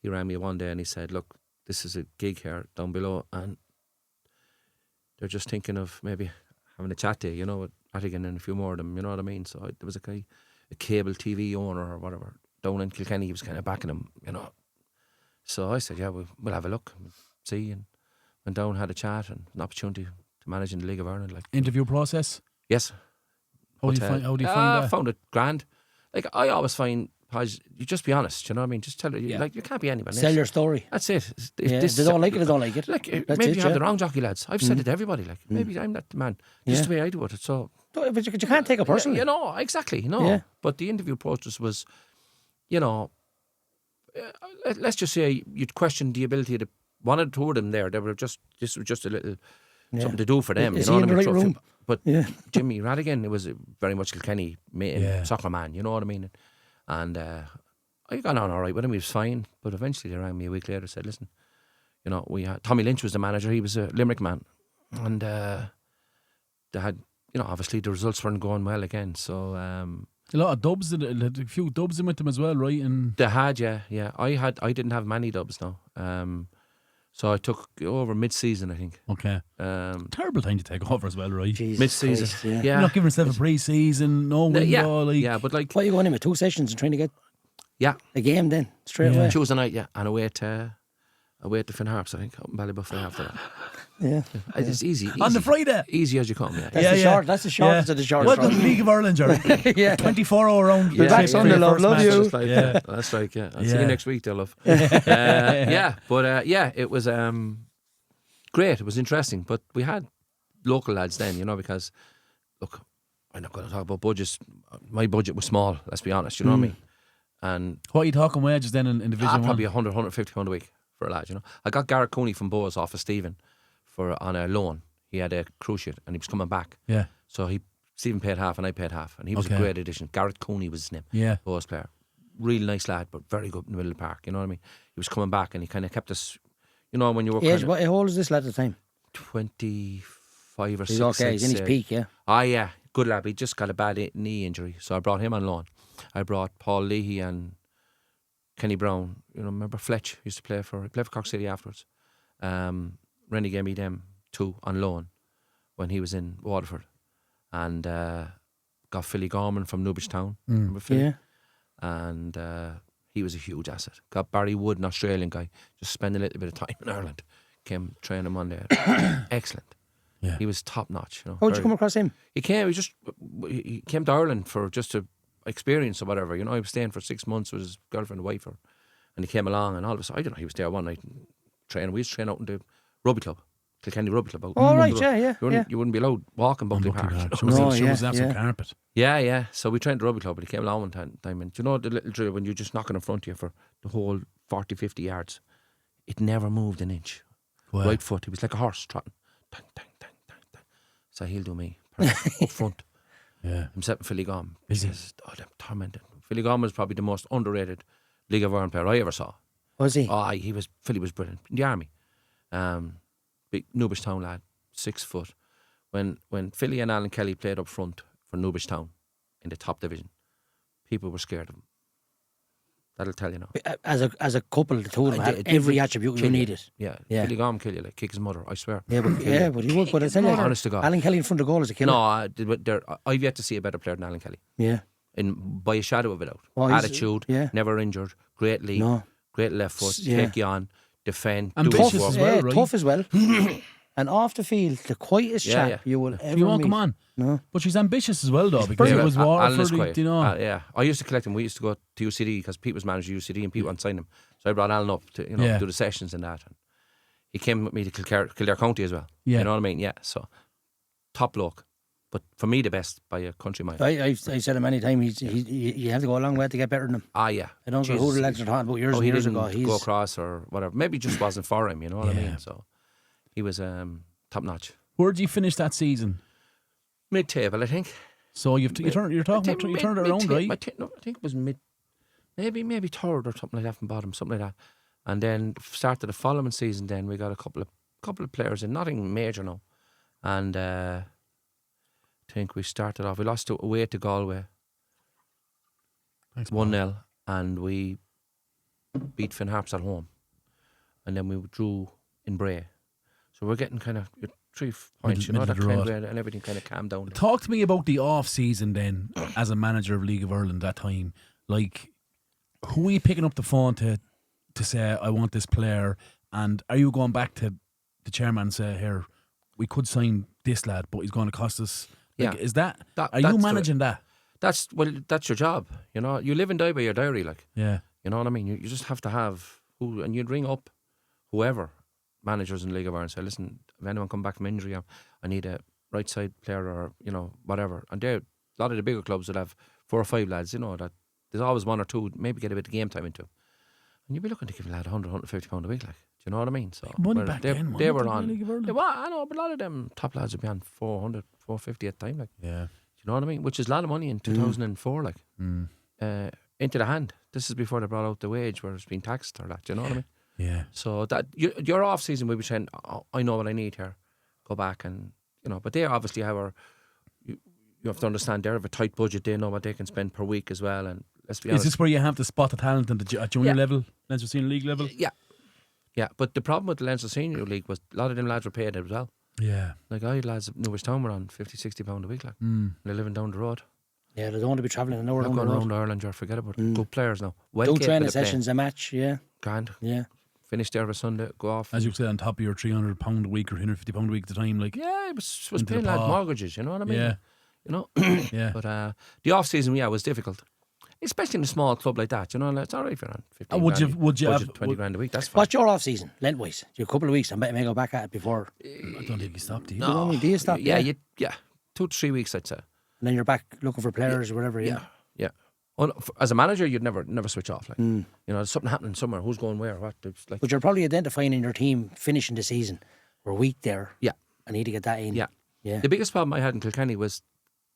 he rang me one day and he said, "Look, this is a gig here down below, and they're just thinking of maybe having a chat to you, you know, with Rattigan and a few more of them. You know what I mean?" So there was a cable TV owner or whatever down in Kilkenny. He was kind of backing him, you know. So I said, "Yeah, we'll have a look, and see," and went down, had a chat, and an opportunity to manage in the League of Ireland. Like, Interview process. yes, How do you hotel. find that? I found it grand. Like I always find, you just be honest. You know what I mean? Just tell it. Yeah. Like you can't be anyone Sell else. your story. That's it. If Yeah. this They don't like it, they don't like it. Like That's maybe it, you have yeah. the wrong jockey, lads. I've said it to everybody. Like maybe I'm not the man. Just Yeah. the way I do it. So But you can't take it personally. you know, exactly. No, Yeah. but the interview process was, you know, let's just say you'd question the ability to one or two of them there. They were just this was just a little something to do for them. Is you know he in what I the mean? right room? But Yeah. Jimmy Rattigan, it was very much Kilkenny Yeah. soccer man. You know what I mean? And I got on all right with him. He was fine. But eventually they rang me a week later and said, "Listen, you know, we had Tommy Lynch was the manager. He was a Limerick man, and they had, you know, obviously the results weren't going well again. So A lot of dubs, a few dubs in with them as well, right? And they had, yeah. I didn't have many dubs now. So I took over mid-season, I think. Okay. Terrible time to take over as well, right? Jesus Mid-season. Christ, yeah. You're not giving yourself a pre-season, no window. Yeah, but like... What are you going in with 2 sessions and trying to get Yeah. a game then, straight away? Tuesday night, yeah. And away to Finn Harps, I think. Up in Ballybuffet after that. Yeah. It's easy. On the Friday? Easy as you come, yeah. That's the shortest of the shortest. What, the League of Ireland, Jerry? Yeah. 24-hour round. We're back Sunday, love you. That's like, that's like, I'll see you next week, dear love. But it was great. It was interesting. But we had local lads then, you know, because, look, I'm not going to talk about budgets. My budget was small, let's be honest, you know what I mean? And what are you talking wages then in Division 1? Probably 100, 150 pound a week for a lad, you know. I got Garrett Cooney from Boas off of Stephen on a loan. He had a cruise ship and he was coming back. Yeah. So Stephen paid half and I paid half, and he was a great addition. Garrett Cooney was his name. Yeah. Boas player. Really nice lad, but very good in the middle of the park, you know what I mean? He was coming back and he kind of kept us, you know, when you were What old is this lad at the time? 25 or 6. He's okay, he's in his peak, yeah. Yeah. Good lad, he just got a bad knee injury, so I brought him on loan. I brought Paul Leahy and Kenny Brown. You know, remember Fletch used to play for Cork City afterwards. Rennie gave me them 2 on loan when he was in Waterford, and got Philly Gorman from Newbridge Town. Remember Philly? Yeah. And he was a huge asset. Got Barry Wood, an Australian guy, just spend a little bit of time in Ireland. Came train him on there. Excellent. Yeah. He was top notch. You know, How did you come across him? He came to Ireland for just to experience or whatever. You know, he was staying for 6 months with his girlfriend and wife, and he came along, and all of a sudden, I don't know, he was there one night training. We used to train out in the rubby club, Kilkenny Rugby Club. Oh, right, yeah. You wouldn't be allowed walking Buckley Park. She was absolute carpet. Yeah. So we trained the rugby club, but he came along one time, and do you know the little drill when you're just knocking in front of you for the whole 40, 50 yards? It never moved an inch. Wow. Right foot. He was like a horse trotting. Tang, tang, tang, tang, tang. So he'll do me up front. Yeah. Himself and Philly Gorman. Is he? They're tormented. Philly Gorman was probably the most underrated League of Ireland player I ever saw. Was he? Oh, Philly was brilliant. In the army. Big Newbridge Town lad, 6 foot. When Philly and Alan Kelly played up front for Newbridge Town in the top division, people were scared of him. That'll tell you now. As a couple, the two of them had every attribute you needed. Yeah. Philly Gorman kill you, like kick his mother, I swear. Yeah, but he would. But I tell you, honest to God, Alan Kelly in front of goal is a killer. No, I've yet to see a better player than Alan Kelly. Yeah. By a shadow of a doubt. Attitude, never injured, great lead, great left foot, take you on, defend, ambitious do his work. as well, right? Tough as well. And off the field, the quietest chap you will ever You won't meet. come on. No. But she's ambitious as well, though, because it was Waterford, you know. Yeah, I used to collect him. We used to go to UCD because Pete was manager of UCD and Pete wanted to sign him. So I brought Alan up to do the sessions and that. And he came with me to Kildare County as well. Yeah. You know what I mean? Yeah. So top bloke, but for me the best by a country mile. I said it many times. You have to go a long way to get better than him. Yeah. I don't know who the lads are talking about years and he years didn't ago. go across or whatever. Maybe it just wasn't for him. You know what I mean? So he was top notch. Where did you finish that season? Mid-table, I think. So you turned it around, right? I think it was maybe third or something like that from bottom, something like that. And then started the following season. Then we got a couple of players in, nothing major now. And I think we started off. We lost away to Galway, 1-0, and we beat Finn Harps at home, and then we drew in Bray. So we're getting kind of 3 points, that kind of, and everything kind of calmed down. Talk to me about the off season then, as a manager of League of Ireland that time. Like, who are you picking up the phone to say, I want this player? And are you going back to the chairman and say, here, we could sign this lad, but he's going to cost us? Like, is that are you managing that? That's your job. You know, you live and die by your diary. Like, yeah, you know what I mean. You just have to have and you'd ring up whoever managers in League of Ireland and say, listen, if anyone come back from injury, I need a right side player or whatever. And a lot of the bigger clubs would have 4 or 5 lads. You know that there's always 1 or 2, maybe get a bit of game time into. And you'd be looking to give a lad 100, 150 pound a week. Like, do you know what I mean? So money back then, they were on. I know, but a lot of them top lads would be on 400, 450 at the time. Like, yeah. You know what I mean? Which is a lot of money in 2004, like, into the hand. This is before they brought out the wage where it's been taxed or that. Do you know what I mean? Yeah. So that your off season, we'll be saying, I know what I need here. Go back and but they obviously have you have to understand they have a tight budget. They know what they can spend per week as well. And let's be honest. Is this where you have to spot the talent at junior level, Leinster Senior League level? Yeah. Yeah, but the problem with the Leinster Senior League was a lot of them lads were paid as well. Yeah. Like I had lads at Newbridge Town were on £50-60 a week, like they're living down the road. Yeah, they don't want to be travelling an hour Not down the going road. around Ireland, you forget about it. Good players now. Well Two capable training of playing. sessions a match, yeah. Grand. Yeah. Finish there every Sunday, go off. As you said, on top of your £300 a week or £150 a week at the time, like. Yeah, it was Into paying the lads pot. mortgages, you know what I mean? Yeah. You know? Yeah. But the off season, was difficult. Especially in a small club like that, you know, it's all right if you're on 15 would grand, you- would you budget have- 20 grand a week, that's fine. What's your off season, lengthwise? You a couple of weeks. I bet you may go back at it before. I don't think you stopped, do you? You know what I mean? Do you stop? Yeah, 2 to 3 weeks, I'd say. And then you're back looking for players or whatever. Yeah. Well, as a manager, you'd never switch off. Like, you know, there's something happening somewhere. Who's going where? What? It's like, But you're probably identifying in your team finishing the season. We're weak there. yeah, I need to get that in. yeah. Yeah. The biggest problem I had in Kilkenny was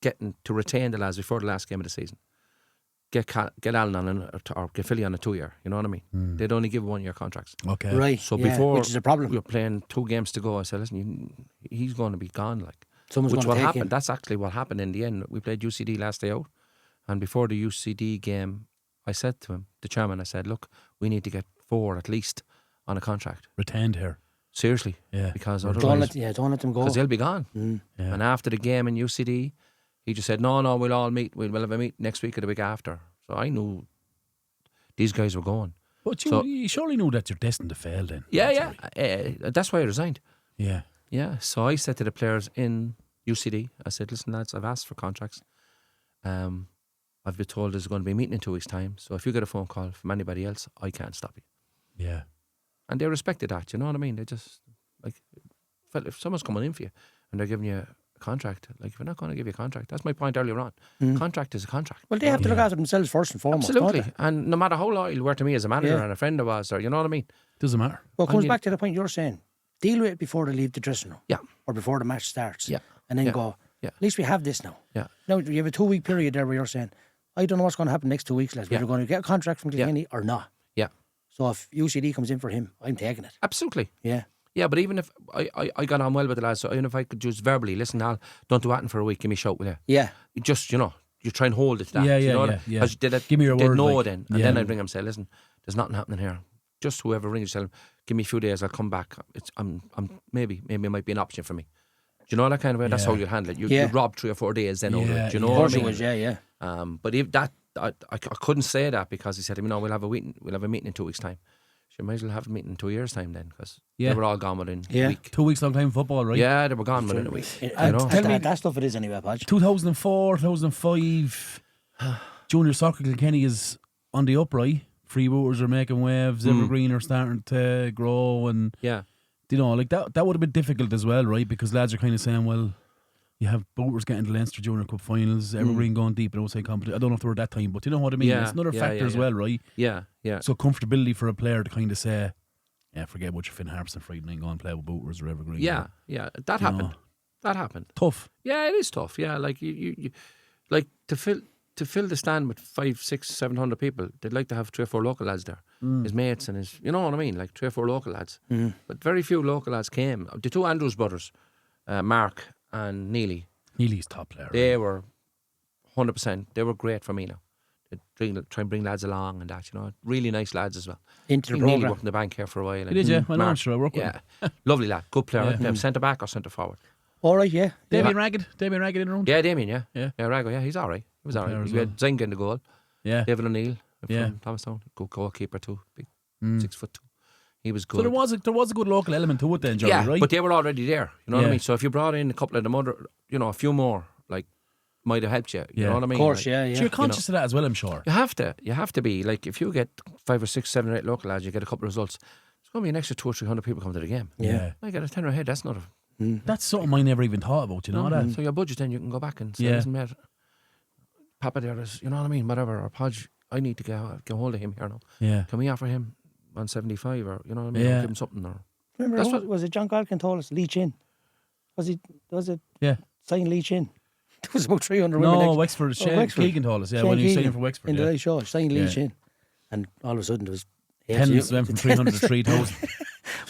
getting to retain the lads before the last game of the season. Get Alan on or get Philly on a 2-year. You know what I mean? They'd only give 1-year contracts. Okay. Right. So yeah, before which is a problem. we were playing 2 games to go, I said, listen, he's going to be gone. Like, Someone's which gonna what take happened. him. That's actually what happened in the end. We played UCD last day out, and before the UCD game, I said to him, the chairman, I said, look, we need to get 4 at least on a contract. Retained here. Seriously. Yeah. Because Don't otherwise, let them go. because they'll be gone. Yeah. And after the game in UCD, he just said, no, we'll all meet. We'll have a meet next week or the week after. So I knew these guys were going. But you surely knew that you're destined to fail then. Yeah. That's why I resigned. Yeah. Yeah. So I said to the players in UCD, I said, listen, lads, I've asked for contracts. I've been told there's going to be a meeting in 2 weeks' time. So if you get a phone call from anybody else, I can't stop you. Yeah. And they respected that, you know what I mean? They just, like, felt if someone's coming in for you and they're giving you a contract, like, if they're not going to give you a contract, that's my point earlier on. Contract is a contract. Well, they have to look after themselves first and foremost. Absolutely. Don't they? And no matter how loyal you were to me as a manager and a friend I was, or you know what I mean? Doesn't matter. Well, it comes And back to the point you're saying. Deal with it before they leave the dressing room. Yeah. Or before the match starts. Yeah. And then Yeah. go, Yeah. at least we have this now. Yeah. Now, you have a 2-week period there where you're saying, I don't know what's going to happen next 2 weeks, lads. Yeah. Whether we're going to get a contract from Kilkenny or not. Yeah. So if UCD comes in for him, I'm taking it. Absolutely. Yeah. Yeah, but even if I got on well with the lads, so even if I could just verbally, listen, Al, don't do that for a week, give me a shout, will you? Yeah. You just, you know, you try and hold it to that. Yeah, you yeah, know yeah, what? yeah. 'Cause Give me your they'd word, know like, then. And yeah. then I'd ring them and say, listen, there's nothing happening here. Just whoever rings, tell them, give me a few days, I'll come back. I'm maybe it might be an option for me. Do you know that kind of way? That's Yeah. how you handle it. You Yeah. rob 3 or 4 days then over Yeah, it. Do you yeah. know Of what course I it mean? was, yeah. But if that, I couldn't say that because he said, you know, we'll have a meeting in 2 weeks' time. So you might as well have a meeting in 2 years' time then, because Yeah. they were all gone within Yeah. a week. 2 weeks long time football, right? Yeah, they were gone within a week. And you know? tell me- that stuff it is anyway, Podge. 2004, 2005, junior soccer Kilkenny is on the upright. Freebooters are making waves. Evergreen are starting to grow, and Yeah. you know, like that would have been difficult as well, right? Because lads are kind of saying, well, you have Booters getting the Leinster Junior Cup finals, Evergreen going deep in outside competition. I don't know if they were at that time, but you know what I mean. Yeah, It's another yeah, factor yeah, as yeah. well, right? Yeah, yeah. So comfortability for a player to kind of say, yeah, forget about your Finn Harps and Friday night, go and play with Booters or Evergreen. Yeah, yeah. That You happened. know. That happened. Tough. Yeah, it is tough. Yeah, like you like to fill the stand with 500, 600, 700 people. They'd like to have 3 or 4 local lads there, his mates and his, you know what I mean, like 3 or 4 local lads. But very few local lads came. The 2 Andrews brothers, Mark and Neely, Neely's top player. they were 100%. They were great for me now. They try and bring lads along and that, you know, really nice lads as well. Into the Neely programme. worked in the bank here for a while. He did, yeah. I know, I'm Mark, sure I work with yeah, him. lovely lad, good player. Yeah. I'd play him centre back or centre forward. All right, yeah. Damien Ragged in the room. Yeah, Damien, yeah. Yeah. Yeah, Rago, yeah, he's all right. He was all player right. as We well. had Zenga in the goal. Yeah. David O'Neill Yeah. from Thomastown. Good goalkeeper too. Big 6'2". He was good. So there was a good local element to it then, Johnny, yeah, right? but they were already there. You know what I Yeah. mean? So if you brought in a couple of them other, you know, a few more, like, might have helped you. You Yeah. know what I mean? Of course, Like, yeah, yeah. So you're conscious of that as well, I'm sure. You have to. You have to be. Like, if you get 5 or 6, 7 or 8 local lads, you get a couple of results. There's going to be an extra 200 or 300 people coming to the game. Yeah. I get a tenner ahead. That's not a... That's something I never even thought about, you know that? So your budget, then you can go back and say, Yeah. listen, mate, Papa there is, you know what I mean, whatever, or Podge, I need to get hold of him here now. Yeah. Can we offer him 175 or, you know what I mean, Yeah. or give him something? Or Remember, That's who what- was it John Galkin told us? Lee Chin. Was it Yeah. sign Lee Chin? There was about 300 women. No, next- Wexford. Shane Wexford. Keegan told us, yeah, Shane when he was Keegan signing for Wexford. in the Yeah. live show, sign Lee Yeah. Chin. And all of a sudden there was... Tens went from 300 to 3,000.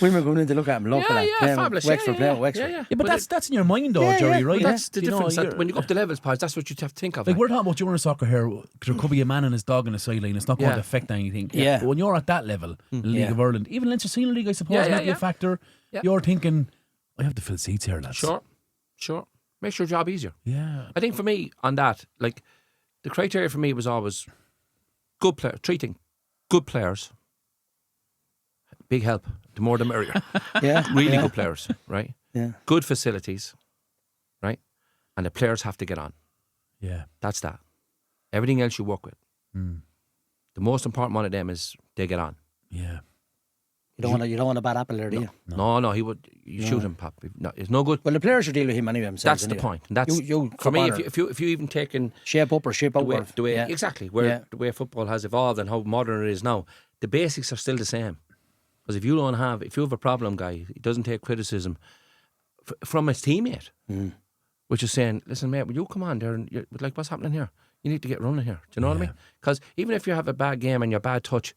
We were going in to look at him, looking at him. Fabulous. Wexford playing Yeah, Wexford. yeah. Yeah, but that's in your mind though, Gerry, right? But that's the You know, difference. That when you go up the levels, Podge, that's what you have to think of. Like we're talking about junior soccer here, there could be a man and his dog on the sideline. It's not going to affect anything. Yeah. But when you're at that level, in the League of Ireland, even Leinster Senior League, I suppose, might be a factor. Yeah. You're thinking, I have to fill seats here, lads. Sure. Makes your job easier. Yeah. I think for me on that, like the criteria for me was always good player, treating good players. Big help. The more the merrier. Really good players, right? Yeah. Good facilities, right? And the players have to get on. Yeah. That's that. Everything else you work with. The most important one of them is they get on. Yeah. You don't want a bad apple there, do you? No, he would. You shoot him, Pop. No, it's no good. Well, the players should deal with him anyway themselves. That's the point. That's for me. If you even take in shape up or shape out, the way exactly where the way football has evolved and how modern it is now, the basics are still the same. Because if you have a problem, guy, he doesn't take criticism from his teammate, which is saying, "Listen, mate, will you come on there and like what's happening here? You need to get running here." Do you know what I mean? Because even if you have a bad game and you're bad touch,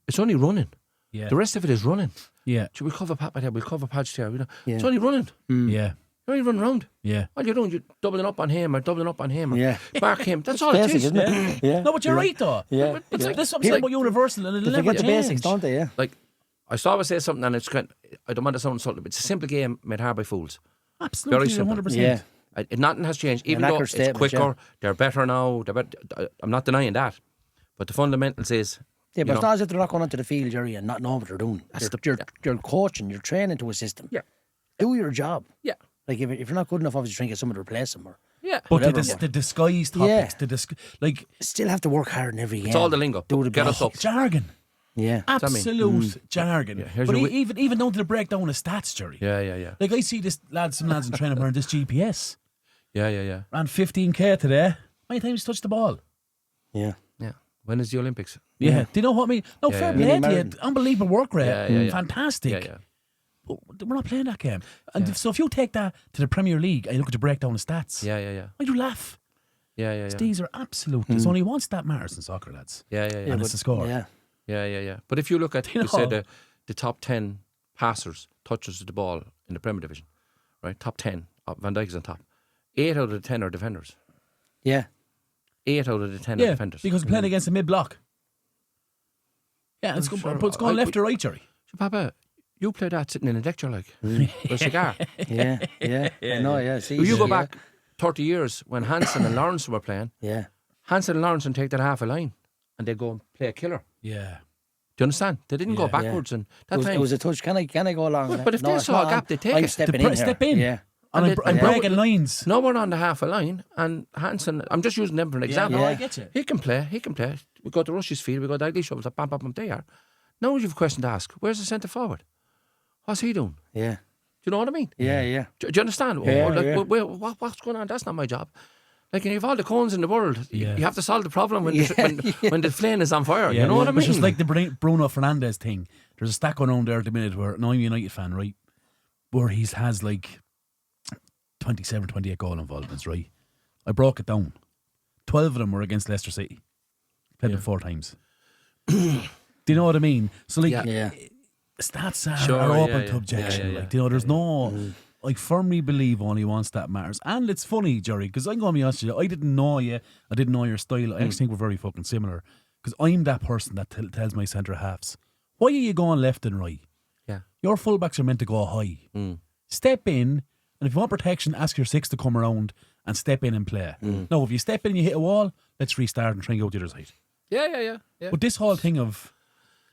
it's only running. Yeah. The rest of it is running. Yeah. We'll cover Pat there, we'll cover Patch there. You know? It's only running. Yeah. You're only running around. Yeah. All you're doing, you're doubling up on him or mark him. That's all it is. Isn't it? Yeah. No, but you're right though. Yeah. It's like this something about universal and it'll never change. The basics, don't they? Yeah. Like, I always say something and I don't want to sound insulting, but it's a simple game made hard by fools. Absolutely, very simple. 100%. Yeah. Nothing has changed. Even though it's quicker, they're better now. I'm not denying that. But the fundamentals is... Yeah, but it's not as if they're not going onto the field, Gerry, and not knowing what they're doing. You're coaching, you're training to a system. Yeah. Do your job. Yeah. Like, if you're not good enough, obviously, try and get someone to replace them. Or but the disguised topics, still have to work hard in every game. It's all the lingo. Get us up. Jargon. Yeah. Absolute jargon. Yeah, but even down to the breakdown of stats, Gerry. Yeah. Like, I see some lads in training wearing this GPS. Yeah. Ran 15k today. How many times touched the ball? Yeah. When is the Olympics? Yeah. Do you know what I mean? No, fair play to you. Unbelievable work rate. Yeah. Fantastic. Yeah. But we're not playing that game. And so if you take that to the Premier League and you look at the breakdown of stats, yeah. why do you laugh? Yeah. These are absolutely. There's only one stat matters in soccer, lads. Yeah. And it's the score. Yeah. But if you look at, you say the top 10 passers, touchers of the ball in the Premier Division, right? Top 10. Van Dijk is on top. 8 out of the 10 are defenders. Yeah. 8 out of the 10 are defenders. Because we're playing against a mid-block. Yeah, it's going left or right, Gerry. So, Papa, you play that sitting in a lecture like with a cigar. Yeah. No, yeah. See, you go back 30 years when Hansen and Lawrence were playing. Yeah. Hansen and Lawrence would take that half a line and they'd go and play a killer. Yeah. Do you understand? They didn't go backwards and that it was a touch. Can I go along? But if they saw a gap, they take I'm it. stepping in here. Step in. Yeah. And breaking lines. No one on the half a line. And Hansen, I'm just using them for an example. I get you. He can play. We go to Rush's field, we go to Ugly Shovels, bam, there. Now you've a question to ask. Where's the centre forward? What's he doing? Yeah. Do you know what I mean? Yeah. Do you understand? Yeah, What's going on? That's not my job. Like, you have all the cones in the world. You have to solve the problem when the flame is on fire. You know what I mean? It's just like the Bruno Fernandes thing. There's a stat going on there at the minute where, I'm a United fan, right? Where he has like 27, 28 goal involvements, right? I broke it down. 12 of them were against Leicester City. Played them 4 times. Do you know what I mean? So like, stats are open to objection. Like, you know, there's no... I firmly believe only one stat matters. And it's funny, Gerry, because I'm going to be honest with you, I didn't know you. I didn't know your style. I actually think we're very fucking similar. Because I'm that person that tells my centre halves, why are you going left and right? Yeah. Your fullbacks are meant to go high. Step in, and if you want protection, ask your 6 to come around and step in and play. No, if you step in and you hit a wall, let's restart and try and go to the other side. Yeah. But this whole thing of,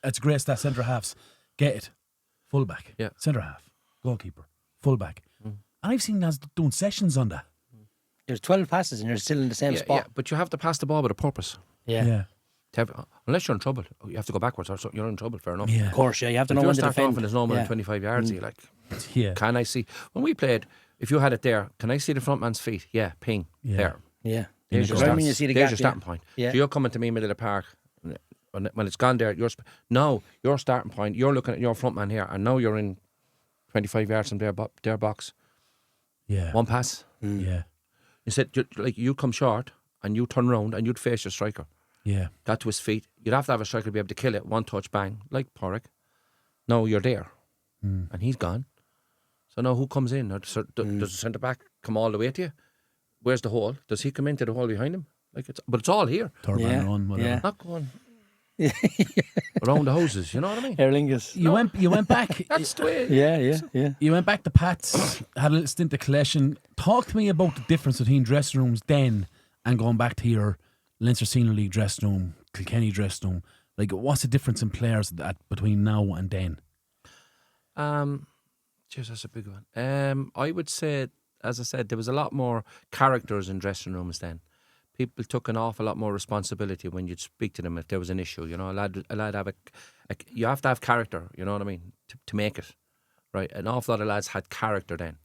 it's great that centre halves, get it, fullback, centre half, goalkeeper, fullback. And I've seen lads doing sessions on that. There's 12 passes and you're still in the same spot. Yeah, but you have to pass the ball with a purpose. Yeah. Unless you're in trouble, you have to go backwards or you're in trouble, fair enough. Yeah. Of course, you have to know when to defend. Off and there's no more than 25 yards, you're like, can I see? When we played, if you had it there, can I see the front man's feet? Yeah, ping, there. Yeah. There's your starting point. Yeah. So you're coming to me middle of the park, when it's gone there, now your starting point, you're looking at your front man here, and now you're in 25 yards from their box. Yeah. One pass. Yeah. You said, like, you come short and you turn round and you'd face your striker. Yeah. That to his feet. You'd have to have a striker to be able to kill it. One touch, bang, like Porrick. No, you're there. and he's gone. So now who comes in? Does the centre back come all the way to you? Where's the hole? Does he come into the hole behind him? But it's all here. Third man run, whatever. Yeah. Not going around the houses. You know what I mean? Aer Lingus. You went back. That's the way. Yeah. You went back to Pat's, had a little stint of collection. Talk to me about the difference between dressing rooms then and going back to your Leinster Senior League dressing room, Kilkenny dressing room. Like, what's the difference in players between now and then? Jeez, that's a big one. I would say, as I said, there was a lot more characters in dressing rooms then. People took an awful lot more responsibility when you'd speak to them if there was an issue. You know, a lad have you have to have character. You know what I mean, to make it right. An awful lot of lads had character then.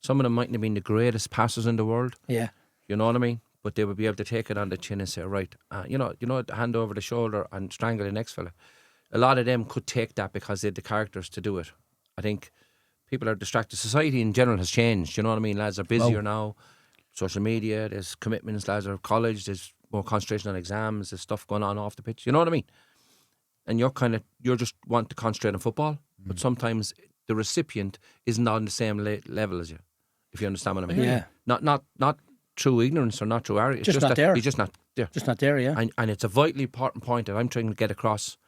Some of them mightn't have been the greatest passers in the world. Yeah, you know what I mean. But they would be able to take it on the chin and say, right, you know, hand over the shoulder and strangle the next fella. A lot of them could take that because they had the characters to do it. I think people are distracted. Society in general has changed. You know what I mean? Lads are busier now. Social media, there's commitments. Lads are at college. There's more concentration on exams. There's stuff going on off the pitch. You know what I mean? And you're just want to concentrate on football. But sometimes the recipient isn't on the same level as you. If you understand what I mean? Yeah. Not through ignorance or not through arrogance. Just not there. He's just not there. Just not there, yeah. And it's a vitally important point that I'm trying to get across,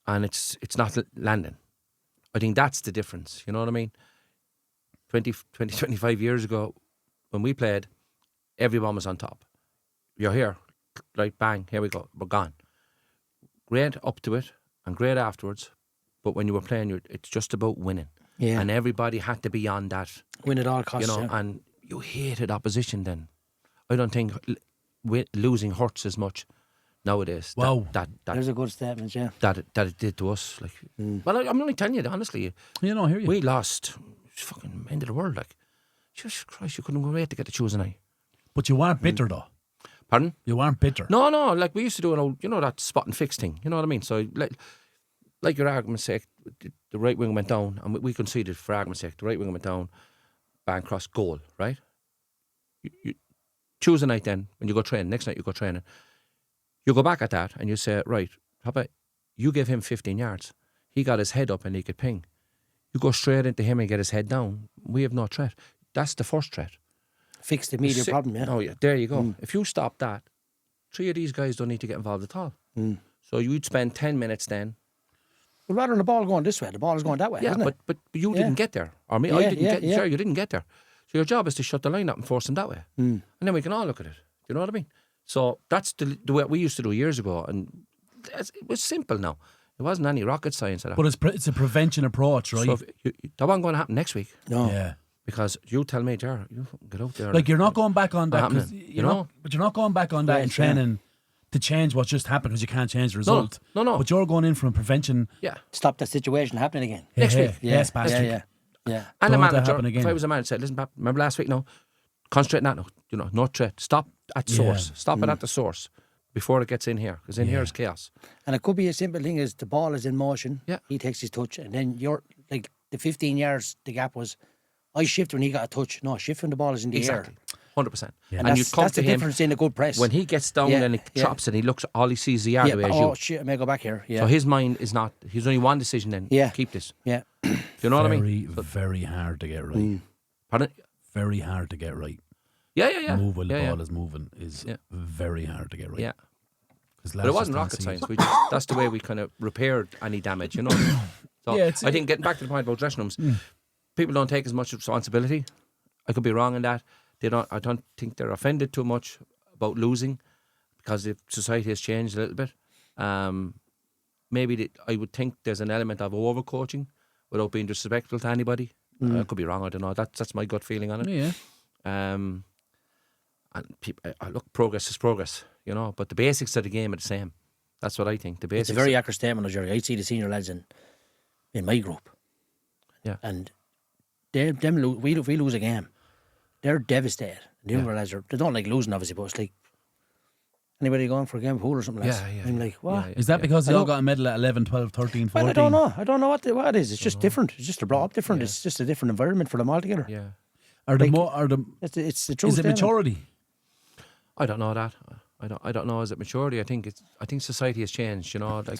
and it's not landing. I think that's the difference. You know what I mean? 25 years ago, when we played, everyone was on top. You're here, right, bang, here we go, we're gone. Great up to it, and great afterwards, but when you were playing, it's just about winning. Yeah. And everybody had to be on that. Win at all costs, You know, yeah. and you hated opposition then. I don't think losing hurts as much nowadays. Wow. There's a good statement, yeah. That it did to us. Like, well, I'm only telling you, honestly. You know, I hear you. We lost. It's fucking end of the world. Like, Jesus Christ, you couldn't wait to get the Tuesday night. But you weren't bitter, though. Pardon? You weren't bitter. No. Like, we used to do an old, that spot and fix thing. You know what I mean? So, like your argument's sake, the right wing went down, and we conceded for argument's sake. The right wing went down, bang, cross, goal, right? You Tuesday night then, when you go training, next night you go training, you go back at that and you say, right, Papa, you give him 15 yards. He got his head up and he could ping. You go straight into him and get his head down. We have no threat. That's the first threat. Fix the immediate problem, yeah. Oh, yeah, there you go. If you stop that, 3 of these guys don't need to get involved at all. So you'd spend 10 minutes then. Well, rather than the ball going this way, the ball is going that way, isn't it? But you didn't get there. Or me, I didn't get. Sure, you didn't get there. So your job is to shut the line up and force them that way. And then we can all look at it. Do you know what I mean? So that's the way we used to do years ago. And it was simple now. It wasn't any rocket science at all. But it's a prevention approach, right? So that wasn't going to happen next week. No. Yeah. Because you tell me, Jar, you get out there. Like, you're not going back on that. happening, you know? But you're not going back on that in training to change what just happened, because you can't change the result. No. But you're going in from prevention. Yeah. Stop that situation happening again. Next week. Yes, Patrick. Yeah. And the Don't let that manager, happen again. if I was a manager, said, listen, Pap, remember last week? No, concentrate on that now. No threat. Stop at source. Stop it at the source before it gets in here, because in here is chaos. And it could be a simple thing as the ball is in motion. Yeah. He takes his touch, and then you're like the 15 yards. The gap was, I shift when he got a touch. No, shift when the ball is in the Exactly. air. 100%. Yeah. And you come that's to the him difference in a good press. when he gets down and he chops and he looks, all he sees the yard away as you. Shit, I may go back here. Yeah. So his mind is not. He's only one decision. Then keep this. Yeah. Do you know what I mean? Very hard to get right. Pardon? Very hard to get right. Yeah. Move while the ball is moving is very hard to get right. Yeah. 'Cause But it wasn't rocket science. That's the way we kind of repaired any damage, you know. So Yeah, I think getting back to the point about dressing rooms, people don't take as much responsibility. I could be wrong in that. I don't think they're offended too much about losing, because the society has changed a little bit. Maybe I would think there's an element of overcoaching without being disrespectful to anybody. I could be wrong. I don't know. That's my gut feeling on it. Yeah. And people, look, progress is progress, you know. But the basics of the game are the same. That's what I think. The basics. It's a very accurate statement, Gerry. I see the senior lads in my group. Yeah. And we lose a game, they're devastated. The younger lads they don't like losing, obviously, but it's like anybody going for a game of pool or something like that. Yeah. I'm like, what? Is that because they all got a medal at 11, 12, 13, 14? Well, I don't know what it is. It's just different. It's just brought up different. It's just a different environment for them altogether. Yeah. It's the truth. Is it maturity? I don't know that. I don't know. Is it maturity? I think society has changed. You know, like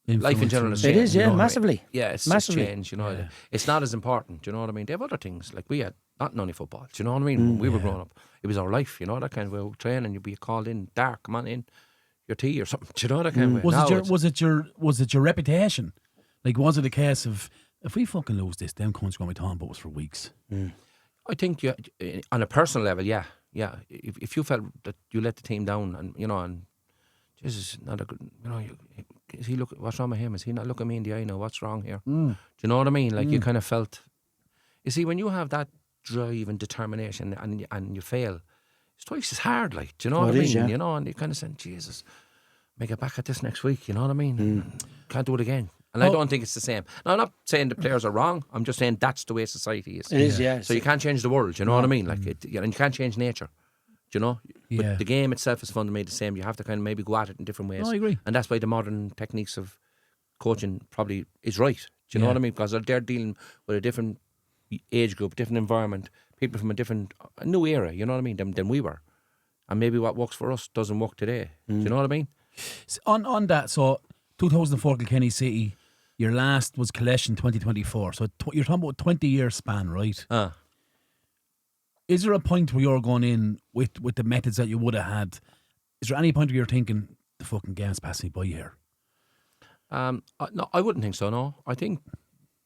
life in general has It changed. is, yeah, you know, massively. Yeah, it's Massively. changed, you know. It's not as important, you know what I mean? They have other things, like we had not only football, do you know what I mean? When we were growing up, it was our life, you know, that kind of way. Training, you'd be called in, dark, come on in, your tea or something, do you know that kind of way? Was it your reputation? Like, was it a case of, if we fucking lose this, them cunts going to be talking about us for weeks? I think on a personal level, yeah. If you felt that you let the team down, and you know, and Jesus, not a good, you know, is he look? What's wrong with him? Is he not looking me in the eye now? What's wrong here? Do you know what I mean? Like you kind of felt. You see, when you have that drive and determination, and you fail, it's twice as hard. Like, do you know what I mean? Yeah. You know, and you kind of say, Jesus, may get back at this next week. You know what I mean? Can't do it again. And I don't think it's the same. Now, I'm not saying the players are wrong. I'm just saying that's the way society is. It is, yeah. So you can't change the world. You know what I mean? Like, and you can't change nature. Do you know? Yeah. But the game itself is fundamentally the same. You have to kind of maybe go at it in different ways. No, I agree. And that's why the modern techniques of coaching probably is right. Do you know what I mean? Because they're dealing with a different age group, different environment, people from a new era. You know what I mean? Than we were. And maybe what works for us doesn't work today. Do you know what I mean? On that, so 2004 Kilkenny City, your last was Collection 2024. So you're talking about a 20-year span, right? Is there a point where you're going in with the methods that you would have had? Is there any point where you're thinking, the fucking game's passing by here? No, I wouldn't think so, no. I think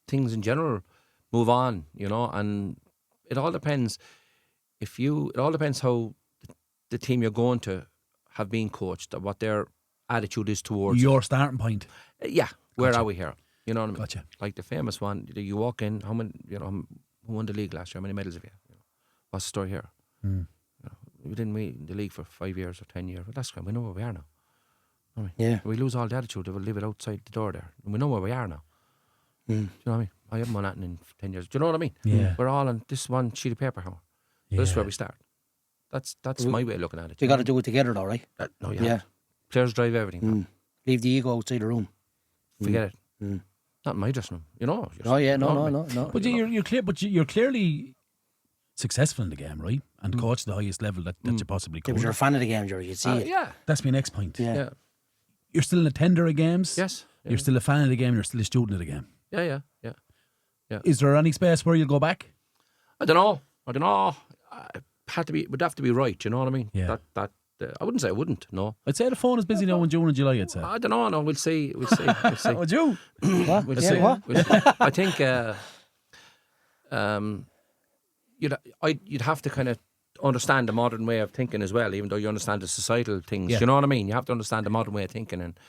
things in general move on, you know, and it all depends. It all depends how the team you're going to have been coached, what their attitude is towards your starting point. Yeah, where are we here? You know what I mean? Gotcha. Like the famous one, you walk in, how many, you know, who won the league last year? How many medals have you? What's the story here? You know, we didn't win the league for 5 years or 10 years. But that's great. We know where we are now. I mean, Yeah. we lose all the attitude. We'll leave it outside the door there. And we know where we are now. Do you know what I mean? I haven't won anything in 10 years. Do you know what I mean? Yeah. We're all on this one sheet of paper now. So this is where we start. That's my way of looking at it. You got to do it together, though, right? No, yeah. Players drive everything. Leave the ego outside the room. Forget it. Not in my dressing room. You know. Oh yeah, no. But you're clearly successful in the game, right? And coach the highest level that you possibly could. Because you're a fan of the game, Gerry. You see it. Yeah. That's my next point. Yeah. You're still an attender of games. Yes. You're still a fan of the game. You're still a student of the game. Yeah. Is there any space where you'll go back? I don't know. Would have to be right. You know what I mean? Yeah. I wouldn't say I wouldn't. No. I'd say the phone is busy now in June and July. I'd say. I don't know. No, we'll see. We'll see. Would you? What? We'll Yeah, see. what? We'll see. I think you'd have to kind of understand the modern way of thinking as well, even though you understand the societal things. Yeah. You know what I mean? You have to understand the modern way of thinking and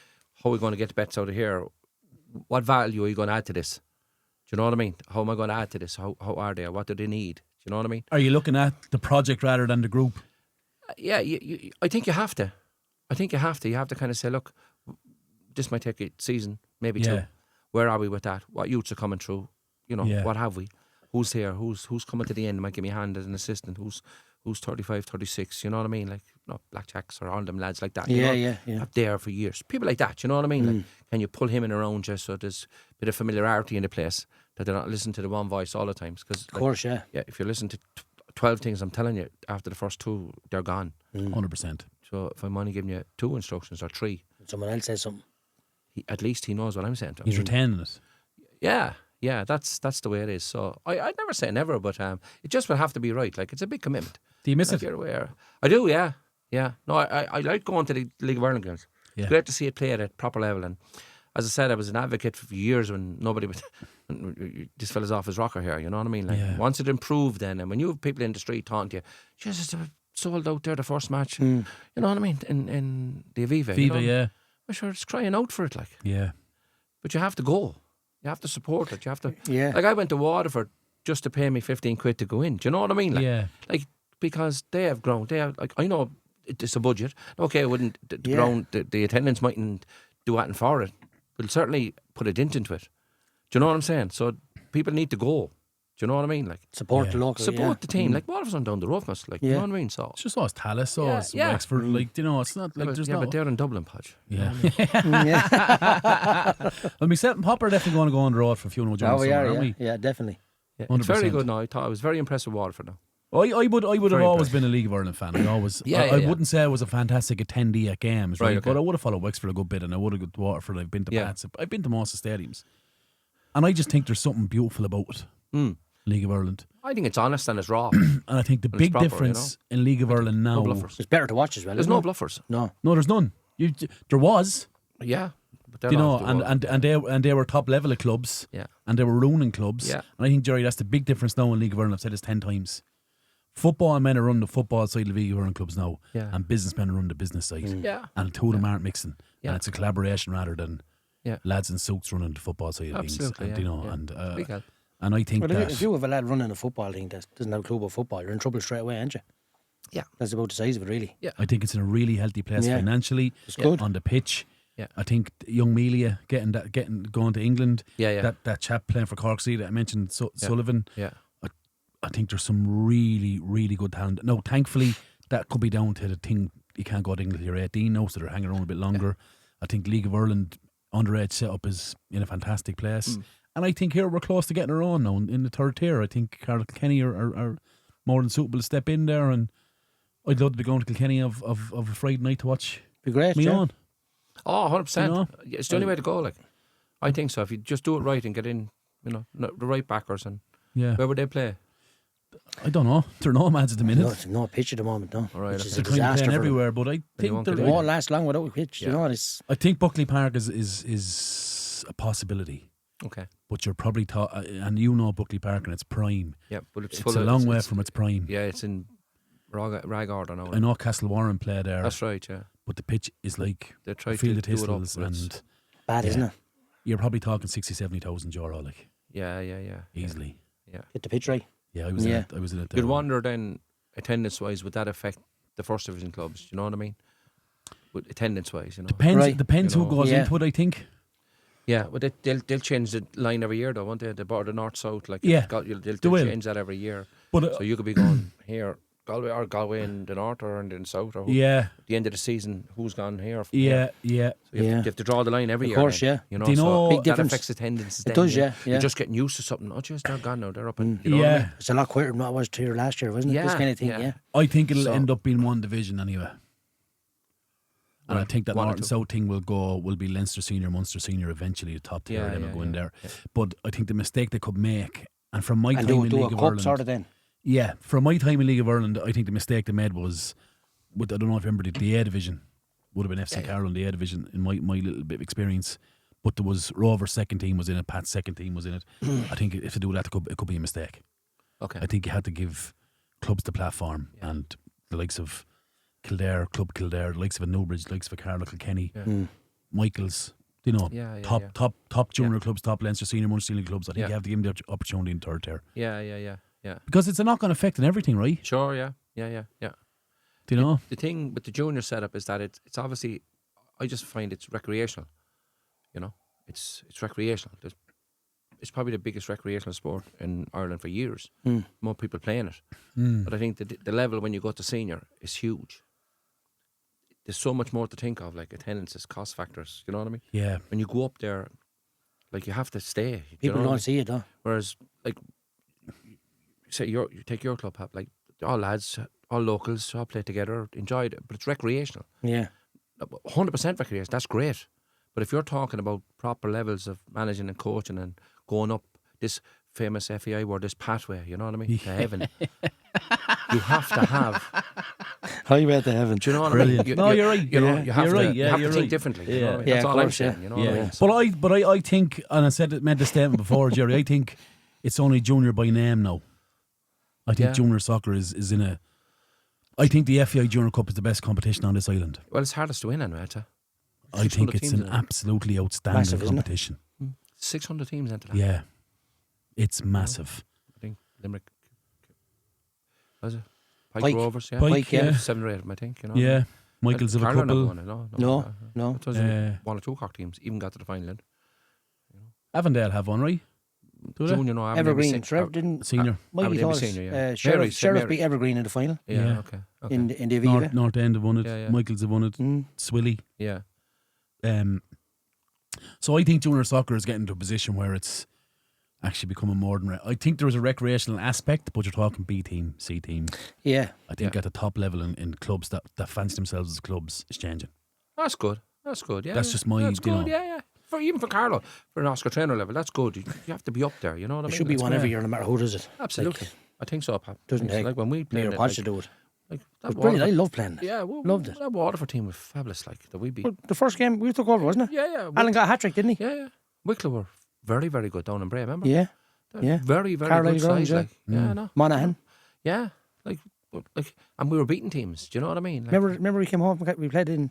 how we're going to get the bets out of here. What value are you going to add to this? Do you know what I mean? How am I going to add to this? How are they? What do they need? Do you know what I mean? Are you looking at the project rather than the group? Yeah, I think you have to. You have to kind of say, look, this might take a season, maybe two. Where are we with that? What youths are coming through? You know, what have we? Who's here? Who's coming to the end? Might give me a hand as an assistant. Who's 35, 36? You know what I mean? Like, Blackjacks or all them lads like that. Yeah. Up there for years. People like that. You know what I mean? Like, can you pull him in around just so there's a bit of familiarity in the place that they're not listening to the one voice all the time? Because Of course, yeah. Yeah, if you listen to 12 things, I'm telling you, after the first two, they're gone. 100%. So if I'm only giving you 2 instructions or 3, Someone else says something. at least he knows what I'm saying to him. He's retaining it. Yeah, that's the way it is. So I'd never say never, but it just will have to be right. Like, it's a big commitment. Do you miss Like, it? you're aware. I do, yeah. No, I like going to the League of Ireland games. Yeah. It's great to see it played at proper level. And as I said, I was an advocate for years when nobody would. This fella's off his rocker here. You know what I mean? Like, once it improved, then, and when you have people in the street talking to you, Jesus, they were sold out there the first match. You know what I mean? In the Aviva. You know? yeah. I'm sure it's crying out for it, like. Yeah. But you have to go. You have to support it. You have to. Yeah. Like, I went to Waterford just to pay me 15 quid to go in. Do you know what I mean? Like, like, because they have grown. They have, like, I know it's a budget. Okay, I wouldn't grown. The attendance mightn't do anything for it, but it'll certainly put a dent into it. Do you know what I'm saying? So people need to go. Do you know what I mean? Like, Support the local. support the team. Like, Waterford's on down the road from us. Like, you know what I mean? So It's just us Talis, us Yeah. Wexford. Like, you know, it's not like there's but they're in Dublin, Podge. Yeah. Yeah. Well, myself and Popper are definitely going to go on the road for a few more Oh, jobs, we are, aren't we? Yeah, definitely. Yeah, it's very 100%. good now. I was very impressed with Waterford now. I would have Very always impressive. been a League of Ireland fan. I Yeah. wouldn't say I was a fantastic attendee at games, right? Right, okay. But I would have followed Wexford a good bit, and I would have got to Waterford. I've been to Yeah. Pats. I've been to most of the stadiums, and I just think there's something beautiful about League of Ireland. I think it's honest and it's raw. And I think the And it's big proper, difference in League of Ireland now, No bluffers. It's better to watch as well. There's isn't no it? bluffers. No. no, there's none. There was, Yeah. But they're you not know, the world. and they were top level of clubs, Yeah. and they were ruining clubs. Yeah. And I think, Jerry, that's the big difference now in League of Ireland. I've said this 10 times. Football men are run the football side of League of Ireland clubs now, Yeah. and businessmen are run the business side. Yeah. And two of them aren't mixing. Yeah. And it's a collaboration rather than Yeah. lads in suits running the football side of Absolutely, things. yeah, You know, yeah. and Big help. and I think Well, that if you have a lad running a football team that doesn't have a club of football, you're in trouble straight away, aren't you? Yeah. That's about the size of it, really. Yeah. I think it's in a really healthy place Yeah. financially. It's good. On the pitch. Yeah. I think young Melia going to England. Yeah. That chap playing for Cork City that I mentioned, Sullivan. Yeah. I think there's some really, really good talent. No, thankfully, that could be down to the thing you can't go to England till you're 18 now, so they're hanging around a bit longer. I think League of Ireland underage setup is in a fantastic place. And I think here we're close to getting our own now in the third tier. I think Kilkenny are more than suitable to step in there, and I'd love to be going to Kilkenny of a Friday night to watch Be great, me yeah. on. Oh, 100%. You know? It's the only way to go. Like, I think so. If you just do it right and get in, the right backers, and Yeah. where would they play? I don't know. They're nomads at the minute. No, it's no pitch at the moment, no. All right, Which is okay. a They're kind of disaster playing for them. everywhere, but I won't think get they're. It in. won't last long without a pitch, you Yeah. know. It's I think Buckley Park is a possibility, Okay. but you're probably and you know Buckley Park and its prime. Yeah, but it's It's a long way from its prime. Yeah, it's in rag order now. I know Castle Warren play there, That's right. Yeah, but the pitch is like they a tried field to of do it up. thistles, but it's- and bad, isn't it? you're probably talking 60,000-70,000 euro, like Yeah. easily. Yeah. Get the pitch right. Yeah, I was Yeah. in it. I was in it. You'd there. wonder then, attendance-wise, would that affect the first division clubs? You know what I mean? With attendance-wise, Depends. Right. Depends You who know. goes Yeah. into it. I think. Yeah, but they'll change the line every year, though, won't they? The border north-south, like Yeah, they'll they will. change that every year. But So you could be going here, Galway in the north or in the south, or yeah, at the end of the season, who's gone here? yeah. So you have to draw the line every Of year. course, then, yeah. You know, Do you know- so Big that difference. affects attendance. It then, does, you- yeah. You're just getting used to something. Oh, jeez, they're gone now. They're up and you know Yeah. what I mean? It's a lot quieter than what it was here last year, wasn't it? Yeah, This kind of thing, yeah. yeah. I think it'll So- end up being one division anyway. And I Right, think that one or North and two. South thing will be Leinster Senior, Munster Senior eventually, the top tier, Yeah, then yeah, will go in yeah, there. yeah. But I think the mistake they could make, and from my And time do in a League of cup Ireland, sort of then. yeah, from my time in League of Ireland, I think the mistake they made was, I don't know if you remember the A division, would have been FC Carlow in the A division in my little bit of experience. But there was Rover's second team was in it, Pat's second team was in it. I think if they do that, it could be a mistake. Okay. I think you had to give clubs the platform, and the likes of Kildare, Club Kildare, the likes of a Newbridge, the likes of a Carlow, Kilkenny, Michael's, you know, Yeah, yeah, top yeah. top junior clubs, top Leinster Senior, Munster Senior clubs. I think Yeah. you have to give them the opportunity in third tier Yeah. because it's a knock-on effect on everything, right? Sure, yeah. Do you know? The thing with the junior setup is that it's obviously, I just find it's recreational. You know, it's recreational. It's probably the biggest recreational sport in Ireland for years. More people playing it. But I think the level when you go to senior is huge. There's so much more to think of, like attendances, cost factors. You know what I mean? Yeah. When you go up there, like you have to stay. you People know what I don't mean? see it, though. Whereas, like, say you take your club, like all lads, all locals, all play together, enjoy it, but it's recreational. Yeah. 100% recreation. That's great. But if you're talking about proper levels of managing and coaching and going up this famous FEI word, this pathway, you know what I mean, to heaven, you have to have. Highway to heaven. Do you know what Brilliant. I mean? No, you're right. You know, Yeah. you have You're to. right. You Yeah, have you're to think right. differently. You know what I mean? Yeah, That's of all I'm course, saying. yeah. You know what I Yeah. mean? But I think, and I made the statement before, Jerry. I think it's only junior by name now. I think Yeah. junior soccer is in a. I think the FEI Junior Cup is the best competition on this island. Well, it's hardest to win, anyway. I think 600 it's teams an in it. absolutely outstanding Massive, isn't it? competition. 600 teams into that. Yeah, it's massive. I think Limerick. Was it? Pike. Rovers, yeah. Pike, yeah. 7 or 8 of them, I think. You know Yeah, Michael's of a Carlow not couple. won it, no. No. It was one or two Cork teams even got to the final. Avondale have one, right? Do they? Junior, no. Evergreen. Trevor didn't. Senior. Mikey Avondale thought senior, yeah. Sheriff, Mary's, Sheriff Mary. beat Evergreen in the final Yeah. Okay. in the Aviva. North End have won it. Yeah. Michael's have won it. Swilly. Yeah. So I think junior soccer is getting to a position where it's actually becoming more than... I think there is a recreational aspect, but you're talking B team, C team. Yeah. I think at the top level in clubs that fancy themselves as clubs is changing. That's good. Yeah. That's just my... That's good, yeah. Even for Carlow, for an Oscar Traynor level, that's good. You have to be up there, you know what I mean? There should be one every year, no matter who does it. Absolutely. I think so, Pat. Doesn't take like when we played near Podge to do it. Like It was brilliant. I love playing it. Yeah, loved it. That Waterford team was fabulous. Like that we beat. Well, the first game we took over, wasn't it? Yeah. Alan got a hat-trick, didn't he? Yeah. Wicklow were very, very good down in Bray, remember? Yeah. They're very, very Carlyle good grounds, size. yeah. No. Monaghan. Yeah, like, and we were beating teams. Do you know what I mean? Like, Remember we came home. We played in.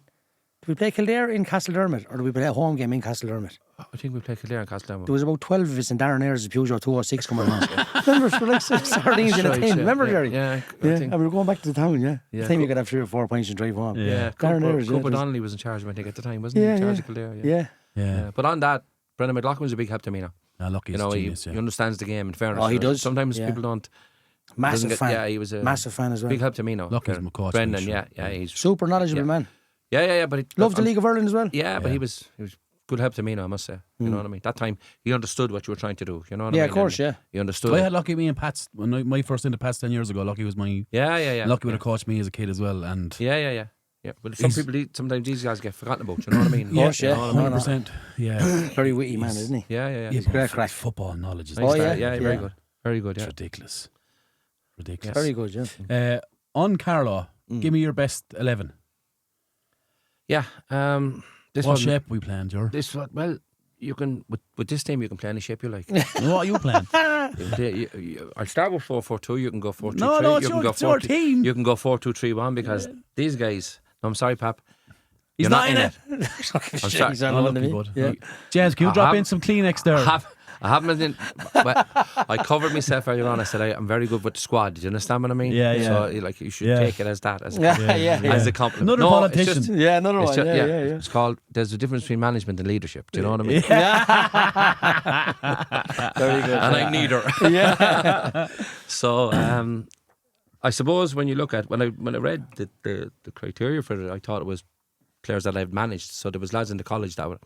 Did we play Kildare in Castledermot, or did we play a home game in Castledermot? I think we played Kildare and Castledermot. There was about 12 of us in Darren Ayres' Peugeot 206 coming on. Remember, we were like sardines in a tin. Remember, Gerry? Yeah. And we were going back to the town. Yeah. The time you could have 3 or 4 points and drive home. Yeah. Darren Ayres. Cobh Donnelly was in charge, I think, at the time, wasn't he? In charge of Kildare. Yeah. But on that, Brendan McLaughlin was a big help to me now. Lucky, he understands the game. In fairness, he does. Sometimes people don't. Massive fan. Yeah, he was a massive fan as well. Big help to me now. Lucky's my coach. Brendan, he's super knowledgeable man. Yeah, but loved the League of Ireland as well. Yeah, but he was good help to me now, I must say. You know what I mean? That time he understood what you were trying to do. You know what I mean? Yeah, of course, He understood. I had Lucky, me and Pat's when my first into Pat's 10 years ago. Lucky was my Lucky would have coached me as a kid as well. And yeah. But sometimes these guys get forgotten about. You know what I mean? Of course, 100%. Yeah, very witty man, isn't he? Yeah. He's great crack. Football knowledge is very good. Very good. Yeah, ridiculous. Very good. Yeah. On Carlow, give me your best 11. Yeah. What shape we playing, Ger? This one, well, you can with this team you can play any shape you like. What are you playing? I'll start with 4-4-2. You can go 4-2-3. No, it's your team. You can go 4-2-3-1 because these guys. No, I'm sorry, Pap. He's not in it. I'm sorry. James, can you drop in some Kleenex there? I haven't in. Well, I covered myself earlier on. I said I'm very good with the squad. Do you understand what I mean? Yeah. So you should take it as that as a compliment. Another politician. Another one. It's called. There's a difference between management and leadership. Do you know what I mean? Very good. And I'm neither. Yeah. So I suppose when you look at when I read the criteria for it, I thought it was players that I've managed. So there was lads in the college that were,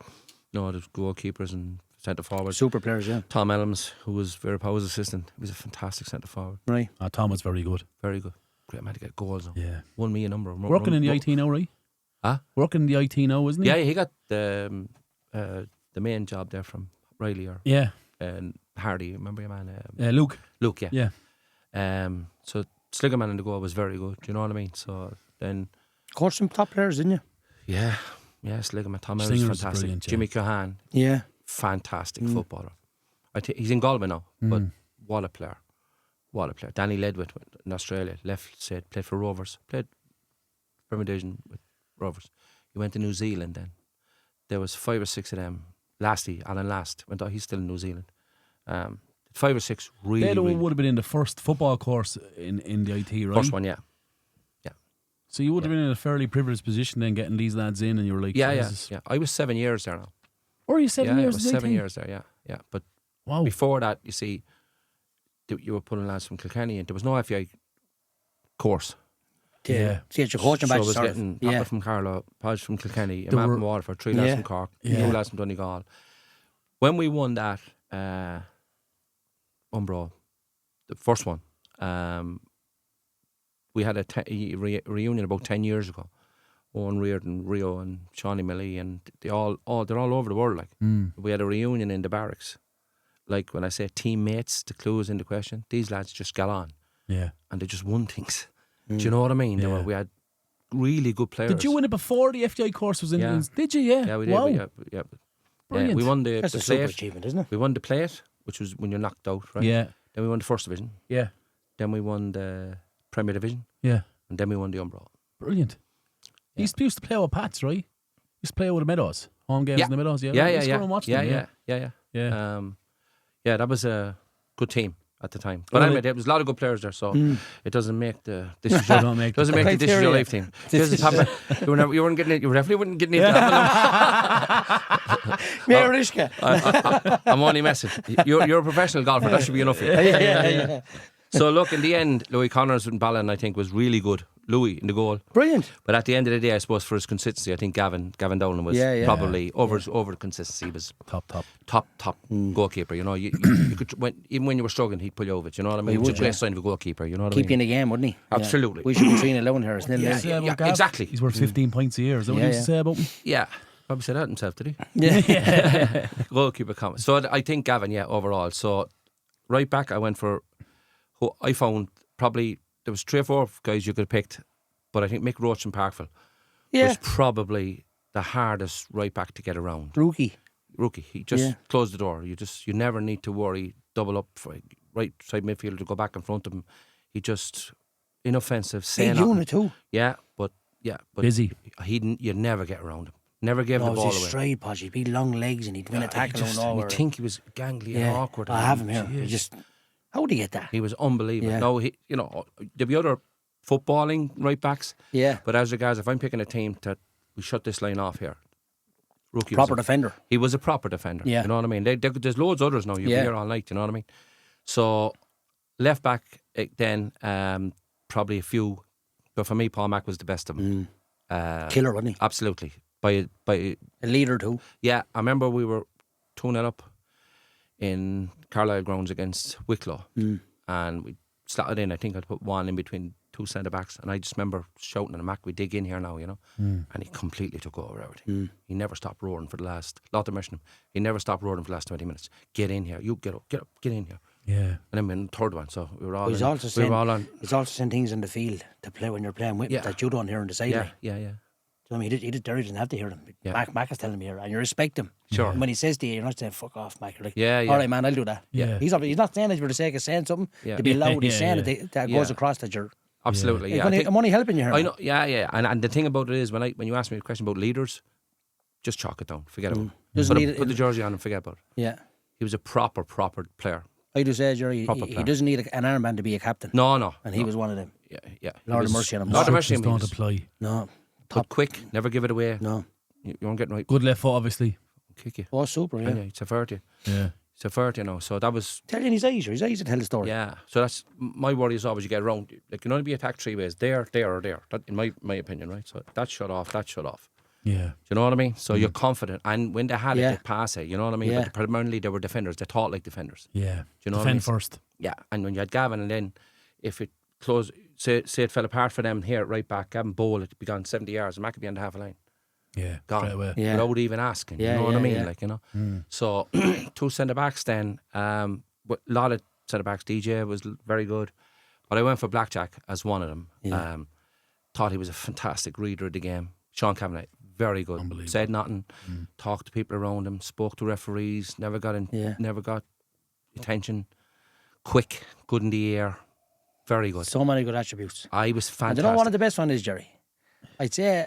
there's goalkeepers and centre forward. Super players, yeah. Tom Elms, who was Vera Powell's assistant, he was a fantastic centre forward. Right. Tom was very good. Very good. Great man to get goals. Yeah. Won me a number. Working in the IT now, right? Huh? Working in the IT now, isn't he? Yeah, he got the main job there from Riley or Hardy. Remember your man? Luke. Luke, yeah. Yeah. So Sligerman in the goal was very good. Do you know what I mean? So then coached some top players, didn't you? Yeah, Sligerman. Tom Ellis was fantastic. Jimmy Cohan. Yeah. Fantastic footballer. He's in Galway now, but what a player. Danny Ledwith in Australia, left side, played for Rovers, played Premier Division with Rovers. He went to New Zealand then. There was 5 or 6 of them. Alan Last, he's still in New Zealand. 5 or 6 really. They would have been in the first football course in the IT, right? First one, yeah. So you would have been in a fairly privileged position then getting these lads in and you were like... Yeah. I was 7 years there now. Or you 7 years? I was 7 years there, yeah. But before that, you see, you were pulling lads from Kilkenny and there was no FI course. Yeah. See, it's your coaching badge. So I was getting Papa from Carlow, Podge from Kilkenny, a man from Waterford, 3 lads from Cork, 2 lads from Donegal. When we won that Umbro, the first one, we had a reunion about 10 years ago. Owen Reardon, Rio and Shawnee Millie and they're all over the world. Like we had a reunion in the barracks. Like when I say teammates, the clue is in the question. These lads just got on. Yeah. And they just won things. Do you know what I mean? Yeah. We had really good players. Did you win it before the FDI course was in? Yeah. Did you? Yeah. Yeah, we did. Wow. Yeah. Brilliant. We won the That's a plate. super achievement, isn't it? We won the plate, which was when you're knocked out, right? Yeah. Then we won the first division. Yeah. Then we won the Premier Division. Yeah. And then we won the Umbro. Brilliant. Yeah. You used to play with Pats, right? You used to play with the Meadows. Home games in the Meadows, yeah. Yeah. That was a good team at the time. But there was a lot of good players there, so it doesn't make the this is your life team. You definitely wouldn't get in it. I'm only messing. You're a professional golfer, that should be enough for you. Yeah. So look, in the end, Louis Connors and Ballin, I think, was really good. Louis in the goal. Brilliant. But at the end of the day, I suppose for his consistency, I think Gavin Dowling was probably over the consistency. He was top goalkeeper. You know, you could even when you were struggling, he'd pull you over it. You know what I mean? Which is a great sign of a goalkeeper. You know what I mean? Keep you in the game, wouldn't he? Absolutely. We should be 3-0 here. It's nil. Yeah, exactly. He's worth 15 points a year. Is that what he used to say about him? Yeah. Probably said that himself, did he? Yeah. Goalkeeper comment. So I think Gavin, overall. So right back, I went for who I found probably there was 3 or 4 guys you could have picked, but I think Mick Roach and Parkville was probably the hardest right back to get around. Rookie. He just closed the door. You never need to worry. Double up for right side midfielder to go back in front of him. He just inoffensive. Big unit too. But busy. You'd never get around him. Never gave the ball away. He was stride, Podge. He'd be long legs and he'd win a tackle and all. You think he was gangly and awkward. I have him here. He just, how would he get that? He was unbelievable. Yeah. No, there'll be other footballing right backs. Yeah. But as regards, if I'm picking a team that we shut this line off here, Rookie proper defender. He was a proper defender. Yeah. You know what I mean? There's loads of others now. You'll be here all night. You know what I mean? So left back then, probably a few. But for me, Paul Mack was the best of them. Killer, wasn't he? Absolutely. By a leader too. Yeah, I remember we were 2-0 up in Carlyle grounds against Wicklow, and we slotted in. I think I'd put one in between 2 centre backs, and I just remember shouting at Mac, "We dig in here now," you know. And he completely took over everything. He never stopped roaring for the last. Lot to mention him. He never stopped roaring for the last 20 minutes. Get in here, you get up, get in here. Yeah. And then in the third one, so we were all. He's also saying things in the field to play when you're playing with that you don't hear on the sideline. Yeah. So, I mean, he doesn't have to hear them. Mac is telling me here, and you respect him. Sure. And when he says to you, you're not saying "fuck off, Mac." You're like, all right, man, I'll do that. Yeah. He's not saying it for the sake of saying something to be loud. He's saying it that goes across that you're. Absolutely, yeah. I'm only helping you here. I know, yeah. And the thing about it is, when you ask me a question about leaders, just chalk it down. Forget about it. Put the jersey on and forget about it. Yeah. He was a proper player. I do say, Gerry, he doesn't need an armband to be a captain. No. And he was one of them. Yeah. Lord of mercy on him. Lord of mercy don't apply. No. But quick, never give it away. No. You aren't getting right. Good left foot, obviously. Kick you. Oh, super, yeah. It's a fair to you. Yeah. It's a fair to you now. So that was. Tell you his eyes to tell the story. Yeah. So that's my worry is always you get around. It can only be attacked 3 ways. There, or there. That, in my opinion, right? So that shut off. Yeah. Do you know what I mean? So you're confident. And when they had it, they'd pass it. You know what I mean? Yeah. But primarily they were defenders. They thought like defenders. Yeah. Do you know Defend what I mean? first. Yeah. And when you had Gavin, and then if it closed, say it fell apart for them here, right back, Gavin Bowl, it'd be gone 70 yards. And Mac could be on the half a line. Yeah. Gone. Straight away. Yeah. Without even asking. Yeah, you know what I mean? yeah. Like, you know. So 2 centre backs then. A lot of centre backs. DJ was very good. But I went for Blackjack as one of them. Yeah. Thought he was a fantastic reader of the game. Sean Kavanagh, very good. Unbelievable. Said nothing. Talked to people around him. Spoke to referees. Never got attention. Quick. Good in the air. Very good. So many good attributes. I was fantastic. And you know one of the best one is Gerry. I'd say,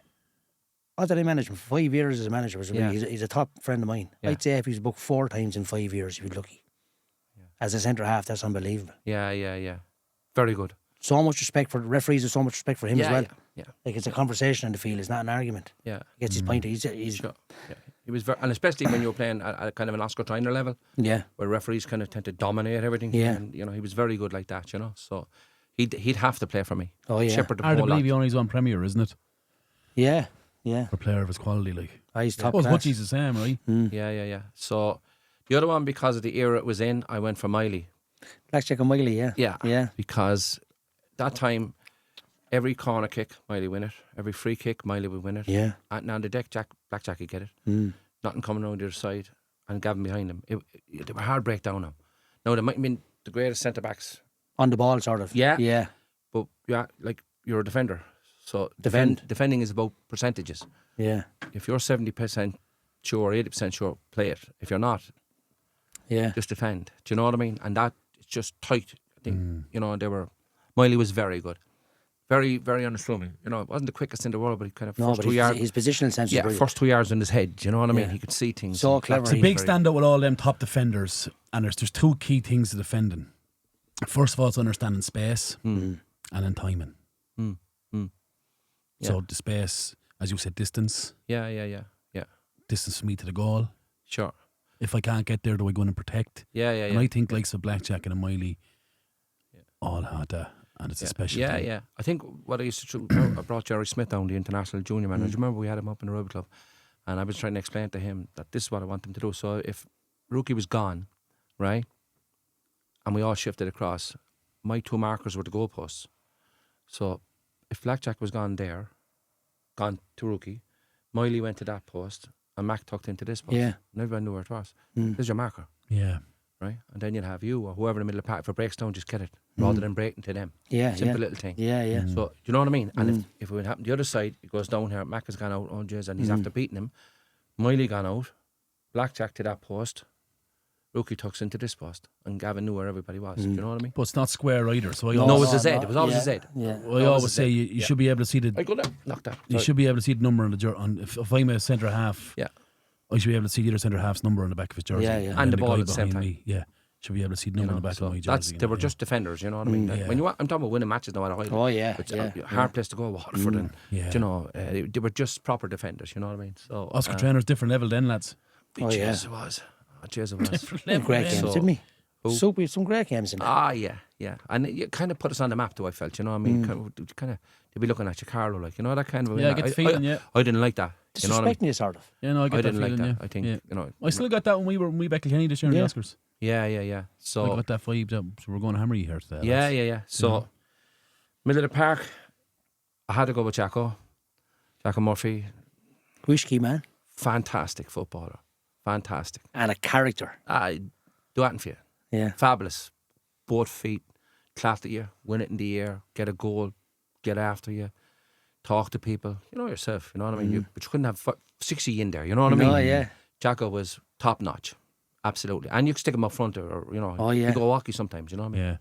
what did I manage him for 5 years as a manager? He's a top friend of mine. Yeah. I'd say if he's booked 4 times in 5 years, he'd be lucky. As a centre half, that's unbelievable. Yeah. Very good. So much respect for the referees, and so much respect for him as well. Yeah. Like it's a conversation in the field, it's not an argument. Yeah. He gets his point. He's Sure. Yeah. He was and especially when you were playing at kind of an Oscar Traynor level, where referees kind of tend to dominate everything. Yeah. And he was very good like that. So he'd have to play for me. Oh yeah. Shepherd the Hard to whole believe lot. he only is on Premier, isn't it? Yeah. For a player of his quality, like. He's top Well, class. Hutchie's the same, right? Yeah. So the other one, because of the era it was in, I went for Miley. Blackjack and Wiley, yeah. Yeah. Because that time, every corner kick, Miley win it. Every free kick, Miley would win it. Yeah. And on the deck, Blackjack would get it. Nothing coming around the other side. And Gavin behind him. They were hard break down now. Now, they might have been the greatest centre-backs. On the ball, sort of. Yeah. But, like, you're a defender. So defending is about percentages. Yeah. If you're 70% sure, 80% sure, play it. If you're not, just defend. Do you know what I mean? And that it's just tight. I think Miley was very good, very very unassuming. It wasn't the quickest in the world, but he kind of first 2 yards. His positional sense. Yeah, first 2 yards in his head. Do you know what I mean? He could see things. So clever. It's a big standout with all them top defenders, and there's 2 key things to defending. First of all, it's understanding space and then timing. So the space, as you said, distance. Yeah. Distance from me to the goal. Sure. If I can't get there, do I go in and protect? Yeah. And I think likes of Blackjack and a Miley all had that. And it's a special Yeah, team. yeah. I think what I used to do, I brought Gerry Smith down, the international junior manager. Remember we had him up in the rugby club, and I was trying to explain to him that this is what I want him to do. So if Rookie was gone, right, and we all shifted across, my 2 markers were the goalposts. So if Blackjack was gone to Rookie, Miley went to that post, and Mac tucked into this post. Yeah. And everyone knew where it was. This is your marker. Yeah. Right, and then you'll have you or whoever in the middle of the pack. If it breaks down, just get it rather than breaking to them. Yeah, Simple little thing. Yeah, yeah. So do you know what I mean? And if it would happen the other side, it goes down here. Mac has gone out on Jez and he's after beating him. Miley gone out, Blackjack to that post, Rookie tucks into this post, and Gavin knew where everybody was. Do you know what I mean? But it's not square either. So No, it was a Z. It was always a Z. Yeah. I always say you should be able to see I go there, knock that. you should be able to see the number on the jersey. If I'm a centre half, Yeah. I should be able to see the other centre half's number on the back of his jersey. Yeah, yeah. And the then ball guy at the same behind time. me, yeah, should be able to see the number on the back So of my that's jersey. they were just defenders. You know what I mean? Yeah. When I'm talking about winning matches now at a high level. Oh, yeah, It's yeah, a hard place to go, Waterford, and Yeah. you know they were just proper defenders. You know what I mean? So Oscar Traynor's different level then, lads. Oh, yeah. Jeez, it was. Jeez, it was. Some great games, So- didn't we? Who? Super, some great games in there. Yeah. And it kind of put us on the map, though, I felt. You know what I mean? Kind of, they'd be looking at you, Carlo, like, you know, that kind of. Yeah, I get the feeling, yeah. I didn't like that. You know what I mean? Disrespecting you, sort of. Yeah, no, I get I that didn't like feeling, that. yeah. I think, Yeah. you know. I still got that when we back Kilkenny this year in the Yeah. Oscars. Yeah. I So, got that vibe that so we're going to hammer you here today. yeah, lads. yeah. So, middle of the park, I had to go with Jacko Murphy. Whiskey, man. Fantastic footballer. Fantastic. And a character. Do anything for you. Yeah. Fabulous. Both feet, class at you, win it in the air, get a goal, get after you, talk to people. You know yourself, you know what I mean? But you couldn't have 60 in there, you know what I mean? No, yeah. Jacko was top notch. Absolutely. And you could stick him up front or you know, Oh, yeah. you go walkie sometimes, you know what I mean?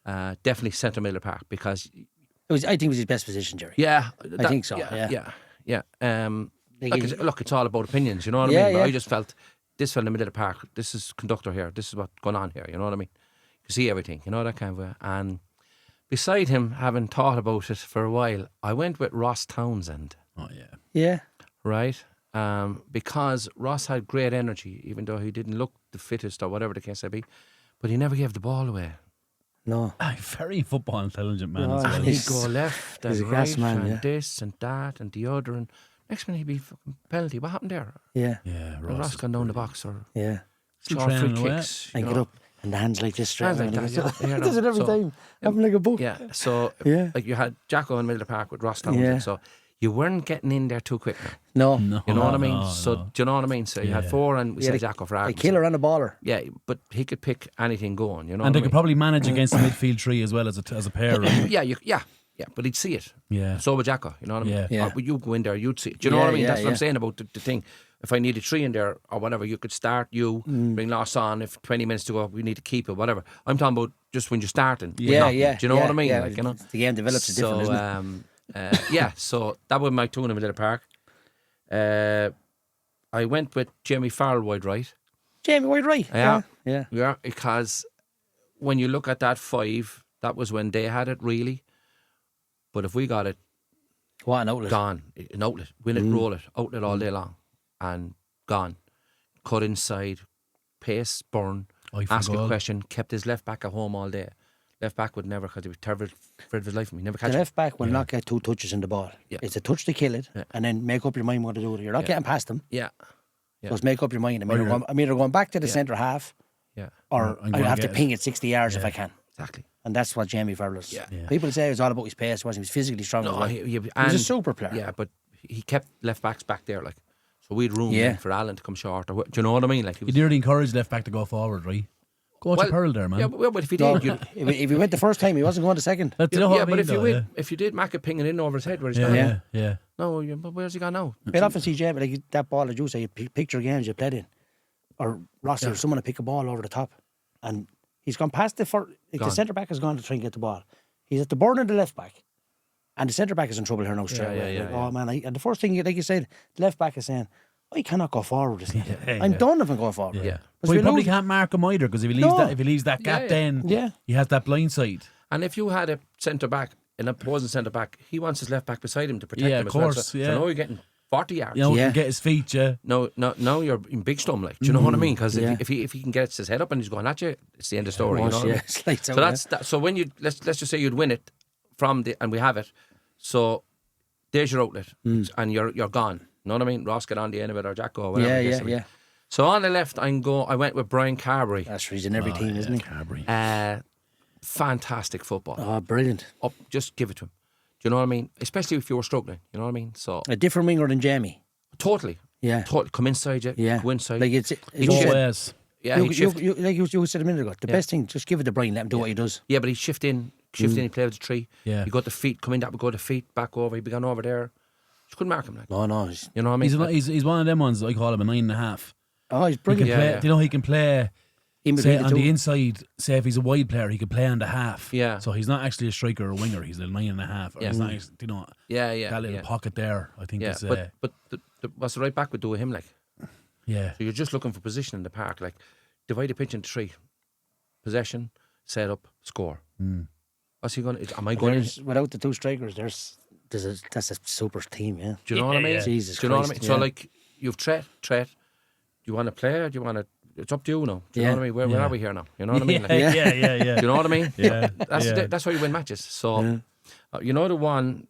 Yeah. Definitely centre middle of the park because, I think it was his best position, Jerry. yeah. I think so, Yeah. Like Look, it's all about opinions, you know what I Yeah, mean? But yeah. I just felt this fell in the middle of the park. This is conductor here. This is what's going on here, you know what I mean? You see everything, you know, that kind of way. And beside him, having thought about it for a while, I went with Ross Townsend, Oh, yeah. Yeah. right? Because Ross had great energy, even though he didn't look the fittest or whatever the case may be, but he never gave the ball away. No. Very football intelligent man Oh, as well. he's- He'd go left he's and a gas right man, and yeah. this and that and the other, and next minute he'd be fucking penalty. What happened there? Yeah. Yeah, And Ross is gone down the brilliant. box or Yeah. Still short free training away. kicks. And you get know. up and the hands like this straight Hands like around. that, yeah. He does it every So, time. Have him like a book. Yeah, so Yeah. like you had Jacko in the middle of the park with Ross Townsend, Yeah. so you weren't getting in there too quick now. No. No, You know what I mean? no, So no. do you know what I mean? So you had Yeah. 4 and we Yeah, said like- Jacko for A argument's killer sake. and a baller. Yeah, but he could pick anything going, you know And what they I could mean? probably manage against the midfield three as well as a pair. Right? Yeah, but he'd see it. Yeah. So would Jacko, you know what I mean? Yeah. Yeah. But you go in there, you'd see it. Do you know what I mean? Yeah, That's what yeah. I'm saying about the thing. If I needed 3 in there or whatever, you could start bring Loss on. If 20 minutes to go, we need to keep it, whatever. I'm talking about just when you're starting. Yeah, Not- yeah. Do you know yeah, what I mean? Yeah. Like, you know? The game develops a different, isn't it? Yeah, so that was my 2 in the middle of the park. I went with Jamie Farrell wide right. Jamie White, right? Yeah. Yeah. Yeah, because when you look at that 5, that was when they had it really. But if we got it What an outlet. gone, an outlet, win it, roll it, outlet all day long, and gone. Cut inside, pace, burn, Eye for ask a goal. question, kept his left back at home all day. Left back would never, because he was terrible, afraid of his life. He never catch The it. left back will not get 2 touches in the ball. Yeah. It's a touch to kill it, Yeah. and then make up your mind what to do with it. You're not getting past them. Yeah, yeah. Just make up your mind. Or you're- I'm either going back to the Yeah. centre half, yeah, or I'm I gonna have to get it. ping it 60 yards if I can. exactly. And that's what Jamie Farrell is. Yeah. Yeah. People say it was all about his pace. Wasn't he? Was physically strong as No, well. he was and- a super player. Yeah, but he kept left backs back there, like, so we'd room Yeah. for Alan to come short. Or, do you know what I mean? Like, he You was, nearly encourage left back to go forward, right? Go to Pearl there, man. Yeah, but if he No, did, you'd, if he went the first time, he wasn't going the second. That's, you know what I but mean, if you though, win, if you did Mac it pinging in over his head where he's yeah, gone. yeah, yeah. No, but where's he gone now? Quite often see Jamie, like that ball that you say, you picture games you played in, or Rossi or someone to pick a ball over the top, and he's gone past the Gone. centre back has gone to try and get the ball. He's at the burn of the left back, and the centre back is in trouble here now straight away. yeah, Like, yeah. Oh man! And the first thing, like you said, the left back is saying, "I cannot go forward." This season. Yeah, I'm yeah. done if I'm going forward. Yeah. Because Well, he we probably lose- can't mark him either because if he leaves No. that gap, Yeah, then yeah. he has that blind side. And if you had a centre back, an opposing centre back, he wants his left back beside him to protect Yeah, him of as well. course, So, yeah. so now you're getting 40 yards. You know, can get his feet, No, you're in big storm, like. Do you know what I mean? Because if he can get his head up and he's going at you, it's the end of the story. You know what I mean? So that's that. So when you let's just say you'd win it and we have it. So there's your outlet, and you're gone. You know what I mean? Ross get on the end of it, or Jacko, or whatever. Yeah. So on the left, I went with Brian Carberry. That's he's in every team, isn't he? Carberry. Fantastic football. Oh, brilliant. Just give it to him. Do you know what I mean? Especially if you were struggling. You know what I mean? So a different winger than Jamie. Totally. Yeah. Come inside you. Go inside. Like it's yeah, you said a minute ago. The best thing, just give it to Brian. Let him do what he does. Yeah, but he'd shift in. He played with the tree. Yeah. He got the feet. Come in, that would go the feet back over. He'd be gone over there. You couldn't mark him like. No. You know what I mean? He's one of them ones. I call him a 9.5. Oh, he's brilliant. Do you know he can play? Say on the inside, say if he's a wide player, he could play on the half. Yeah. So he's not actually a striker or a winger. He's a 9.5. Or he's not, you know. Yeah. That little pocket there, I think. Yeah. Is, but what's the right back would do with him like? Yeah. So you're just looking for position in the park, like divide the pitch into 3: possession, set up, score. What's he going? Am I going? Without the 2 strikers, that's a super team. Yeah. Do you know what I mean? Jesus Do you know Christ, what I mean? So like you've threat. Do you want to play? Or do you want to? It's up to you now. Do you know what I mean? Where are we here now? You know what I mean? Like, yeah. Do you know what I mean? Yeah. That's how you win matches. So you know the one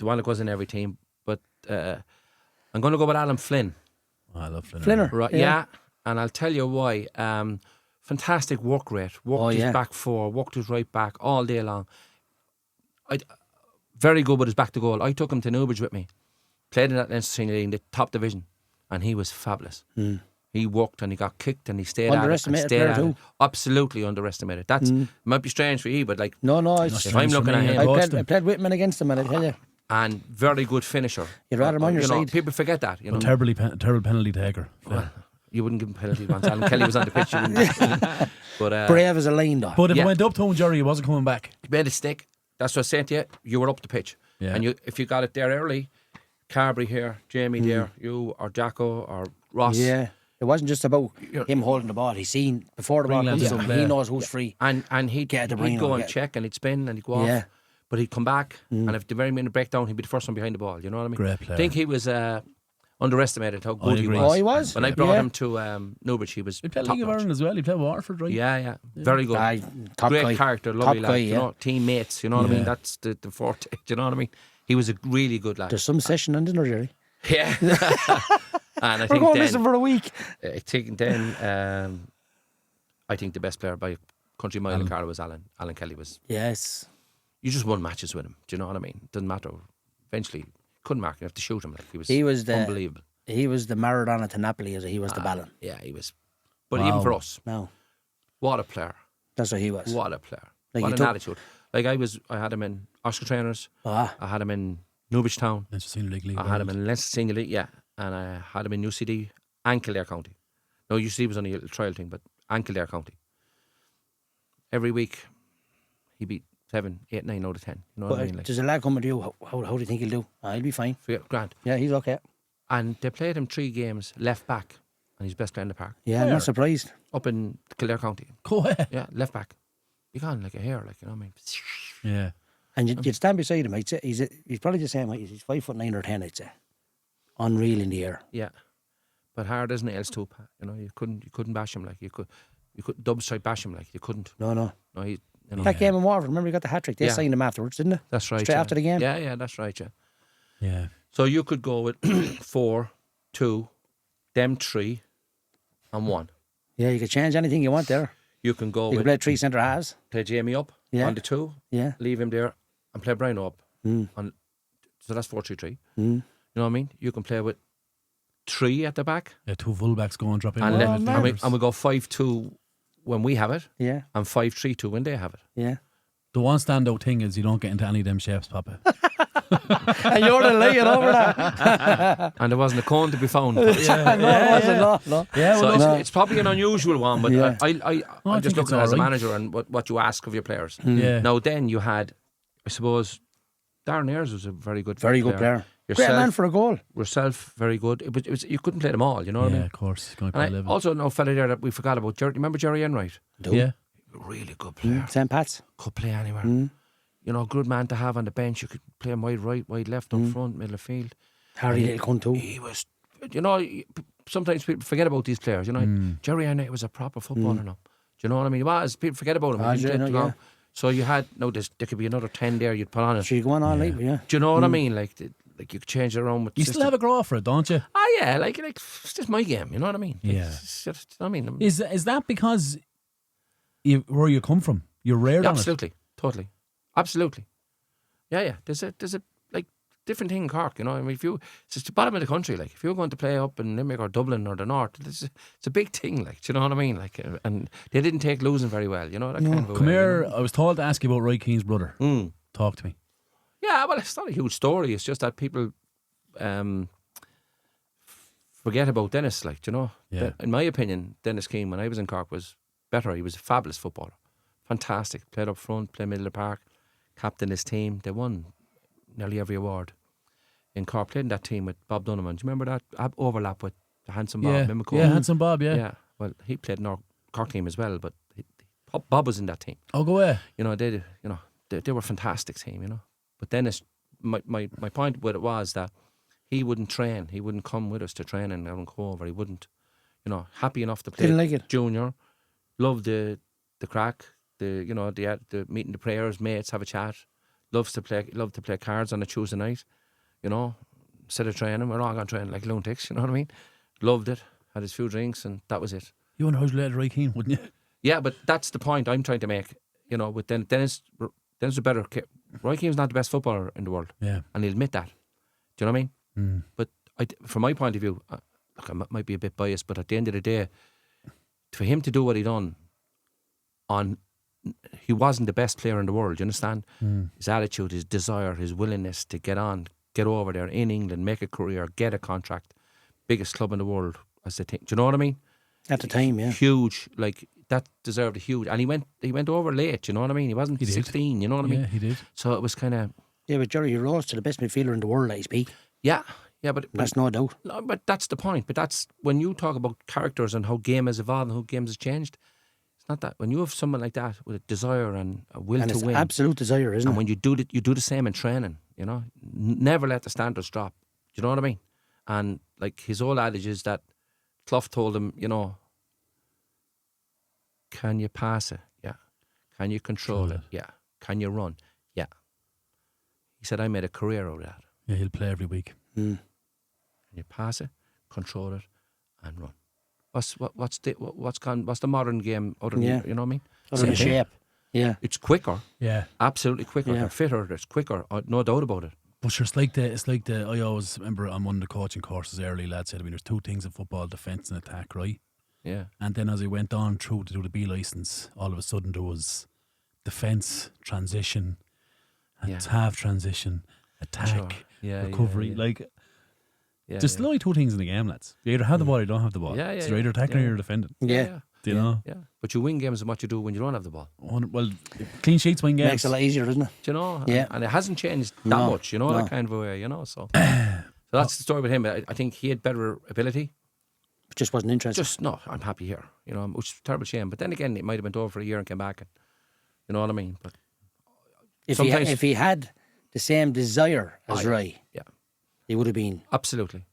that goes in every team. But I'm going to go with Alan Flynn. Oh, I love Flynn. Flinner. Right? Yeah. And I'll tell you why. Fantastic work rate. Worked his back 4. Worked his right back all day long. Very good with his back to goal. I took him to Newbridge with me. Played in that Leinster Senior League in the top division, and he was fabulous. He worked and he got kicked and he stayed underestimated player too. Absolutely underestimated. That's might be strange for you, but like no, if I'm looking at him, I played Whitman against him, and I tell you, and very good finisher. You'd rather him on your side. People forget that. You know, terrible penalty taker. Well, you wouldn't give him penalty once. Alan Kelly was on the pitch. But brave as a line though. But if it went up to him, Gerry, he wasn't coming back. He made a stick. That's what I said to you. You were up the pitch, and if you got it there early, Carberry here, Jamie there, you or Jacko or Ross. Yeah. It wasn't just about him holding the ball. He's seen before the ball comes to him. He knows who's free. And he'd go and check and he'd spin and he'd go off. But he'd come back and if the very minute breakdown, he'd be the first one behind the ball. You know what I mean? Great player. I think he was underestimated how good he was. Oh, he was. When I brought him to Newbridge, he was He played top League of Ireland as well. He played Waterford, right? Yeah. Very good. Top Great guy. character, lovely top lad. guy, You know, teammates. You know what I mean? That's the forte. Do you know what I mean? He was a really good lad. There's some session in there, Gerry. Yeah. And I We're think going then, missing for a week. I think then I think the best player by country mile in Carlow was Alan. Alan Kelly was. Yes. You just won matches with him. Do you know what I mean? Doesn't matter. Eventually, couldn't mark him. You have to shoot him. Like he was unbelievable. He was the Maradona to Napoli as he was the Ballon. Yeah, he was. But even for us, what a player. That's what he was. What a player. Like what an attitude. Like I had him in Oscar Traynors. I had him in Newbridge Town. Leinster Senior League. I had him in Leinster Senior League, and I had him in UCD and Kildare County. No, UCD was only a trial thing, but and Kildare County. Every week, he beat 7, 8, 9 out of 10. You know what I mean? Like, there's a lad coming to you. How do you think he'll do? He'll be fine. Grant. Yeah, he's okay. And they played him 3 games left back, and he's best player in the park. Yeah, I'm not surprised. Up in Kildare County. Cool. Yeah, left back. You gone like a hair, like, you know what I mean? Yeah. And you'd stand beside him. I'd say he's probably the same height. He's 5'9" or 10. I'd say. Unreal in the air. Yeah, but hard as nails too. You know, you couldn't bash him like you could dub strike bash him like you couldn't. No. He, you know, that game in Waterford. Remember, he got the hat trick. They signed him afterwards, didn't they? That's right. Straight after the game. Yeah, that's right. Yeah. So you could go with 4, 2, them 3, and 1. Yeah, you could change anything you want there. You can go. You with could play 3 centre halves. Play Jamie up on the 2. Yeah. Leave him there and play Brian up. So that's 4-3-3. You know what I mean? You can play with 3 at the back. Yeah, 2 fullbacks go and drop in. And we go 5-2 when we have it. Yeah. And 5-3-2 when they have it. Yeah. The one standout thing is you don't get into any of them shapes, Papa. And you're the laying over that. And there wasn't a cone to be found. No, it wasn't. No. Yeah, so it's probably an unusual one, but I'm just looking at it as a right. manager and what you ask of your players. Yeah. Now then you had, I suppose, Darren Ayres was a very good player. Great man for a goal. Yourself, very good. It was you couldn't play them all, you know what I mean? Yeah, of course. And I also know a fella there that we forgot about. Remember Gerry Enright? Yeah. Really good player. St. Pat's. Could play anywhere. You know, good man to have on the bench. You could play him wide right, wide left, up front, middle of field. Harry Little cunt too. He was, you know, sometimes people forget about these players, you know. Gerry Bickerstaffe was a proper footballer now. Do you know what I mean? He was. People forget about him. He didn't take long. So you had, there could be another 10 there you'd put on it. So you go on all night, yeah. Do you know what I mean? Like you could change it around with You still have a grow for it, don't you? Oh yeah, like it's just my game, you know what I mean? Yeah. It's just, you know what I mean? Is that because where you come from? You're rare on it? Absolutely. Totally. Absolutely. Yeah. There's a like different thing in Cork, you know. I mean, it's just the bottom of the country. Like if you're going to play up in Limerick or Dublin or the North, it's a big thing. Like, do you know what I mean? Like, and they didn't take losing very well, you know. That kind of Come here. You know? I was told to ask you about Roy Keane's brother. Talk to me. Yeah, well, it's not a huge story. It's just that people forget about Dennis. Like, do you know. Yeah. In my opinion, Dennis Keane, when I was in Cork, was better. He was a fabulous footballer, fantastic. Played up front, played middle of the park, captained his team. They won nearly every award in Cork. Played in that team with Bob Donovan. Do you remember that overlap with the handsome Bob? Remember Cobh? Yeah, handsome Bob. Yeah. Yeah. Well, he played in our Cork team as well, but Bob was in that team. Oh, go away. You know, they were a fantastic team. You know, but Dennis, my point with it was that he wouldn't train. He wouldn't come with us to training out in Cobh. He wouldn't. You know, happy enough to play. Didn't like it. Junior, loved the crack. The meeting the players, mates, have a chat. Loved to play cards on a Tuesday night. You know, instead of training, we're all going to train like lunatics. You know what I mean? Loved it. Had his few drinks, and that was it. You wouldn't have related to Roy Keane, wouldn't you? Yeah, but that's the point I'm trying to make. You know, with Dennis a better. Roy Keane's not the best footballer in the world. Yeah, and he'll admit that. Do you know what I mean? But from my point of view, look, I might be a bit biased, but at the end of the day, for him to do what he done, he wasn't the best player in the world. You understand? His attitude, his desire, his willingness to get over there in England, make a career, get a contract, biggest club in the world, as they think. Do you know what I mean? At the time, yeah. Huge, like that deserved a huge. And he went over late. You know what I mean? He wasn't 16. You know what I mean? Yeah, he did. So it was kind of. Yeah, but Gerry, he rose to the best midfielder in the world at his peak. Yeah, but that's no doubt. No, but that's the point. But that's when you talk about characters and how game has evolved and how games has changed. It's not that when you have someone like that with a desire and a will and to win, absolute desire, isn't it? And when you do the same in training. You know, never let the standards drop. Do you know what I mean? And like his whole adage is that Clough told him, you know, can you pass it? Yeah. Can you control it? Yeah. Can you run? Yeah. He said, I made a career out of that. Yeah, he'll play every week. Can you pass it, control it, and run? What's the modern game? You know what I mean? Other than shape. Yeah. It's quicker. Yeah. Absolutely quicker. Yeah. They're fitter. It's quicker. No doubt about it. But sure, it's like the. I always remember on one of the coaching courses early, lads said, I mean, there's two things in football: defence and attack, right? Yeah. And then as I went on through to do the B licence, all of a sudden there was defence, transition, half transition, attack, recovery. There's only two things in the game, lads. You either have the ball or you don't have the ball. So you're either attacking or you're defending. Yeah. Do you know? Yeah. But you win games as what you do when you don't have the ball. Well, clean sheets win games. Makes it a lot easier, doesn't it? Do you know? Yeah. And it hasn't changed that much, you know, that kind of a way, you know. So that's the story with him. I think he had better ability. Just wasn't interested. I'm happy here, you know, which is a terrible shame. But then again, it might have went over for a year and came back. And, you know what I mean? But if he had the same desire as Roy, he would have been. Absolutely.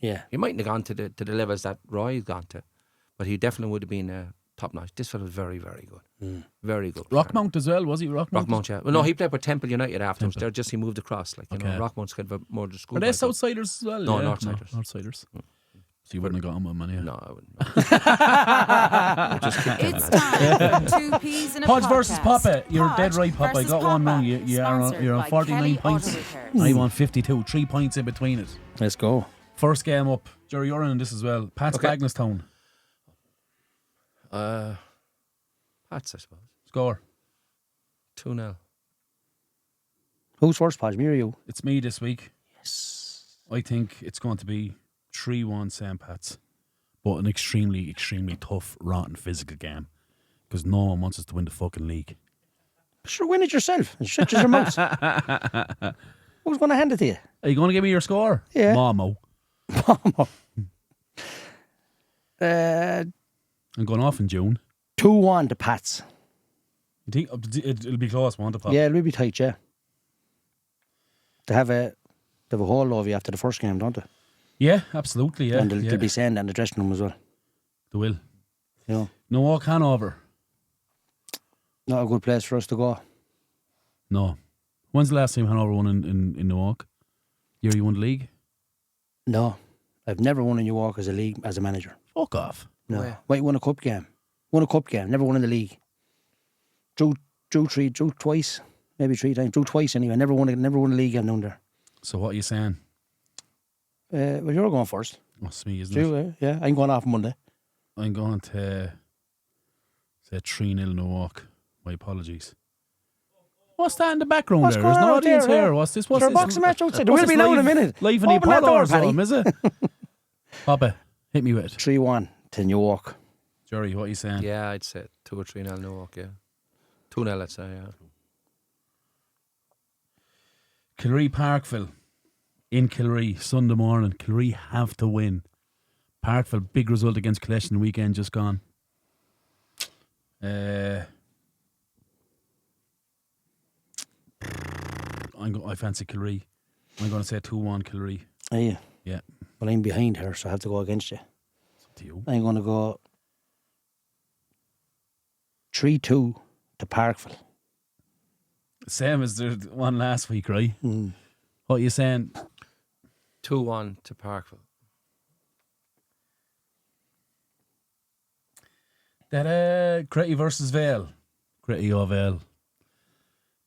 Yeah. He mightn't have gone to the levels that Roy's gone to, but he definitely would have been top notch. This fellow was very, very good. Very good. Rockmount as well, was he? Rockmount, yeah. Well, no, he played for Temple United afterwards. He moved across. Like, you know, Rockmount's kind of more the school. Are they Southsiders as well? No, Northsiders. Northsiders. So you wouldn't have got on with money? No, I wouldn't. It's time for 2 peas in a Podge podcast. versus Papa. You're Podge dead right, Papa. I got one wrong. You're on 49 points. I want 52. 3 points in between it. Let's go. First game up. Gerry, you're in this as well. Pat's Bagnallstown. Pats, I suppose. Score. 2-0. Who's first, Podge? Me or you? It's me this week. Yes. I think it's going to be 3-1 St. Pat's. But an extremely, extremely tough, rotten physical game. Because no one wants us to win the fucking league. Sure, win it yourself and shut your mouth. Who's going to hand it to you? Are you going to give me your score? Yeah. Momo. I'm going off in June. 2-1 to Pats. You think it'll be close, won't it, Pop? Yeah, it'll be tight, yeah. To have a They have a hold over you after the first game, don't they? Yeah, absolutely, yeah. And they'll be saying that in the dressing room as well. They will. You know? No walk Hanover. Not a good place for us to go. No. When's the last time Hanover won in Newark? Year you won the league? No. I've never won in Newark as a league, as a manager. Fuck off. No. Where? Wait, won a cup game. Won a cup game. Never won in the league. Drew twice. Maybe 3 times. Drew twice anyway. Never won a league game down there. So what are you saying? Well, you're going first. Oh, it's me, isn't Drew, it? yeah. I'm going off Monday. I'm going to say 3-0 Newark. My apologies. What's that in the background What's there? going There's no on out audience there, here. What's this? What's There's a this? boxing match outside. There What's will be this now in a live- minute. Live in the Open that Apollo door, or something, Paddy. is it? Papa, hit me with it. 3-1 to Newark. Gerry, what are you saying? Yeah, I'd say 2 or 3-0 Newark, yeah. 2-0, I'd say, yeah. Kildare Parkville in Kildare Sunday morning. Kildare have to win. Parkville, big result against Collection the weekend just gone. I fancy Kildare. I'm going to say 2-1 Kildare. Are you? Yeah. Well, I'm behind her, so I have to go against you. It's up to you. I'm going to go 3-2 to Parkville. Same as the one last week, right? What are you saying? 2-1 to Parkville. That Cretty versus Vale. Cretty or Vale.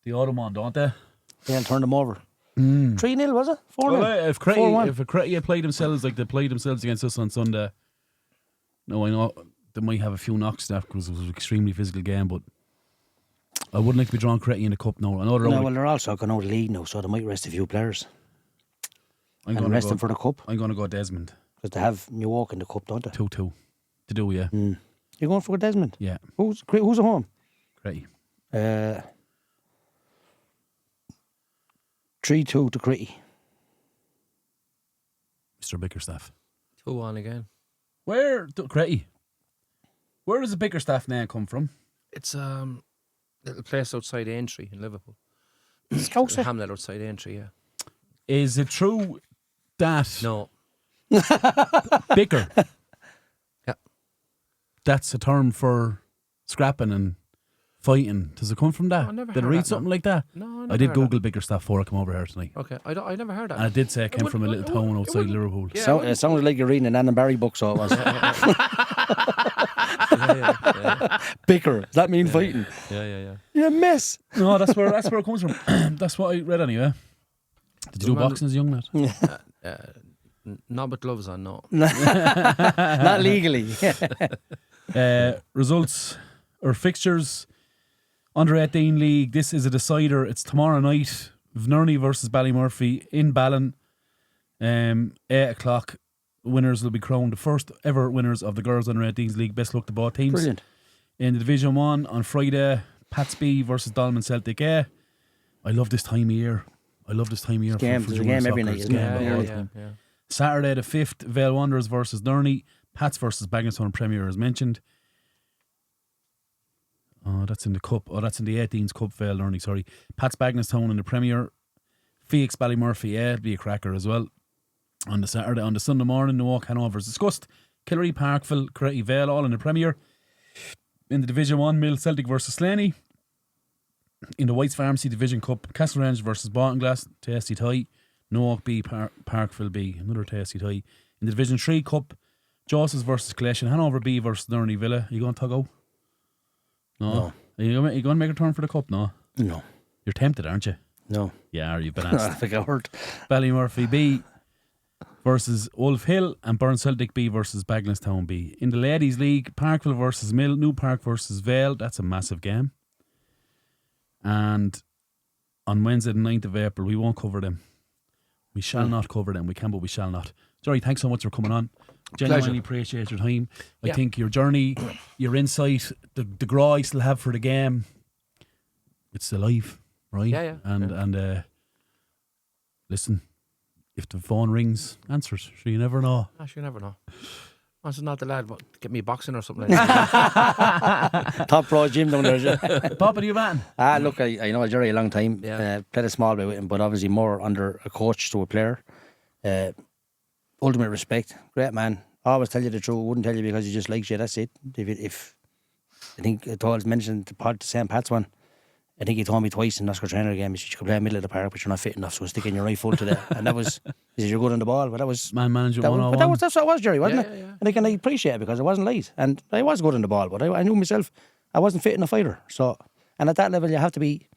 The autumn one, don't they? They'll turn them over. 3-0, was it? 4-0? Well, if Cretty 4-1. if Cretty had played themselves like they played themselves against us on Sunday, no, I know they might have a few knocks there because it was an extremely physical game, but I wouldn't like to be drawing Cretty in the cup now. I know No, well, they're also going out of the league now, so they might rest a few players. I'm And rest them for the cup. I'm going to go Desmond. Because they have Newark in the cup, don't they? 2-2. To do, yeah. You're going for Desmond? Yeah. Who's at home? Cretty. 3-2 to Cretty. Mr. Bickerstaffe. 2-1 again. Cretty. Where does the Bickerstaffe name come from? It's a little place outside Aintree in Liverpool. Scouser? A hamlet outside Aintree, yeah. Is it true that No. Bicker, Yeah. that's a term for scrapping and fighting? Does it come from that? No, I never did I heard read that, something no. like that? No, I I never did heard Google Bickerstaffe before I come over here tonight. Okay, I never heard that. And I did say it came from a little town outside Liverpool. Yeah, It sounded like you're reading an Anne and Barry book, so it was. Bicker. Does that mean fighting? Yeah. You mess. No, that's where it comes from. That's what I read anyway. Did you do boxing as a young lad? Not with gloves on, no. Not legally. Results or fixtures. Under 18 league, this is a decider. It's tomorrow night. Vnerney versus Ballymurphy in Ballin. 8 o'clock. Winners will be crowned the first ever winners of the Girls Under 18s League. Best luck to both teams. Brilliant. In the Division 1 on Friday, Pats B versus Dolman Celtic A. I love this time of year. There's a game every night, isn't it? Yeah. Saturday the 5th, Vale Wanderers versus Nerney. Pats versus Bagnallstown Premier as mentioned. Oh, that's in the Cup. Oh, that's in the 18s Cup, Vale Nerney, sorry. Pats Bagnallstown in the Premier. Phoenix Ballymurphy A, it'll be a cracker as well. On the Saturday, on the Sunday morning, Newark Hanover is discussed. Kildare Parkville, Cretty Vale, all in the Premier. In the Division 1, Mill Celtic versus Slaney. In the White's Pharmacy Division Cup, Castlerange versus Bottinglass, tasty tie. Newark B, Parkville B, another tasty tie. In the Division 3 Cup, Joseph's versus Collection, Hanover B versus Nerney Villa. Are you going to go? No. Are you going to make a turn for the Cup? No. No. You're tempted, aren't you? No. Yeah, you've been I asked. think I heard. Ballymurphy B versus Wolf Hill and Burn Celtic B versus Bagnallstown B. In the Ladies League, Parkville versus Mill, New Park versus Vale. That's a massive game. And on Wednesday the 9th of April, we won't cover them. We shall not cover them. We can, but we shall not. Jerry, thanks so much for coming on. Genuinely appreciate your time. I think your journey, your insight, the graw I still have for the game, it's still alive, right? Yeah. And listen, if the phone rings, answer it. So you never know. You never know. I said, not the lad, but get me boxing or something like that. Top pro gym down there. Papa, do you batting? Look, I know Gerry a long time. Yeah. Played a small bit with him, but obviously more under a coach to a player. Ultimate respect. Great man. I always tell you the truth. Wouldn't tell you because he just likes you. That's it. If I think I told mentioned the St. Pat's one. I think he told me twice in Oscar Traynor game, he said, you could play in the middle of the park, but you're not fit enough, so stick in your right foot to that. And that was, he said, you're good on the ball, but that was... Man manager that 101. was, that's what it was, Gerry, wasn't Yeah, it? yeah. And I appreciate it because it wasn't late. And I was good on the ball, but I knew myself, I wasn't fit enough either. So, and at that level, you have to be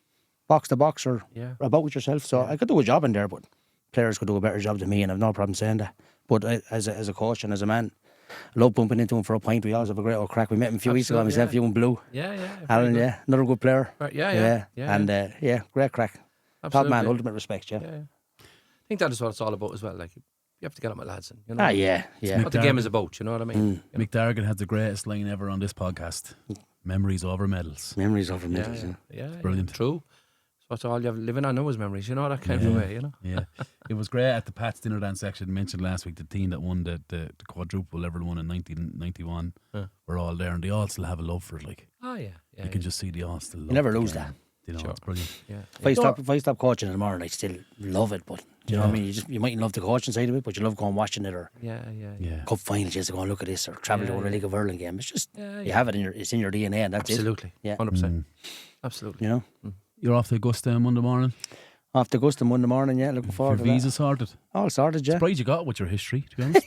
box to box or about with yourself. So I could do a job in there, but players could do a better job than me, and I've no problem saying that. But as a coach and as a man, I love bumping into him for a pint. We always have a great old crack. We met him a few weeks ago, myself, you and Blue. Yeah. Alan, another good player. Yeah. And great crack. Absolutely. Top man, ultimate respect, Yeah. I think that is what it's all about as well. Like, you have to get on with lads. And, you know, yeah. what the game is about, you know what I mean? Mick Dargan had the greatest line ever on this podcast. Memories over medals. Memories over medals. Yeah. Brilliant. True. So that's all you're living on now is memories, you know, that kind of way, you know? Yeah. It was great at the Pat's dinner dance actually. Mentioned last week, the team that won the quadruple level one in 1991 were all there, and they all still have a love for it. Like, Oh, yeah. you can just see they all still love You never the lose game. that. You know, Sure. it's brilliant. Yeah. If I stop coaching in the morning, I still love it. But do you know what I mean? You mightn't love the coaching side of it, but you love going watching it or Yeah. cup finals. Just to go and look at this or travel to a League of Ireland game. It's just you have it it's in your DNA, and that's Absolutely. it. Yeah, 100%. Absolutely. you know. You're off to Augusta on Monday morning. Off to Augusta Monday morning, looking Your forward to visa that. sorted. All sorted, yeah. Surprised you got with your history, to be honest.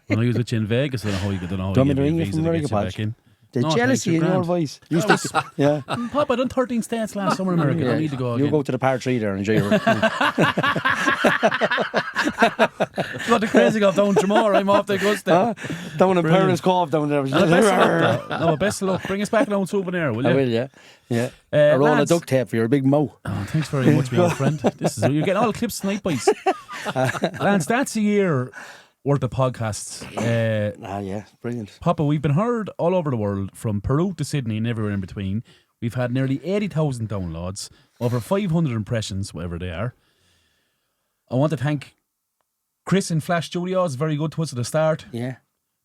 When I was with you in Vegas, I don't know how you got Do you want me to ring you from America, back Podge? in. The No, jealousy thanks, in you're your grand. voice. You stick yeah. Pop, I done 13 states last summer in America. I don't need to go You again. go to the par 3 there and enjoy your Got the crazy golf down Tramore. I'm off to Augusta. down in Brilliant. Parents Cobh down there. Best of luck, though. No, best of luck. Bring us back an old souvenir, will you? I will, yeah. A roll of lads. duct tape for your big mo. Oh, thanks very much, my old friend. You're getting all the clips tonight, boys. Lance, that's a year worth of podcasts. Yeah, brilliant. Papa, we've been heard all over the world, from Peru to Sydney and everywhere in between. We've had nearly 80,000 downloads, over 500 impressions, whatever they are. I want to thank Chris in Flash Studios, very good to us at the start. Yeah.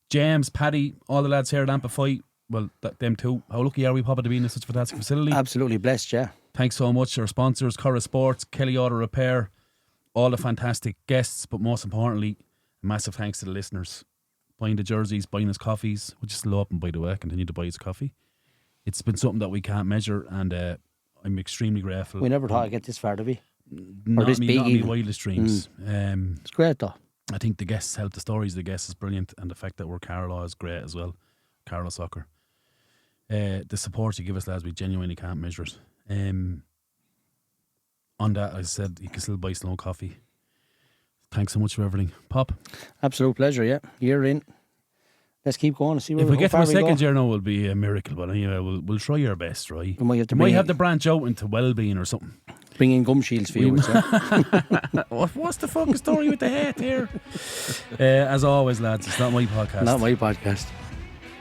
James, Paddy, all the lads here at Ampifi. Well, them too. How lucky are we, Papa, to be in such a fantastic facility? Absolutely blessed, yeah. Thanks so much. Our sponsors, Corra Sports, Kelly Auto Repair, all the fantastic guests, but most importantly, massive thanks to the listeners. Buying the jerseys, buying us coffees, which is still open, by the way. Continue to buy us coffee. It's been something that we can't measure, and I'm extremely grateful. We never thought I'd get this far, did we? Not this me, big not me even. wildest dreams. It's great, though. I think the guests help. The stories of the guests is brilliant, and the fact that we're Carlow is great as well. Carlow Soccer. The support you give us, lads, we genuinely can't measure it. On that, as I said, you can still buy Sloan coffee. Thanks so much for everything. Pop. Absolute pleasure, yeah. Year in. Let's keep going and see where If we get to how a far we second go. year now, it'll be a miracle. But anyway, we'll try our best, right? We might have to We might bring have to branch out into well-being or something. bring in gum shields for you. What's the fucking story with the hat here? As always, lads, it's not my podcast. Not my podcast.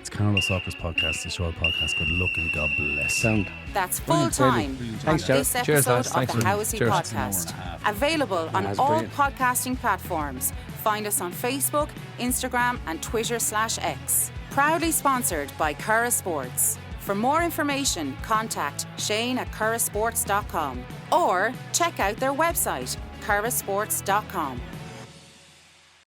It's Carlow Soccer's podcast, the short podcast. Good luck and God bless. Sound. That's full time on Thanks, Gerry. this Cheers, episode lads. of Thanks, the man. How Is He Cheers. podcast. Available on That's all brilliant. podcasting platforms. Find us on Facebook, Instagram, and Twitter/X. Proudly sponsored by Curra Sports. For more information, contact Shane@currasports.com or check out their website, currasports.com.